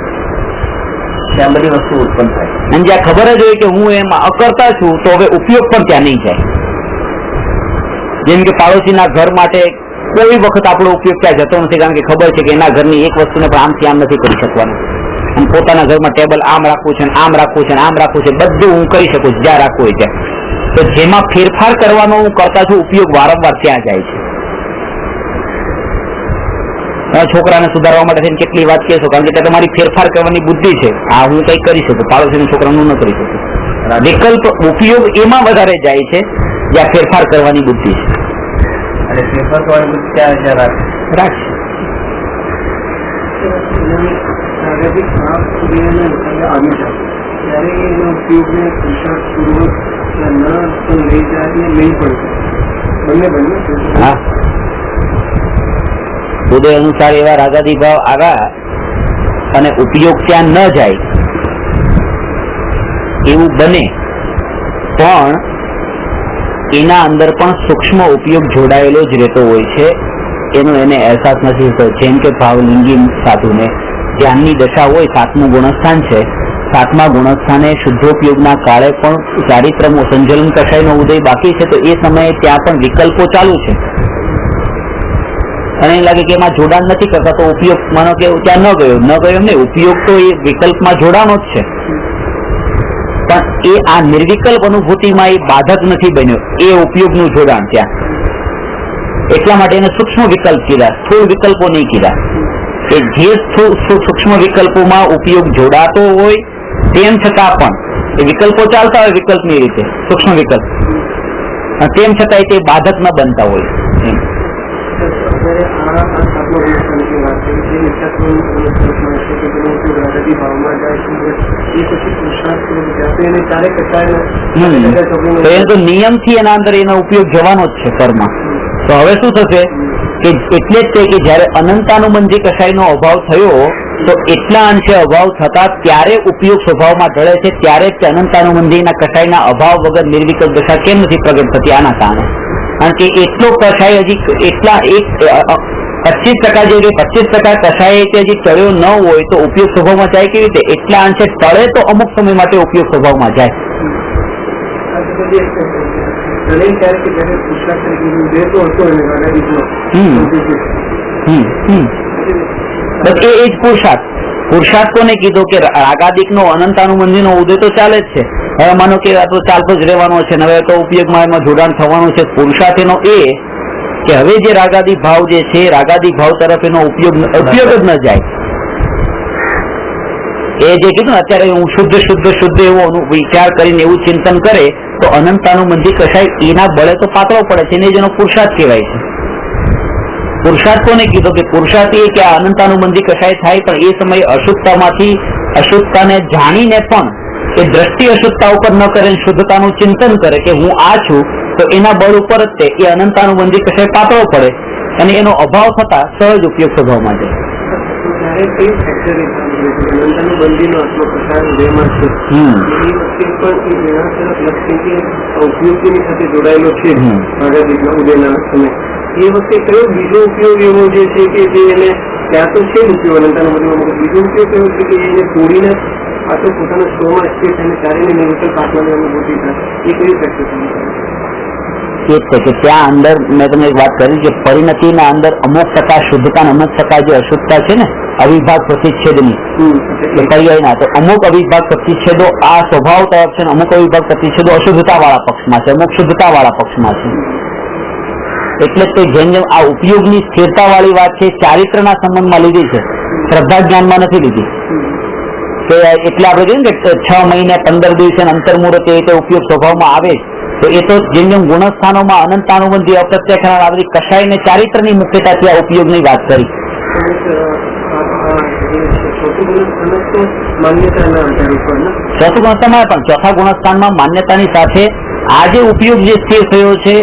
ત્યાં બધી વસ્તુ ઉત્પન્ન થાય.
અને જ્યાં ખબર જ હોય કે હું એમાં અકર્તા છું તો હવે ઉપયોગ પણ ત્યાં નહીં જાય. જેમ કે પાડોશીના ઘર માટે કોઈ વખત આપણો ઉપયોગ ત્યાં જતો નથી, કારણ કે ખબર છે કે એના ઘરની એક વસ્તુને પણ આમથી આમ નથી કરી શકવાનું. અને પોતાના ઘરમાં ટેબલ આમ રાખવું છે, આમ રાખવું છે, આમ રાખવું છે, બધું હું કરી શકું છું જ્યાં રાખવું હોય ત્યાં. તો જેમાં ફેરફાર કરવાનો હું કરતા છું ઉપયોગ વારંવાર ત્યાં જાય છે. છોકરાને સુધારવા માટે થઈને કેટલી વાત કહેશો, કારણ કે તમારી ફેરફાર કરવાની બુદ્ધિ છે, આ હું કઈ કરી શકું, પાડોશીના છોકરાનું ન કરી શકું. વિકલ્પ ઉપયોગ એમાં વધારે જાય છે જ્યાં ફેરફાર કરવાની બુદ્ધિ છે.
અને ફેરફાર કરવાની બુદ્ધિ ત્યાં રાખશે.
ઉદય અનુસાર એવા રાગાદી ભાવ આવ્યા અને ઉપયોગ ત્યાં ન જાય એવું બને, પણ એના અંદર પણ સૂક્ષ્મ ઉપયોગ જોડાયેલો જ રહેતો હોય છે, એનો એને અહેસાસ નથી થતો. જેમ કે ભાવલિંગી સાધુને ધ્યાનની દશા હોય, 7મું ગુણસ્થાન છે, 7મા ગુણસ્થાને શુદ્ધોપયોગના કાળે પણ ચારિત્રમો સંજલન કષાયનો ઉદય બાકી છે, તો એ સમયે ત્યાં પણ વિકલ્પો ચાલુ છે અને એ લાગે કે એમાં જોડાણ નથી કરતા, તો ઉપયોગ માનો કે ત્યાં ન ગયો એમ નહીં, ઉપયોગ તો એ વિકલ્પમાં જોડાણો જ છે, પણ એ આ નિર્વિકલ્પ અનુભૂતિમાં એ બાધક નથી બન્યો, એ ઉપયોગનું જોડાણ ત્યાં. એટલા માટે એને સૂક્ષ્મ વિકલ્પ કીધા, સ્થૂળ વિકલ્પો નહીં કીધા. એ જે સૂક્ષ્મ વિકલ્પોમાં ઉપયોગ જોડાતો હોય તેમ છતાં પણ એ વિકલ્પો ચાલતા હોય વિકલ્પની રીતે, સૂક્ષ્મ વિકલ્પ, તેમ છતાં તે બાધક ન બનતા હોય.
આ સાતમા ગુણસ્થાનની વાત કરી જે નિષ્ઠાત્મક ગુણસ્થાનમાં છે કે તેનો ઉપયોગ રાજાદી ભાવમાં જાય છે એ પછી પુરુષાર્થ જાતે એને ચારે કચાય
તો એ તો નિયમથી એના અંદર એનો ઉપયોગ જવાનો જ છે કર્મ. તો હવે શું થશે કે એટલે જ તે કે જયારે અનંતાનુબંધી કસાયનો અભાવ થયો તો એટલા અંશે અભાવ થતા ત્યારે ઉપયોગ સ્વભાવમાં ઢળે છે, ત્યારે જ અનંતાનુબંધીના કસાયના અભાવ વગર નિર્વિકલ્પ દશા કેમ નથી પ્રગટ થતી? આના કારણે. કારણ કે એટલો કસાય હજી એટલા 25% જે 25% કસાય તે હજી ટળ્યો ન હોય તો ઉપયોગ સ્વભાવમાં જાય કેવી રીતે? એટલા અંશે ટળે તો અમુક સમય માટે ઉપયોગ સ્વભાવમાં જાય. એ જ પુરુષાર્થ. પુરુષાર્થ કોને કીધો કે રાગાદિક નો અનંતાનુબંધી નો ઉદય તો ચાલે જ છે. હવે માનો કે આ તો ચાલતો જ રહેવાનો છે, હવે તો ઉપયોગમાં એમાં જોડાણ થવાનું છે. પુરુષાર્થ એનો એ કે હવે જે રાગાદી ભાવ જે છે રાગાદી ભાવ તરફ એનો ઉપયોગ જ ન જાય. એ જે કીધું ને અત્યારે હું શુદ્ધ એવો વિચાર કરીને એવું ચિંતન કરે તો અનંતાનુબંધી કસાય એના બળે તો પાતળો પડે છે, એને જેનો પુરુષાર્થ કહેવાય છે. પુરુષાર્થ કોને કીધો કે પુરુષાર્થ એ કે આ અનંતાનુબંધી કસાય થાય પણ એ સમયે અશુદ્ધતામાંથી અશુદ્ધતાને જાણીને પણ એ દ્રષ્ટિ અશુદ્ધતા ઉપર ન કરે, શુદ્ધતાનું ચિંતન કરે કે હું આ છું, તો એના બળ ઉપર જ તે એ અનંતાનુબંધી કસાય પાતળો પડે અને એનો અભાવ થતા સહજ ઉપયોગ સ્વભાવમાં જાય.
ઉપયોગની સાથે જોડાયેલો છે ઉદયના સમય એ વખતે કયો બીજો ઉપયોગ એવો જે છે કે જે એને ત્યાં તો છે ઉપયોગ અનંતાનુબંધીમાં, બીજો ઉપયોગ એવો છે કે એને તોડીને પાછો પોતાના સ્વમાં સ્થિર થઈને ચારીને નિર્વિકલ્પ આત્માની અનુભૂતિ થાય એ કઈ પ્રેક્ટિસ
એ જ છે કે ત્યાં અંદર મેં તમને એક વાત કરી કે પરિણતિના અંદર અમુક ટકા શુદ્ધતા અમુક ટકા જે અશુદ્ધતા છે ને અવિભાગ પ્રતિચ્છેદની પર્યાયના, તો અમુક અવિભાગ પ્રતિચ્છેદો આ સ્વભાવ તરફ છે, અમુક અવિભાગ પ્રતિચ્છેદો અશુદ્ધતા વાળા પક્ષમાં છે, અમુક શુદ્ધતા વાળા પક્ષમાં છે. એટલે જ જેમ જેમ આ ઉપયોગની સ્થિરતા વાળી વાત છે ચારિત્રના સંબંધમાં લીધી છે, શ્રદ્ધા જ્ઞાનમાં નથી લીધી. એટલે આપણે કહીએ કે 6 મહિને 15 દિવસે અંતર્મુહૂર્તે એ ઉપયોગ સ્વભાવમાં આવે તો એ તો જેમ જેમ ગુણસ્થાનોમાં અનંતાનુબંધી અપ્રત્યક્ષ આવી કસાય ને ચારિત્રની મુખ્યતાથી આ ઉપયોગની વાત કરી. ચોથું ગુણસ્થાનમાં પણ ચોથા ગુણસ્થાનમાં માન્યતાની સાથે આ જે ઉપયોગ જે સ્થિર થયો છે,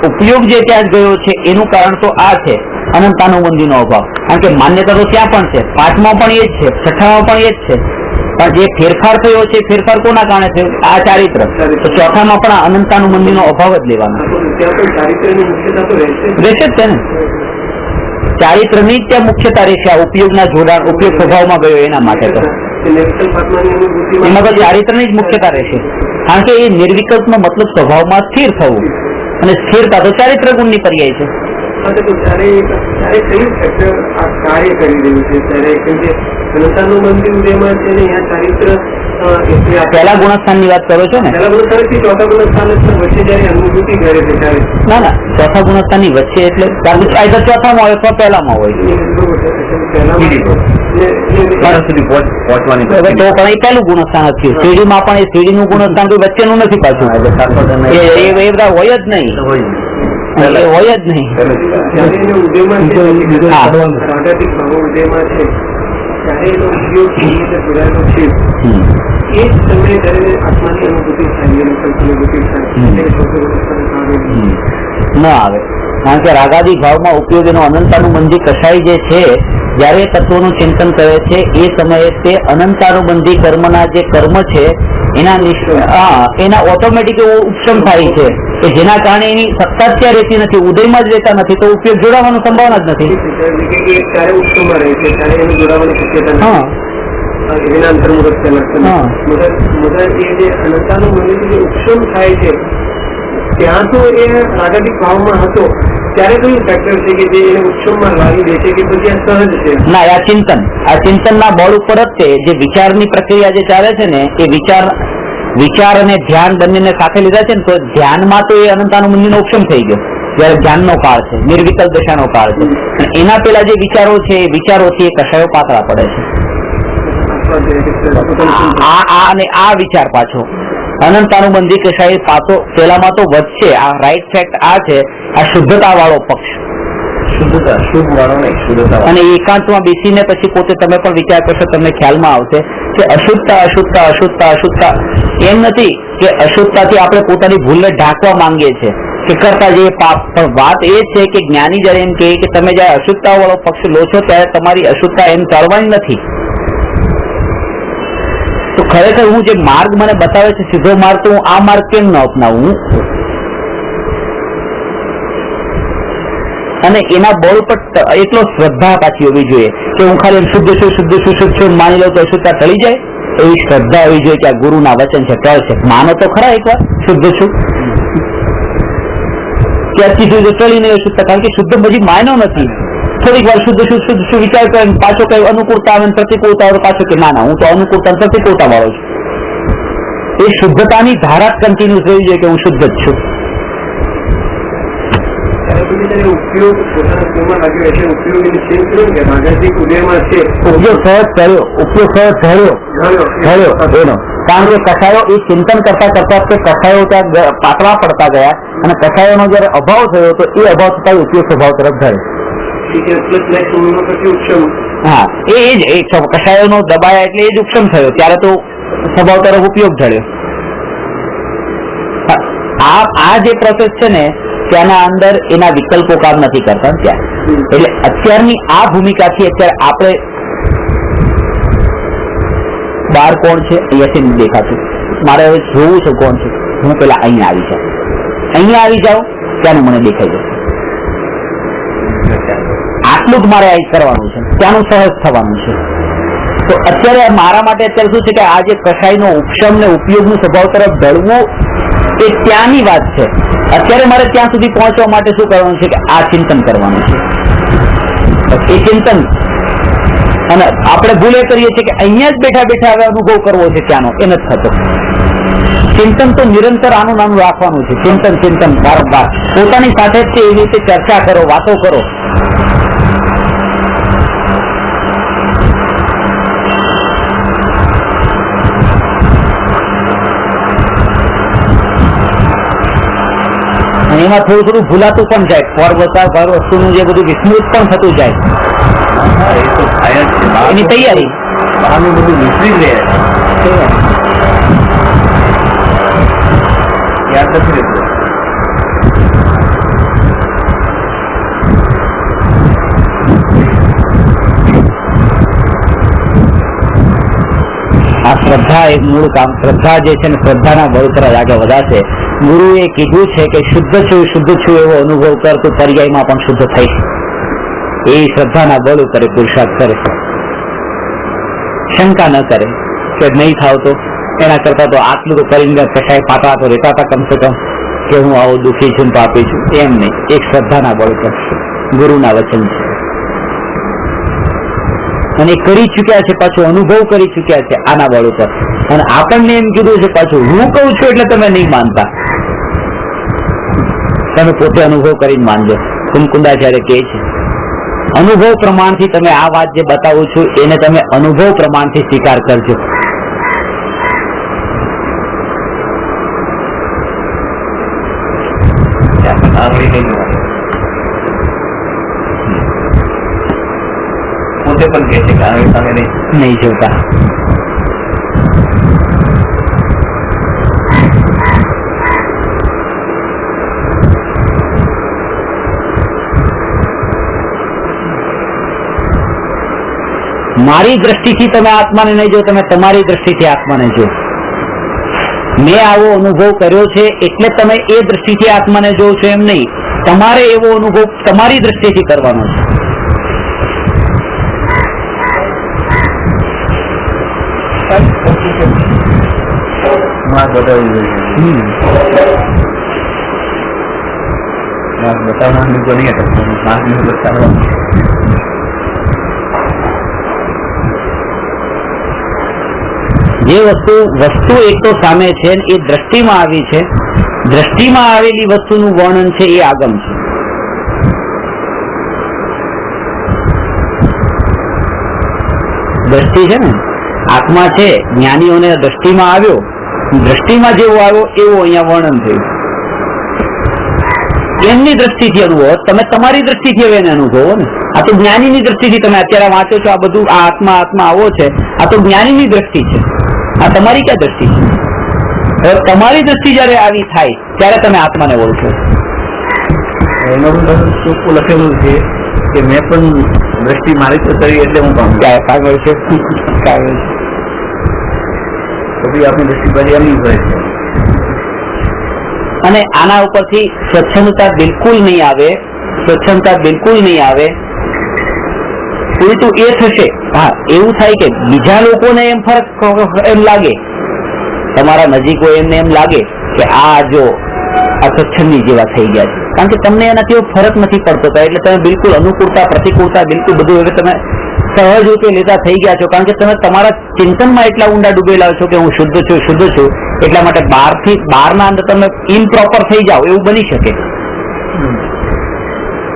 ઉપયોગ જે ત્યાં જ ગયો છે એનું કારણ તો આ છે અનંતાનુબંધીનો અભાવ. કારણ કે માન્યતા તો ત્યાં પણ છે, 5માં પણ એ જ છે, 6માં પણ એ જ છે, પણ જે ફેરફાર થયો છે ફેરફાર કોના કારણે થયો? આ ચારિત્ર. તો ચોથામાં પણ આ અનંતાનુબંધીનો અભાવ જ લેવાનો રહેશે જ છે ને. ચારિત્રની જ ત્યાં મુખ્યતા રહેશે. આ ઉપયોગના જોડાણ ઉપયોગ સ્વભાવમાં ગયો એના માટે તો એમાં તો ચારિત્રની જ મુખ્યતા રહેશે. કારણ કે એ નિર્વિકલ્પનો મતલબ સ્વભાવમાં સ્થિર થવું અને સ્થિરતા તો ચારિત્ર ગુણની પર્યાય છે.
કાર્ય કરી રહ્યું છે ત્યારે કેમ કે અનંતાનુબંધી ઉદયમાં છે ને અહીંયા ચારિત્ર
પહેલા ગુણસ્થાનની વાત કરો છો ને?
પહેલા ગુણસ્થાન થી ચોથા ગુણસ્થાન વચ્ચે જયારે અનુભૂતિ કરે છે ત્યારે
ના ચોથા ગુણસ્થાનની વચ્ચે એટલે ચોથામાં હોય અથવા પહેલામાં હોય તો પણ એ પહેલું ગુણસ્થાન જ થયું. સીડીમાં પણ એ સીડીનું ગુણસ્થાન કોઈ વચ્ચેનું નથી પાછું. એ બધા હોય જ નહીં, હોય જ નહીં.
ઉદયમાં છે રાગાદિક ભાવો ઉદયમાં છે ત્યારે એનો ઉપયોગ જોડાયેલો છે એ જ સમયે જયારે આત્માની અનુભૂતિ થાય અનુભૂતિ
ન આવે. કારણ કે રાગાદી ભાવમાં ઉપયોગ એનો અનંતાનુબંધી કસાય જે છે જયારે તત્વોનું ચિંતન કરે છે એ સમયે તે અનંતાનુબંધી કર્મના જે કર્મ છે એના ઓટોમેટિક એવો ઉપશમ થાય છે કે જેના કારણે એની સત્તા ત્યાં રહેતી નથી, ઉદયમાં જ રહેતા નથી, તો ઉપયોગ જોડાવાની સંભાવના જ નથી.
ત્યારે ઉપશમમાં રહે છે ત્યારે એને જોડાવાની શક્યતા એના અંતર્મુહૂર્ત જે અનંતાનુબંધી જે ઉપશમ થાય છે ત્યાં તો એ રાગાદિક ભાવમાં હતો ત્યારે કયું ફેક્ટર છે કે જે એને ઉત્સવમાં લાવી દે છે કે પછી આ સહજ છે? ના,
આ ચિંતનના બળ ઉપર જ તે જે વિચારની પ્રક્રિયા જે ચાલે છે ને એ વિચાર અને ધ્યાન બંનેને સાથે લીધા છે ને તો ધ્યાનમાં તો એ અનંતાનુબંધીનો ઉપશમ થઈ ગયો. જયારે ધ્યાનનો કાળ છે, નિર્વિકલ્પ દશાનો કાળ છે, એના પેલા જે વિચારો છે એ વિચારોથી એ કસાયો પાતળા પડે છે. અને આ વિચાર પાછો અનંતાનુબંધી કસાય પાછો પેલામાં તો વધશે. આ રાઈટ ફેક્ટ આ છે, આ શુદ્ધતા વાળો પક્ષ.
શુદ્ધતા, શુભ વાળો નહીં, શુદ્ધતા.
અને એકાંતમાં બેસીને પછી પોતે તમે પણ વિચાર કરશો, તમને ખ્યાલમાં આવશે કે અશુદ્ધતા અશુદ્ધતા અશુદ્ધતા અશુદ્ધતા એમ નથી કે અશુદ્ધતાથી આપણે પોતાની ભૂલને ઢાંકવા માંગીએ છીએ કે કરતા જઈએ પાપ, પણ વાત એ છે કે જ્ઞાની જયારે એમ કહે કે તમે જયારે અશુદ્ધતા વાળો પક્ષ લો છો ત્યારે તમારી અશુદ્ધતા એમ ચાલવાની નથી. તો ખરેખર હું જે માર્ગ મને બતાવે છે સીધો માર્ગ, તો હું આ માર્ગ કેમ ન અપનાવું? અને એના બળ પર એટલો શ્રદ્ધા પાછી હોવી જોઈએ કે હું ખાલી શુદ્ધ છું માની લઉં તો અશુદ્ધતા ટળી જાય. એવી શ્રદ્ધા હોવી જોઈએ કે આ ગુરુના વચન છે, ટળશે. માનો તો ખરા એકવાર શુદ્ધ છું કે અતિ શુદ્ધ ટળી નહીં અશુદ્ધતા, કારણ કે શુદ્ધ બધી માયનો નથી. થોડીક વાર શુદ્ધ છું વિચાર કરે પાછો કઈ અનુકૂળતા આવે પ્રતિકૂળતા આવે પાછો કે ના હું તો અનુકૂળતા પ્રતિકૂળતા વાળો છું. એ શુદ્ધતાની ધારા કન્ટિન્યુઅસ રહેવી જોઈએ કે હું શુદ્ધ જ છું.
ઉપયોગ પોતાના સ્કૂલમાં લાગ્યો એટલે ઉપયોગીને ચેન્જ કર્યો કે માનસિક ઉદયમાં છે
ઉપયોગ સહજ થયો એનો, કારણ કે કસાયો એ ચિંતન કરતા કરતા કે કસાયો ત્યાં પાતળા પડતા ગયા અને કસાયોનો જયારે અભાવ થયો તો એ અભાવ થતા ઉપયોગ સ્વભાવ તરફ થયો. હા એ જ કસાયોનો દબાયા એટલે એ જ ઉપશમ થયો, ત્યારે તો સ્વભાવ તરફ ઉપયોગ ઢળ્યો. આ જે પ્રોસેસ છે ને ત્યાંના અંદર એના વિકલ્પો કામ નથી કરતા ત્યાં. એટલે અત્યારની આ ભૂમિકાથી અત્યારે આપણે બહાર કોણ છે અહીંયાથી નથી દેખાતું, મારે હવે જોવું છે કોણ છે, હું પેલા અહીંયા આવી જાઉં ત્યાંનું મને દેખાઈ જશે. આટલું જ મારે અહીં કરવાનું છે, ત્યાંનું સહજ થવાનું છે. તો અત્યારે મારા માટે અત્યારે શું છે કે આ જે કસાયનો ઉપશમ ને ઉપયોગનું સ્વભાવ તરફ ઢળવું એ ત્યાંની વાત છે. અત્યારે મારે ત્યાં સુધી પહોંચવા માટે શું કરવાનું છે કે આ ચિંતન કરવાનું છે. એ ચિંતન, અને આપણે ભૂલે કરીએ છીએ કે અહીંયા જ બેઠા બેઠા હવે અનુભવ કરવો છે ત્યાંનો, એ નથી થતો. ચિંતન તો નિરંતર આનું નાનું રાખવાનું છે. ચિંતન વારંવાર પોતાની સાથે જ એવી રીતે ચર્ચા કરો, વાતો કરો. એમાં થોડું ભૂલાતું પણ જાય, વસ્તુનું જે બધું વિસ્મૃત પણ થતું જાય. એની તૈયારી
બહારનું બધું વિસરી લે, યાદ નથી રહેતું.
આ શ્રદ્ધા એક મૂળ કામ, શ્રદ્ધા જે છે ને શ્રદ્ધાના બળ પર આગળ વધારશે. ગુરુએ કીધું છે કે શુદ્ધ છું એવો અનુભવ કર, તો પર્યાયમાં પણ શુદ્ધ થઈશ. એ શ્રદ્ધાના બળ ઉપર પુરુષાર્થ કરે, શંકા ન કરે કે નહીં થાવ તો એના કરતા તો આટલું તો કરીને કશાય પાતળા તો રહેતા હતા કમસે કમ, કે હું આવો દુઃખી છું પાપી છું, એમ નહીં. એક શ્રદ્ધાના બળ પર, ગુરુના વચન છે અને કરી ચુક્યા છે, પાછું અનુભવ કરી ચુક્યા છે આના બળ ઉપર. અને આપણને એમ કીધું છે પાછું હું કહું છું એટલે તમે નહીં માનતા, તમે પોતે અનુભવ કરીને માનજો. કુમકુંદાચાર્ય કહે છે અનુભવ પ્રમાણથી તમે આ વાત જે બતાવું છું એને તમે અનુભવ પ્રમાણથી સ્વીકાર કરજો.
પોતે પણ કહે છે કે આંગળી સામે
નહીં જોતા. મારી દ્રષ્ટિથી તમે આત્માને નહીં જો, તમે તમારી દ્રષ્ટિથી આત્માને જો. મેં આવો અનુભવ કર્યો છે એટલે તમે એ દ્રષ્ટિથી આત્માને જોવો છો એમ નહીં. તમારે એવો અનુભવ તમારી દ્રષ્ટિથી કરવાનો છે.
બતાવવાનું તો નહીં બતાવવાનું.
જે વસ્તુ એક તો સામે છે એ દ્રષ્ટિમાં આવી છે, દ્રષ્ટિમાં આવેલી વસ્તુનું વર્ણન છે એ આગમ છે. દ્રષ્ટિ છે ને, આત્મા છે, જ્ઞાનીઓને દ્રષ્ટિમાં આવ્યો, દ્રષ્ટિમાં જેવો આવ્યો એવું અહીંયા વર્ણન થયું. એમની દ્રષ્ટિથી અનુભવો, તમે તમારી દ્રષ્ટિથી હવે એને અનુભવો ને. આ તો જ્ઞાનીની દ્રષ્ટિથી તમે અત્યારે વાંચો છો, આ બધું આ આત્મા આત્મા આવો છે, આ તો જ્ઞાનીની દ્રષ્ટિ છે. આ તમારી ક્યાં દ્રષ્ટિ છે? હવે તમારી દ્રષ્ટિ જયારે આવી થાય ત્યારે તમે આત્માને ઓળખો.
એમાં પણ ચોખ્ખું લખેલું છે કે મેં પણ દ્રષ્ટિ મારી તો કરી એટલે હું પામ્યો.
કાગળ છે, કાગળ છે.
તો પછી આપણી દ્રષ્ટિ પછી એમની હોય છે.
અને આના ઉપરથી સ્વચ્છંદતા બિલકુલ નહીં આવે, સ્વચ્છંદતા બિલકુલ નહીં આવે. ઉલટું એ થશે, હા એવું થાય કે બીજા લોકોને એમ ફરક એમ લાગે, તમારા નજીક હોય એમને એમ લાગે કે આ જો આ સ્વચ્છંદી જેવા થઈ ગયા છે, કારણ કે તમને એનાથી ફરક નથી પડતો એટલે તમે બિલકુલ અનુકૂળતા પ્રતિકૂળતા બિલકુલ બધું હવે તમે સહજ રીતે લેતા થઈ ગયા છો, કારણ કે તમે તમારા ચિંતનમાં એટલા ઊંડા ડૂબેલા છો કે હું શુદ્ધ છું શુદ્ધ છું. એટલા માટે બહારના અંદર તમે ઇમ્પ્રોપર થઈ જાઓ એવું બની શકે,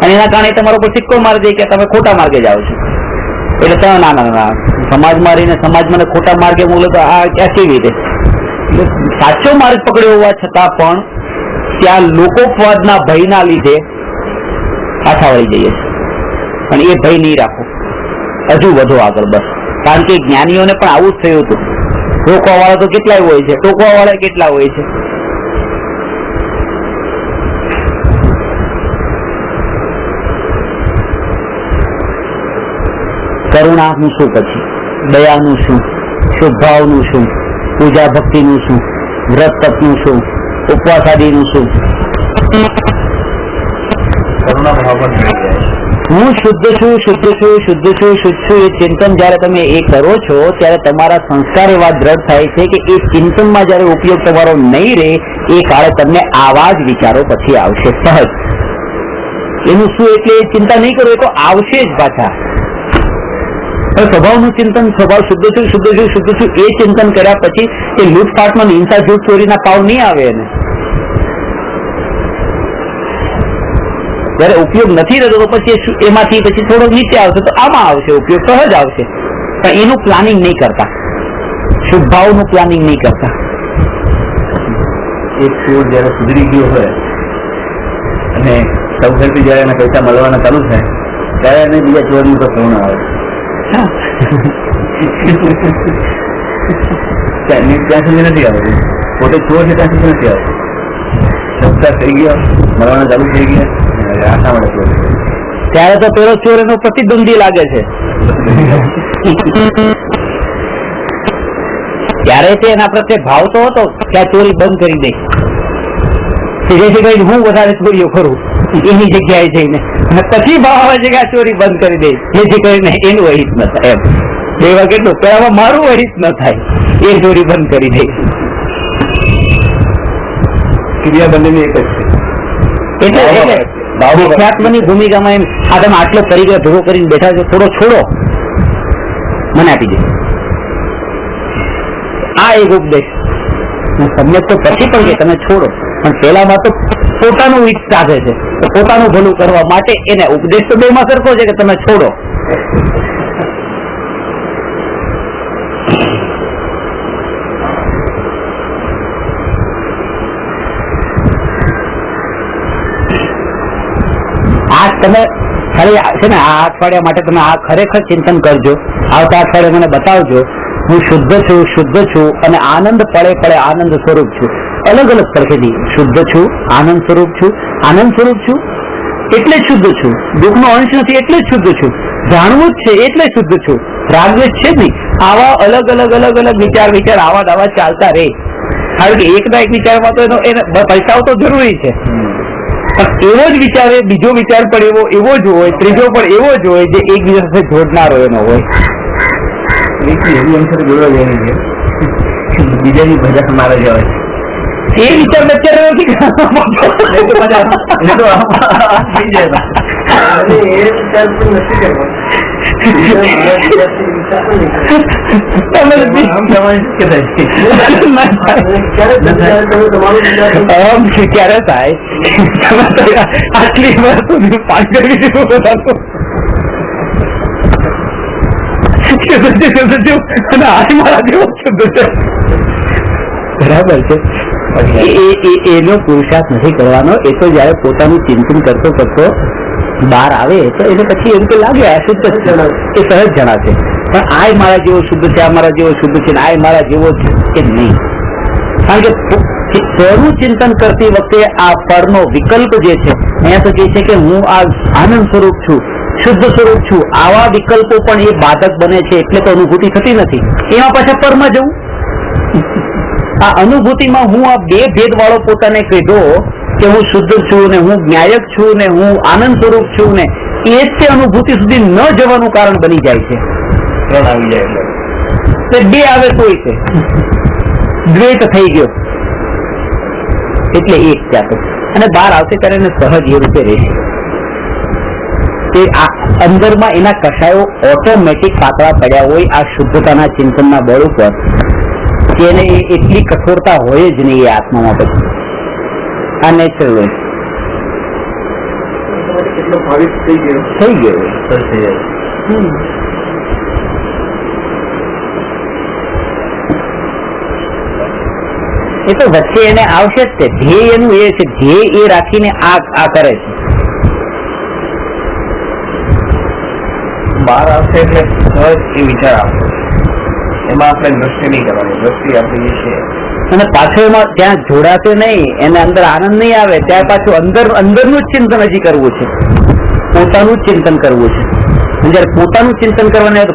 અને એના કારણે તમારો કોઈ સિક્કો મારી દે કે તમે ખોટા માર્ગે જાઓ છો. એટલે તમે ના ના ના સમાજ મારીને સમાજમાં ખોટા માર્ગે મોકલો તો આ કેવી રીતે? સાચો માર્ગ પકડ્યો હોવા છતાં પણ ત્યાં લોકોપવાદના ભયના લીધે પાછા વળી જઈએ છીએ. પણ એ ભય નહીં રાખો, હજુ વધુ આગળ બસ. કારણ કે જ્ઞાનીઓને પણ આવું જ થયું હતું. રોકવા વાળા તો કેટલાય હોય છે, ટોકવા વાળા કેટલા હોય છે. કરુણાનું શું, પછી દયાનું શું, શુભભાવનું શું, પૂજા ભક્તિનું શું, વ્રત તપનું શું, ઉપવાસ આદિનું શું?
કરુણા ભાવ પણ થઈ જાય.
હું શુદ્ધ છું શુદ્ધ છું શુદ્ધ છું શુદ્ધ છું એ ચિંતન જયારે તમે એ કરો છો ત્યારે તમારા સંસ્કાર એવા દ્રઢ થાય છે કે એ ચિંતનમાં જયારે ઉપયોગ તમારો નહીં રહે એ કાળે તમને આવા જ વિચારો પછી આવશે સહજ. એનું શું એટલે એ ચિંતા નહીં કરો, એ તો આવશે જ પાછા. સ્વભાવનું ચિંતન, સ્વભાવ શુદ્ધ છું શુદ્ધ છું શુદ્ધ છું એ ચિંતન કર્યા પછી એ લૂંટફાટમાં હિંસા જૂઠ ચોરીના પાવ નહીં આવે એને. જયારે ઉપયોગ નથી રહેતો તો પછી એમાંથી પછી થોડોક નીચે આવશે તો આમાં આવશે ઉપયોગ, સહજ આવશે. પણ એનું પ્લાનિંગ નહીં કરતા, શુભ ભાવનું પ્લાનિંગ નહીં કરતા.
એક ચોર જયારે સુધરી ગયો હોય અને સૌથી જયારે એને પૈસા મળવાના ચાલુ થાય ત્યારે એને બીજા ચોરની તો ફોન આવે. ત્યાં સુધી નથી આવતું, પોતે ચોર છે ત્યાં સુધી નથી આવતું. સપ્તાહ થઈ ગયા, મળવાના ચાલુ થઈ ગયા, આશા મળે ચોર.
ત્યારે તો પેલો ચોર એનો પ્રતિદ્વંદી લાગે છે. ત્યારે તે એના પ્રત્યે ભાવ તો હતો કે આ ચોરી બંધ કરી દે, જેથી કરીને હું વધારે ચોરીઓ કરું એની જગ્યાએ જઈને, અને પછી ભાવ આવે છે કે આ ચોરી બંધ કરી દે જેથી કરીને એનું અહિત ન થાય. એમ એવા કેટલું પેલામાં મારું અહિત ન થાય એ ચોરી બંધ કરી દે.
ક્રિયા બંનેની એક જ છે.
એટલે વિખ્યાત્મની ભૂમિકામાં એમ આ તમે આટલો પરિગ્રહ ભેગો કરીને બેઠા છો, થોડો છોડો મને આપી દે. આ એક ઉપદેશ તમને તો પછી પણ કે તમે છોડો, પણ પેલામાં તો પોતાનું હિત સાધે છે, તો પોતાનું ભલું કરવા માટે એને ઉપદેશ તો બેમાં સરખો છે કે તમે છોડો. આ તમે ખાલી છે ને આ અઠવાડિયા માટે તમે આ ખરેખર ચિંતન કરજો. આવતા અઠવાડિયે મને બતાવજો હું શુદ્ધ છું શુદ્ધ છું અને આનંદ પડે પડે આનંદ સ્વરૂપ છું. અલગ અલગ પડખેથી શુદ્ધ છું, આનંદ સ્વરૂપ છું, આનંદ સ્વરૂપ છું એટલે જ શુદ્ધ છું, દુઃખનો અંશ નથી એટલે જ શુદ્ધ છું, જાણવું જ છે એટલે શુદ્ધ છું, રાગદ્વેષ છે જ નહીં. આવા અલગ અલગ અલગ અલગ વિચાર આવા દાવા ચાલતા રહે. કારણ કે એકના એક વિચારમાં તો એને પૈસાઓ તો જરૂરી છે, પણ એવો જ વિચાર બીજો વિચાર પણ એવો જ હોય, ત્રીજો પણ એવો જ હોય જે એકબીજા સાથે જોડનારો એનો હોય.
એવી અંશર જોડવા જેવી છે, બીજાની મજા મારે જવાય
એ વિચાર અત્યારે નથી
એ વિચાર પણ નથી કરવા.
ક્યારે થાય આટલી વાર સુધી પાન કરી દીધું બરાબર છે. એનો પુરુષાર્થ નથી કરવાનો. એ તો જયારે પોતાનું ચિંતન કરતો કરતો બહાર આવે તો એને પછી એમ તો લાગે આ શુદ્ધ છે, એ સહજ જણાશે. પણ આ મારા જેવો શુદ્ધ છે, આ મારા જેવો શુદ્ધ છે, આ મારા જેવો છે કે નહીં. કારણ કે સ્વનું ચિંતન કરતી વખતે આ પરનો વિકલ્પ જે છે અહીંયા તો કહે છે કે હું આ આનંદ સ્વરૂપ છું, શુદ્ધ સ્વરૂપ છું, આવા વિકલ્પો પણ એ બાધક બને છે એટલે તો અનુભૂતિ થતી નથી. એમાં પાછા પરમાં જવું, આ અનુભૂતિમાં હું આ બે ભેદ વાળો પોતાને કીધો કે હું શુદ્ધ છું ને હું ન્યાયક છું ને હું આનંદ સ્વરૂપ છું ને એ જ તે અનુભૂતિ સુધી ન જવાનું કારણ બની જાય છે.
ત્રણ આવી જાય
તે બે આવે તોય છે દ્વૈત થઈ ગયો એટલે એક ત્યાં અને બહાર આવશે ત્યારે એને સહજ એ રૂપે રહેશે. તે અંદરમાં એના કષાયો ઓટોમેટિક પાતળા પડ્યા હોય આ શુદ્ધતાના ચિંતનના બળ ઉપર કે એને એટલી કઠોરતા હોય જ નહીં એ આત્મામાં. પછી આ નેચરલ હોય
કેટલો ભાવિક થઈ ગયો
એ તો વચ્ચે એને આવશે જ તે ધ્યેય એનું એ છે, ધ્યેય એ રાખીને આ કરે છે.
બહાર આવશે એટલે સહજ એ વિચાર આવશે, એમાં આપણે દ્રષ્ટિ નહીં કરવાની, દ્રષ્ટિ આપણી જે છે
અને પાછો એમાં ત્યાં જોડાશે નહીં, એને અંદર આનંદ નહીં આવે. ત્યાં પાછું અંદરનું જ ચિંતન હજી કરવું છે, પોતાનું જ ચિંતન કરવું છે. જયારે પોતાનું ચિંતન કરવાનું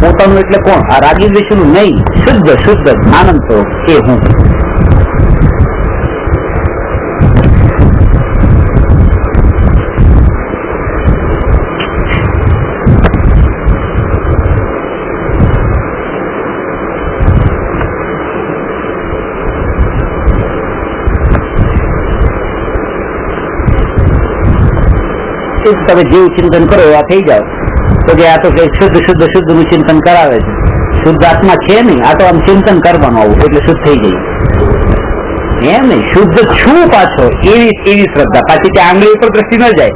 પોતાનું એટલે કોણ? આ રાગી દ્વેષનું નહીં, શુદ્ધ આનંદ તો એ હું. તમે જેવું ચિંતન કરો એવા થઈ જાવ તો કે આ તો કઈ શુદ્ધ નું ચિંતન કરાવે છે. શુદ્ધ આત્મા છે નહીં, આ તો આમ ચિંતન કરવાનું આવું એટલે શુદ્ધ થઈ જાય એમ નહીં. શુદ્ધ છું પાછો એવી શ્રદ્ધા પાછી ત્યાં આંગળી ઉપર દ્રષ્ટિ ન જાય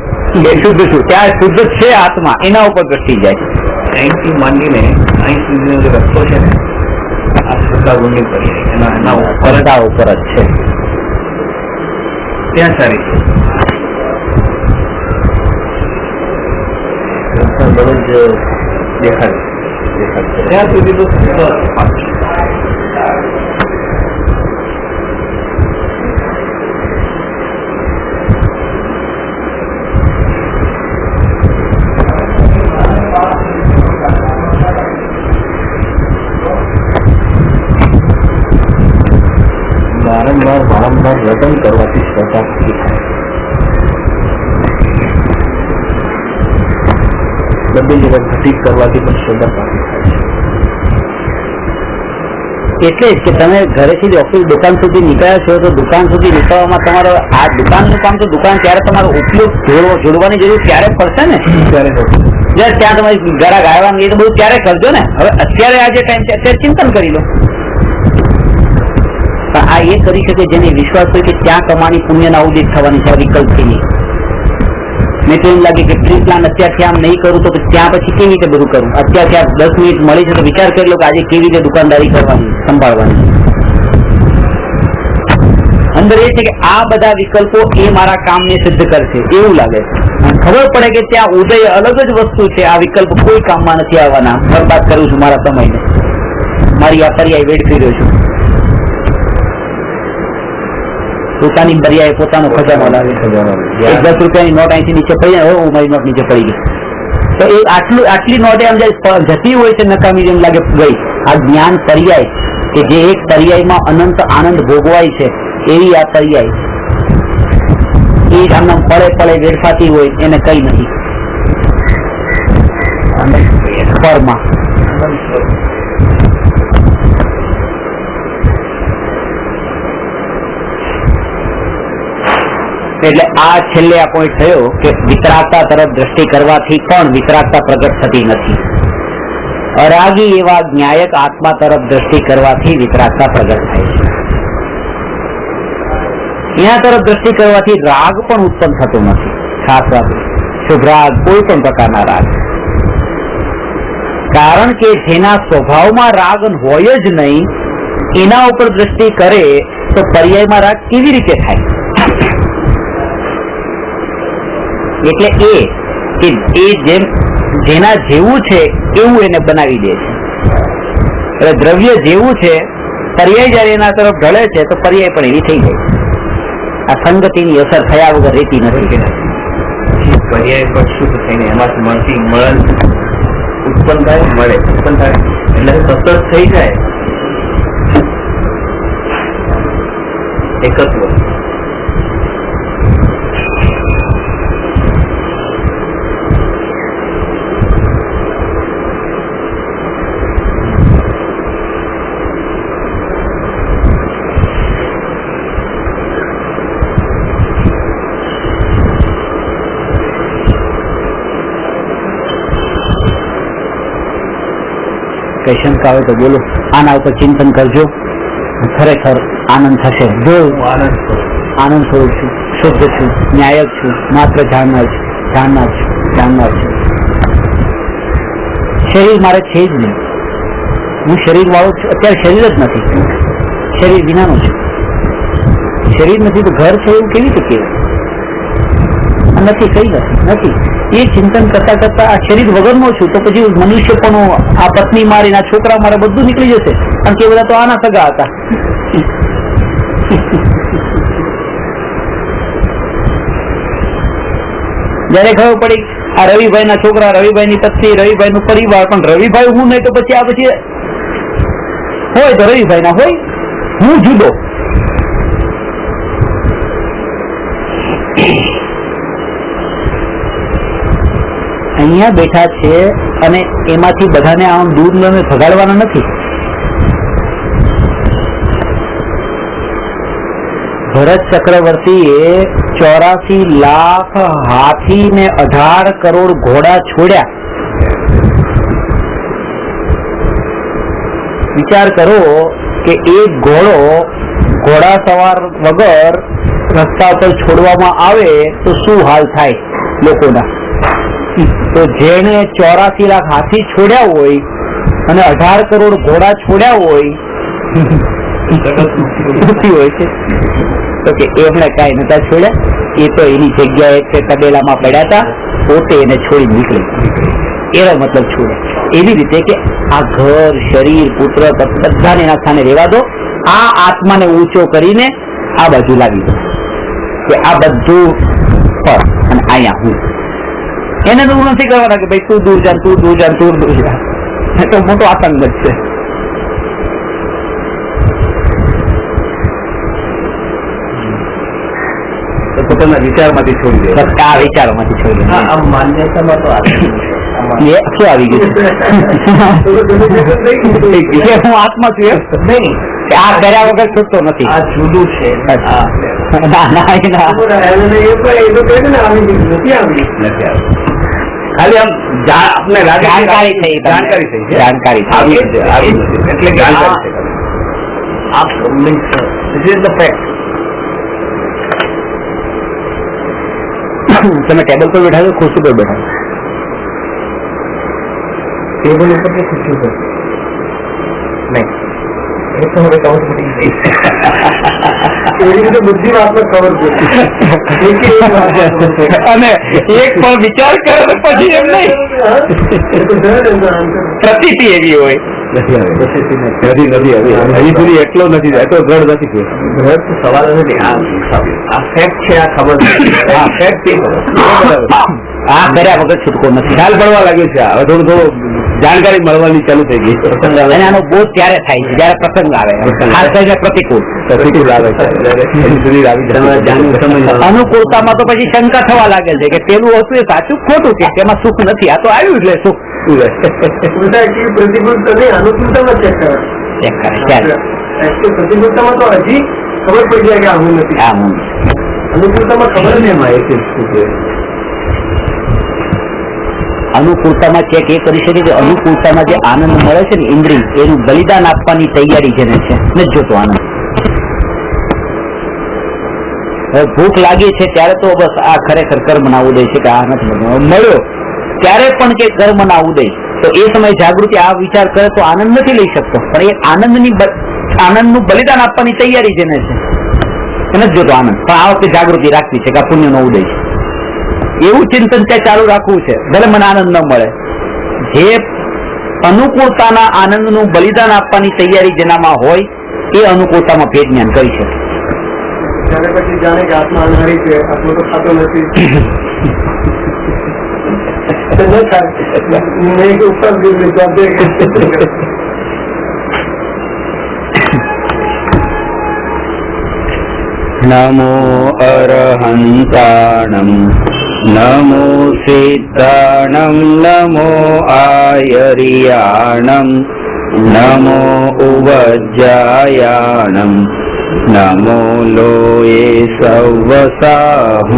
એ શુદ્ધ છું, ત્યાં શુદ્ધ છે આત્મા એના ઉપર દ્રષ્ટિ જાય.
અહીંથી માંડીને અહીં સુધીનો જે રસ્તો છે ને આ શ્રદ્ધા ગુણની પર્યાય એના
પરદા ઉપર જ છે,
ત્યાં સારી છે. બધું જ દેખાય ત્યાં સુધી તો વારંવાર રટન કરવાથી શ્રદ્ધા થાય. બધી જગ્યા ઘટીક કરવાથી પણ શ્રદ્ધા પ્રાપ્તિ થાય છે.
એટલે જ કે તમે ઘરેથી ઓફિસ દુકાન સુધી નીકળ્યા છો તો દુકાન સુધી નીકળવામાં તમારો આ દુકાનનું કામ તો દુકાન ત્યારે તમારો ઉપયોગ જોડવાની જરૂર ત્યારે પડશે ને, ત્યારે ત્યાં તમારી ગ્રાહક આવવાનું એ તો બધું ત્યારે કરજો ને. હવે અત્યારે આ જે ટાઈમ છે અત્યારે ચિંતન કરી લો. પણ આ એ કરી શકે જેને વિશ્વાસ હોય કે ત્યાં કમાણી પુણ્યના ઉદિત થવાની છે વિકલ્પથી નહીં. મેં તો એમ લાગે કે પ્રી પ્લાન અત્યારથી આમ નહીં કરું તો ત્યાં પછી કેવી રીતે બધું કરું? અત્યારથી આ 10 મિનિટ મળી છે તો વિચાર કરી લો કે આજે કેવી રીતે દુકાનદારી કરવાની સંભાળવાની. અંદર એ છે કે આ બધા વિકલ્પો એ મારા કામને સિદ્ધ કરશે એવું લાગે છે. ખબર પડે કે ત્યાં ઉદય અલગ જ વસ્તુ છે, આ વિકલ્પ કોઈ કામમાં નથી આવવાના. બરબાદ કરું છું મારા સમયને, મારી આ પર્યાય વેડફી રહ્યો છું. પોતાની બરિયાએ પોતાનો ખજાનો લાવે. 10 રૂપિયાની નોટ અહીંથી નીચે પડી જાય, મારી નોટ નીચે પડી ગઈ તો એ આટલી નોટે આમ જતી હોય છે નકામી જેમ લાગે ગઈ. આ જ્ઞાન પર્યાય કે જે એક પર્યાયમાં અનંત આનંદ ભોગવાય છે એવી આ પર્યાય એ આમ પડે વેડફાતી હોય એને કઈ નથી પરમાં. એટલે આ છેલ્લે આ પોઈન્ટ થયો કે વિતરાગતા તરફ દ્રષ્ટિ કરવાથી પણ વિતરાગતા પ્રગટ થતી નથી. અરાગી એવા ન્યાયક આત્મા તરફ દ્રષ્ટિ કરવાથી વિતરાગતા પ્રગટ થાય છે. એના તરફ દ્રષ્ટિ કરવાથી રાગ પણ ઉત્પન્ન થતો નથી. ખાસ વાત શુભ રાગ, કોઈ પણ પ્રકારના રાગ. કારણ કે જેના સ્વભાવમાં રાગ હોય જ નહીં એના ઉપર દ્રષ્ટિ કરે તો પર્યાયમાં રાગ કેવી રીતે થાય? એટલે કે એ જેના જેવું છે એવું એને બનાવી દે છે. એટલે દ્રવ્ય જેવું છે, પર્યાય જયારે એના તરફ ઢળે છે તો પર્યાય પણ એવી થઈ જાય. આ સંગતિની અસર થયા વગર રહેતી નથી.
પર્યાય પર શુદ્ધ થઈને એમાંથી મળતી મળન ઉત્પન્ન થાય, મળે ઉત્પન્ન થાય એટલે સતત થઈ જાય એકત્વ.
કઈ શંકા હોય તો બોલો. આના ઉપર ચિંતન કરજો, ખરેખર આનંદ થશે. જો આનંદ સ્વરૂપ છું, શુદ્ધ છું, ન્યાયક છું, માત્ર જાણનાર છું. શરીર મારે છે જ નહીં. હું શરીર વાળો છું. અત્યારે શરીર જ નથી, શરીર વિનાનો છું. શરીર નથી તો ઘર છે એવું કેવી રીતે કહેવાય? નથી, કઈ નથી. એ ચિંતન કરતા કરતા આ શરીર વગરનો છું તો પછી મનુષ્ય પણ, આ પત્ની મારી, આ છોકરા મારે બધું નીકળી જશે. કારણ કે બધા તો આના સગા હતા. જયારે ખબર પડી આ રવિભાઈ ના છોકરા, રવિભાઈ ની પત્ની, રવિભાઈ નું પરિવાર, પણ રવિભાઈ હું નહીં તો પછી આ પછી હોય તો રવિભાઈ ના હોય, હું જુદો. અહીંયા બેઠા છે અને એમાંથી બધાને આમ દૂર ભગાડવાના નથી. ભરત ચક્રવર્તીએ 84 લાખ હાથી ને 18 કરોડ ઘોડા છોડ્યા. વિચાર કરો કે એક ઘોડા સવાર વગર રસ્તા પર છોડવામાં આવે તો શું હાલ થાય લોકોના. તો જેને 84 લાખ હાથી છોડ્યા હોય અને 18 કરોડ ઘોડા છોડ્યા હોય છે તો કે એમણે કઈ નતા છોડ્યા. એ તો એની જગ્યાએ તબેલામાં પડ્યા હતા, પોતે એને છોડી નીકળી. એનો મતલબ છોડે. એવી રીતે કે આ ઘર, શરીર, પુત્ર બધાને એના સ્થાને રહેવા દો. આ આત્માને ઊંચો કરીને આ બાજુ લાવી દો કે આ બધું પર અને અહીંયા હું. એને તો હું નથી કરવાના કે ભાઈ તું દૂર જા, તું દૂર જા, તું દૂર જા. એ તો મોટો આતંક છે.
પોતાના વિચારમાંથી છોડી દે.
આ વિચારોમાંથી છોડી દે.
આ માન્યતામાં તો
એ શું આવી ગયું? હું આત્મા છું એમ નહીં. આ કર્યા વગર છૂટતો નથી.
આ જુદું છે.
ખાલી આમ આપને
જાણકારી થઈ.
એટલે જાણકારી
તમે ટેબલ પર બેઠા છો, ખુરશી પર બેઠા?
ટેબલ ઉપર કે ખુરશી ઉપર? નહીં, એ તો હવે ખબર પડી ગઈ. એવી રીતે બધી વાતનો ખબર પડી.
અને એક પણ વિચાર કરે તો પછી એમ નહીં. પ્રતિતિ એવી હોય
નથી એટલો નથી, એટલો દ્રઢ નથી.
સવાલ નથી. આ ફેક્ટ છે, આ ખબર આ ફેક્ટ
આ કર્યા વગર છૂટકો નથી.
ખ્યાલ પડવા લાગ્યો છે. હવે થોડું જાણકારી મળવાની ચાલુ થઈ ગઈ.
અને આનો બોધ ત્યારે થાય છે જયારે પ્રસંગ આવે, ખાસ કરીને પ્રતિકૂળ
આવે છે.
અનુકૂળતામાં તો પછી શંકા થવા લાગે છે કે પેલું હતું એ સાચું ખોટું છે, તેમાં સુખ નથી. આ તો આવ્યું એટલે સુખ.
પ્રતિકૂળતા નહીં, અનુકૂળતામાં ચેક કરે. પ્રતિકૂળતામાં તો હજી ખબર પડી જાય કે આવું નથી. અનુકૂળતામાં ખબર નહીં.
અનુકૂળતામાં ચેક એ કરી શકે કે અનુકૂળતામાં જે આનંદ મળે છે ને ઇન્દ્રિય, એનું બલિદાન આપવાની તૈયારી જેને છે નથી જોતો આનંદ. હવે ભૂખ લાગી છે ત્યારે તો બસ આ ખરેખર કર્મના ઉદય છે કે આ નથી મળ્યો ત્યારે પણ કે કર્મના ઉદય. તો એ સમયે જાગૃતિ આ વિચાર કરે તો આનંદ નથી લઈ શકતો. પણ એ આનંદની આનંદનું બલિદાન આપવાની તૈયારી જેને છે એને જ જોતો આનંદ. પણ આ વખતે જાગૃતિ રાખવી છે કે આ પુણ્યનો ઉદય છે, એવું ચિંતન ત્યાં ચાલુ રાખવું છે. ભલે મને આનંદ ન મળે, જે અનુકૂળતાના આનંદનું બલિદાન આપવાની તૈયારી જેનામાં હોય એ અનુકૂળતામાં ભેદ જ્ઞાન કરી શકે.
ત્યારે પછી જાણે કે આત્મા અનારી છે, આત્મા તો ખાતો નથી.
નમો અરહંતાણમ નમો સિદ્ધાણમ નમો આયરિયાણમ નમો ઉવજ્જાયાણમ નમો લોયે સવસાહું.